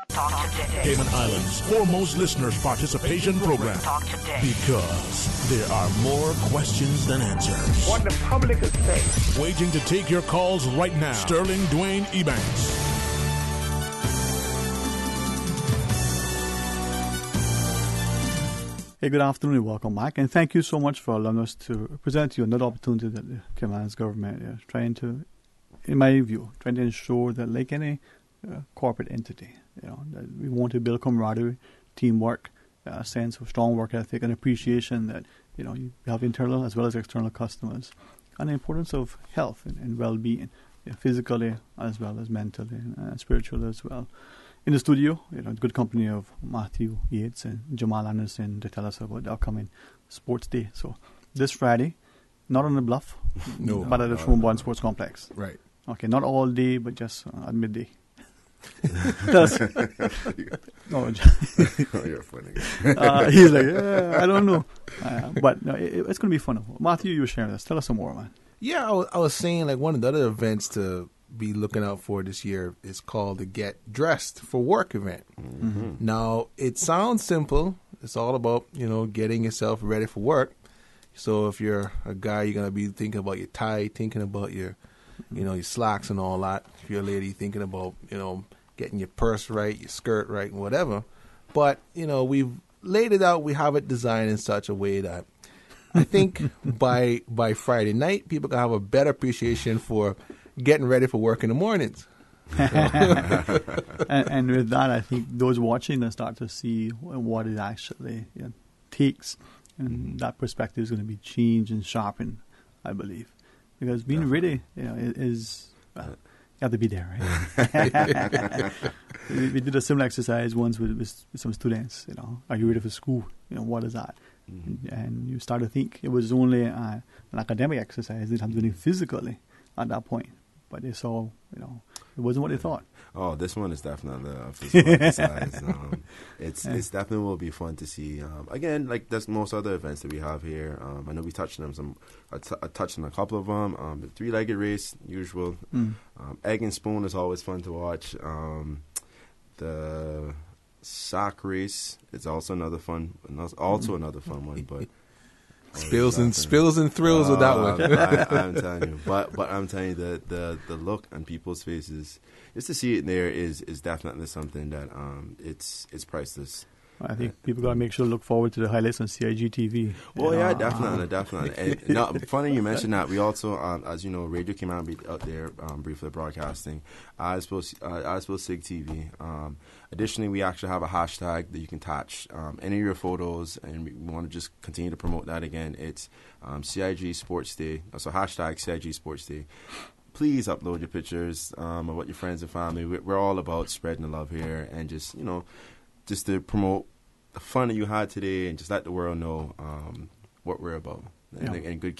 Talk today. Cayman Islands' foremost listeners' participation program. Talk today. Because there are more questions than answers. What the public is saying. Waiting to take your calls right now. Sterling Dwayne Ebanks. Hey, good afternoon and welcome back. And thank you so much for allowing us to present to you another opportunity that the Cayman's government is trying to, in my view, trying to ensure that like any corporate entity, you know, that we want to build camaraderie, teamwork, a sense of strong work ethic and appreciation that, you know, you have internal as well as external customers, and the importance of health and well-being, physically as well as mentally and spiritually as well. In the studio, you know, good company of Matthew Yates and Jamal Anderson to tell us about the upcoming sports day. So this Friday, not on the Bluff, but at the Schwimborn Sports Complex. Right. Okay, not all day, but just at midday. Oh, you're funny. He's like, I don't know. But no, it's going to be fun. Matthew, you were sharing this. Tell us some more, man. Yeah, I was saying like one of the other events to be looking out for this year is called the Get Dressed for Work event. Mm-hmm. Now, it sounds simple. It's all about, you know, getting yourself ready for work. So if you're a guy, you're going to be thinking about your tie, thinking about your, you know, your slacks and all that. If you're a lady, thinking about, you know, getting your purse right, your skirt right, and whatever. But, you know, we've laid it out. We have it designed in such a way that I think by Friday night, people can have a better appreciation for getting ready for work in the mornings. and with that, I think those watching will start to see what it actually takes. And that perspective is going to be changed and sharpened, I believe. Because being ready, you know, is have to be there, right? we did a similar exercise once with some students. Are you ready for school? What is that? Mm-hmm. And you start to think it was only an academic exercise. They didn't have to do anything physically at that point, but they saw, it wasn't what they thought. Oh, this one is definitely a physical exercise. It's definitely will be fun to see. Again, like there's most other events that we have here. I know we touched on some. I touched on a couple of them. The three-legged race, usual. Egg and spoon is always fun to watch. The sock race is also another fun one, but. Spills and thrills with that one. I'm telling you, but I'm telling you the look on people's faces, just to see it there is definitely something that it's priceless. I think people got to make sure to look forward to the highlights on CIG TV. Oh, yeah, definitely. And now, funny you mentioned that. We also, as you know, Radio Cayman be out there briefly broadcasting. I suppose SIG TV. Additionally, we actually have a hashtag that you can attach any of your photos, and we want to just continue to promote that again. It's CIG Sports Day. So hashtag CIG Sports Day. Please upload your pictures of what your friends and family. We're all about spreading the love here, and just to promote the fun that you had today, and just let the world know what we're about, in good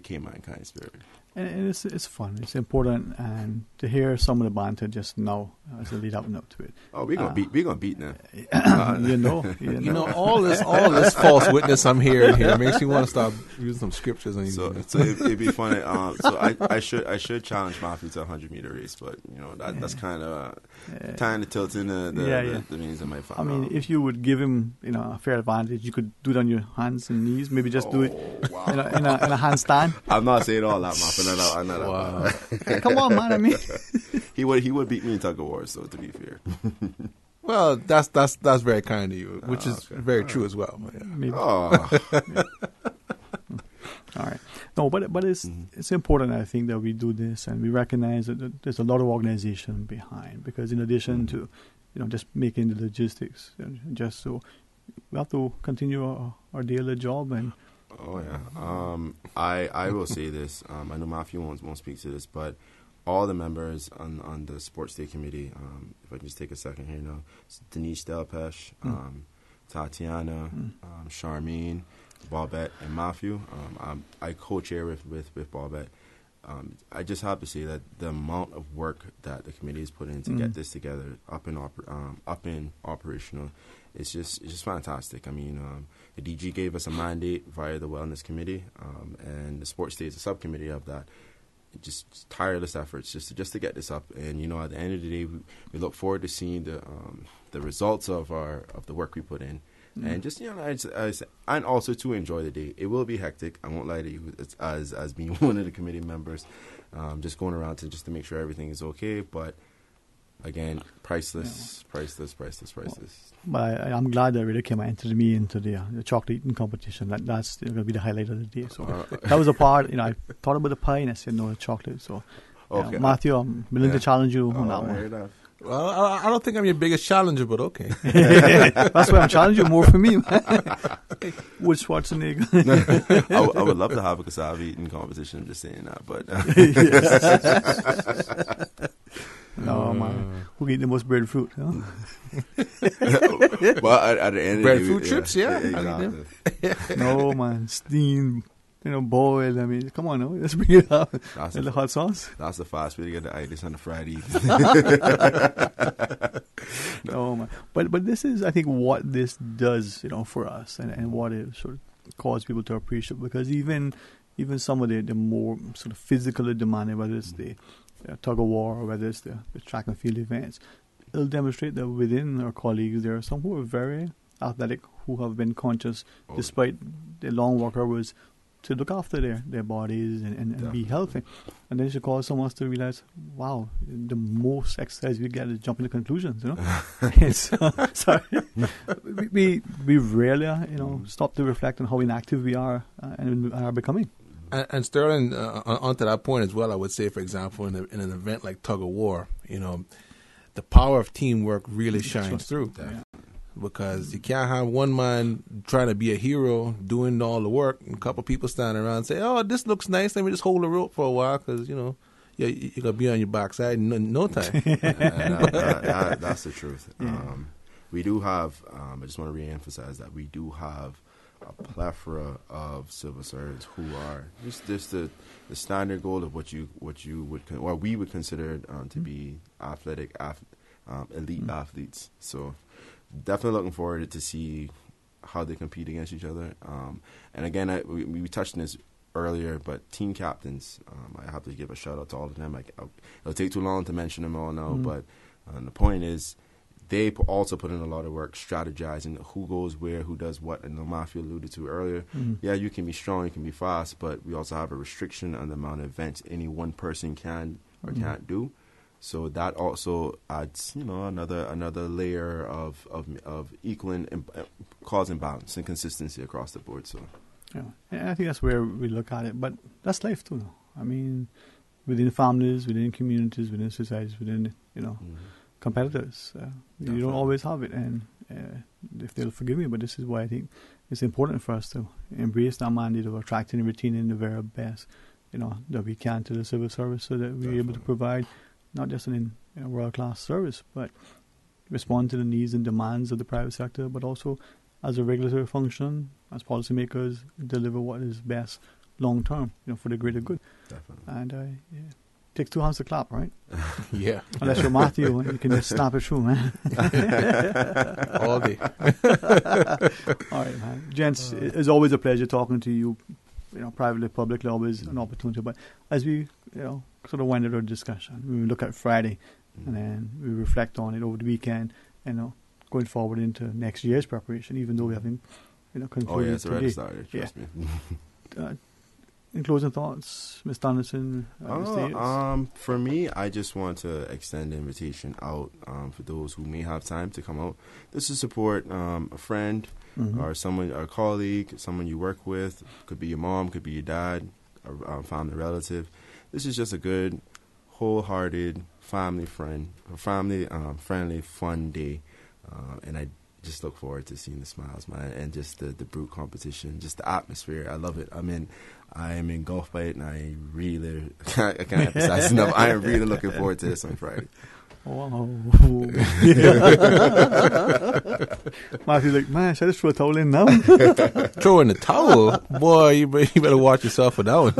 Cayman kind of spirit. And it's fun. It's important, and to hear some of the banter just now as a lead up note to it. Oh, we're gonna beat now. You know, all this false witness I'm hearing here makes me want to start using some scriptures. So it'd be funny. So I should challenge Matthew to a 100-meter race, but that's kind of tilting the means I might find. I mean, if you would give him a fair advantage, you could do it on your hands and knees. Maybe just do it in a handstand. I'm not saying all that, Matthew. I know that. Wow. Come on, man. I mean, he would beat me in tug of war. So to be fair, well, that's very kind of you, which is very true as well. Yeah. Maybe. Oh. Yeah. All right. No, but it's important, I think, that we do this and we recognize that there's a lot of organization behind, because in addition to just making the logistics, just so we have to continue our daily job. And oh yeah, I will say this. I know Matthew won't speak to this, but all the members on the Sports Day Committee, if I can just take a second here now, Denise Delpesh, Tatiana, Charmaine, Barbette, and Matthew. I co-chair with Barbette. I just have to say that the amount of work that the committee has put in to get this together up and operational, it's just fantastic. I mean, the DG gave us a mandate via the Wellness Committee, and the Sports Day is a subcommittee of that. Just tireless efforts just to get this up, and at the end of the day, we look forward to seeing the results of the work we put in. And just and also to enjoy the day. It will be hectic. I won't lie to you. As being one of the committee members, just going around just to make sure everything is okay. But again, priceless. But I'm glad that really came into the chocolate eating competition. That's going to be the highlight of the day. So that was a part. I thought about the pie and I said no, the chocolate. So okay. Matthew, I'm willing to challenge you on that one. Well, I don't think I'm your biggest challenger, but okay. That's why I'm challenging you more for me. With Schwarzenegger. I would love to have a cassava eating competition. I'm just saying that, but no, man. Who eat the most breadfruit? Huh? Well, at the end of breadfruit chips, yeah. Exactly. No, man. Steamed. Boiled. I mean, come on, no, let's bring it up. The hot sauce. That's the fast way to get the itis on a Friday. No, man. But this is, I think, what this does, for us, and what it sort of causes people to appreciate. Because even some of the more sort of physically demanding, whether it's the tug of war or whether it's the track and field events, it'll demonstrate that within our colleagues there are some who are very athletic, who have been conscious despite the long work hours, to look after their bodies and be healthy. And then it should cause someone to realize, wow, the most exercise we get is jumping to conclusions, Sorry. we rarely, stop to reflect on how inactive we are and are becoming. And Sterling, onto that point as well, I would say, for example, in an event like tug of war, the power of teamwork really shines through. Yeah. Because you can't have one man trying to be a hero doing all the work and a couple people standing around and say, oh, this looks nice, let me just hold the rope for a while because, you're gonna be on your backside in no time. That's the truth. Yeah. We do have. I just want to reemphasize that we do have a plethora of civil servants who are just the standard goal of what we would consider to be athletic, elite athletes. So definitely looking forward to see how they compete against each other. And again, we touched on this earlier, but team captains, I have to give a shout out to all of them. It'll take too long to mention them all now, but the point is they also put in a lot of work strategizing who goes where, who does what. And Matthew alluded to earlier, yeah, you can be strong, you can be fast, but we also have a restriction on the amount of events any one person can or can't do. So that also adds, another layer of equaling, causing balance and consistency across the board. So, yeah, and I think that's where we look at it. But that's life too. I mean, within families, within communities, within societies, within competitors, you don't always have it. And if they'll forgive me, but this is why I think it's important for us to embrace that mandate of attracting and retaining the very best, that we can to the civil service, so that we're able to provide not just an world-class service, but respond to the needs and demands of the private sector, but also as a regulatory function, as policymakers, deliver what is best long-term, for the greater good. Definitely. And it takes two hands to clap, right? Yeah. Unless you're Matthew, you can just snap it through, man. All day. All right, man. Gents, it's always a pleasure talking to you, privately, publicly, always an opportunity. But as we, sort of wind up our discussion, we look at Friday, and then we reflect on it over the weekend, going forward into next year's preparation, even though we haven't, concluded Oh, yeah, it's today. already started, trust me. In closing thoughts, Mr. Anderson? For me, I just want to extend an invitation out for those who may have time to come out. This is support a friend or someone, a colleague, someone you work with. Could be your mom, could be your dad, a family relative. This is just a good, wholehearted family friendly, fun day. And I just look forward to seeing the smiles, man, and just the brute competition, just the atmosphere. I love it. I am engulfed by it, and I can't emphasize enough. I am really looking forward to this on Friday. Wow. Matthew's like, man, should I just throw a towel in now? Throw in the towel? Boy, you better watch yourself for that one.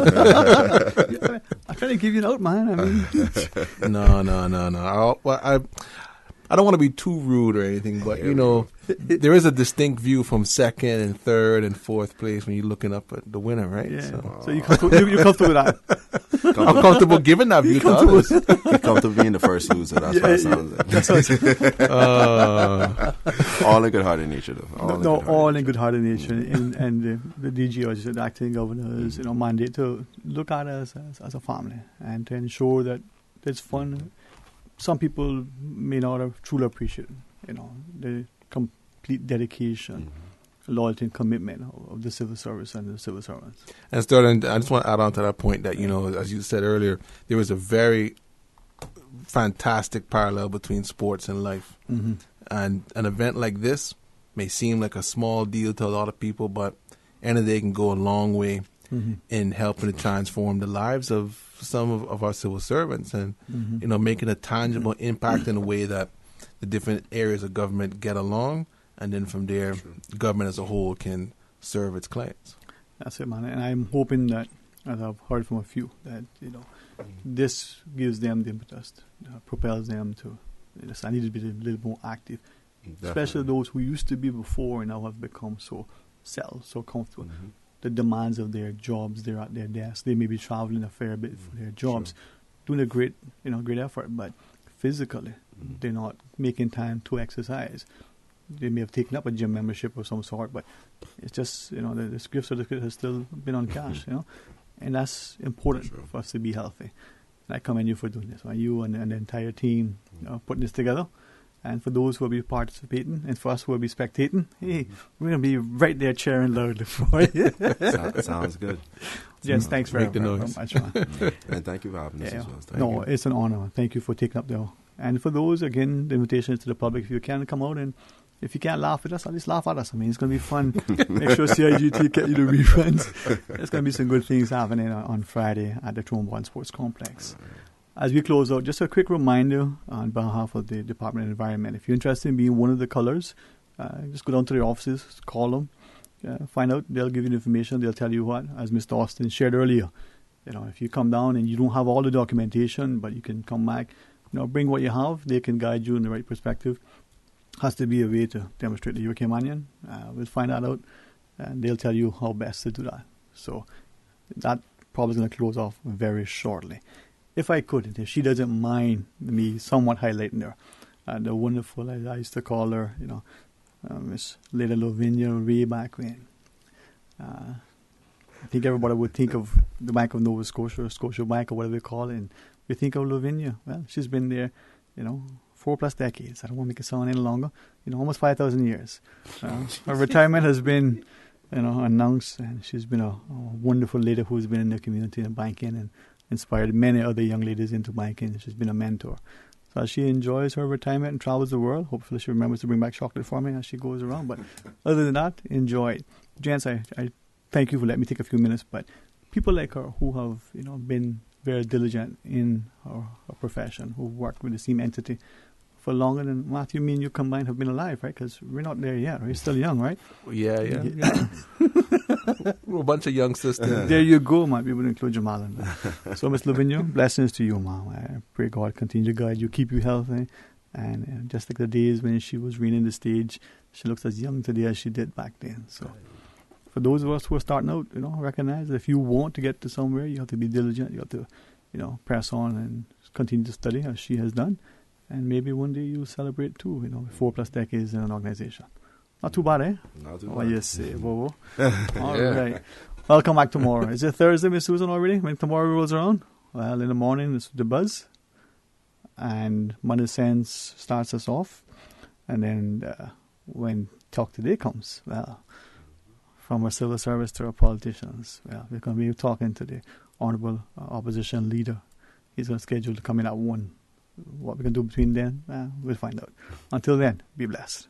I'm trying to give you an out, man. No. I don't want to be too rude or anything, but, there is a distinct view from second and third and fourth place when you're looking up at the winner, right? Yeah. So you're comfortable with that? I'm comfortable giving that view to others. You're comfortable being the first loser. That's what it sounds like. All in good-hearted nature, though. All in good-hearted nature. And the DGOs, the acting governors, mandate to look at us as a family and to ensure that it's fun. Some people may not have truly appreciated, the complete dedication, loyalty, and commitment of the civil service and the civil servants. And Sterling, I just want to add on to that point that, as you said earlier, there is a very fantastic parallel between sports and life. And an event like this may seem like a small deal to a lot of people, but end of the day can go a long way in helping to transform the lives of some of our civil servants and, making a tangible impact in a way that the different areas of government get along. And then from there, government as a whole can serve its clients. That's it, man. And I'm hoping that, as I've heard from a few, that, this gives them the impetus, propels them to, I need to be a little more active. Definitely. Especially those who used to be before and now have become so settled, so comfortable. The demands of their jobs, they're at their desk. They may be traveling a fair bit for their jobs, doing a great effort, but physically, they're not making time to exercise. They may have taken up a gym membership of some sort, but it's just, the gift certificate has still been on cash, and that's important for us to be healthy. And I commend you for doing this, you and the entire team putting this together. And for those who will be participating, and for us who will be spectating, hey, we're going to be right there cheering loudly for you. Sounds good. Gents, thanks very much, man. And thank you for having us as well. It's an honor. Thank you for taking up the. And for those, again, the invitation is to the public. If you can come out and if you can't laugh at us, at least laugh at us. I mean, it's going to be fun. Make sure CIGT get you the refunds. There's going to be some good things happening on Friday at the Trombone Sports Complex. As we close out, just a quick reminder on behalf of the Department of Environment. If you're interested in being one of the colors, just go down to their offices, call them, find out. They'll give you the information. They'll tell you what, as Mr. Austin shared earlier. If you come down and you don't have all the documentation, but you can come back, bring what you have. They can guide you in the right perspective. Has to be a way to demonstrate that you're Caymanian. We'll find that out, and they'll tell you how best to do that. So that probably is going to close off very shortly. If I could, if she doesn't mind me somewhat highlighting her, the wonderful, as I used to call her, Miss Lady Lavinia way back when. I think everybody would think of the Bank of Nova Scotia or Scotia Bank or whatever they call it, and we think of Lavinia. Well, she's been there, 4+ decades. I don't want to make it sound any longer. Almost 5,000 years. Her retirement has been, announced, and she's been a wonderful lady who's been in the community and banking and inspired many other young ladies into banking. She's been a mentor. So as she enjoys her retirement and travels the world, hopefully she remembers to bring back chocolate for me as she goes around. But other than that, enjoy it. Gents, I thank you for letting me take a few minutes. But people like her who have, been very diligent in her profession, who worked with the same entity for longer than Matthew, me and you combined have been alive, right? Because we're not there yet. We're still young, right? Yeah. We're a bunch of young sisters. There you go, might be able to include Jamal in that. So, Miss Lavinia, blessings to you, Mom. I pray God continue to guide you, keep you healthy. And just like the days when she was reading the stage, she looks as young today as she did back then. So, for those of us who are starting out, recognize that if you want to get to somewhere, you have to be diligent. You have to, press on and continue to study as she has done. And maybe one day you'll celebrate too, 4+ decades in an organization. Not too bad, eh? Not too bad. What you say, Bobo? All right. I'll come back tomorrow. Is it Thursday, Miss Susan, already? When tomorrow rolls around? Well, in the morning, it's the buzz. And Monday Sense starts us off. And then when Talk Today comes, well, from our civil service to our politicians, well, we're going to be talking to the Honourable Opposition Leader. He's going to schedule to come in at 1. What we can do between then, we'll find out. Until then, be blessed.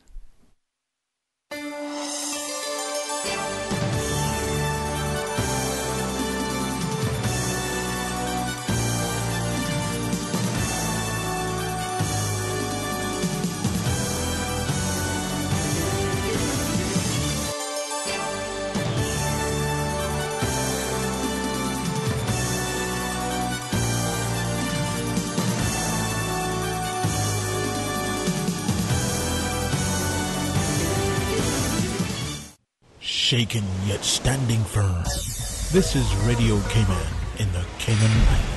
Shaken yet standing firm. This is Radio Cayman in the Cayman Islands.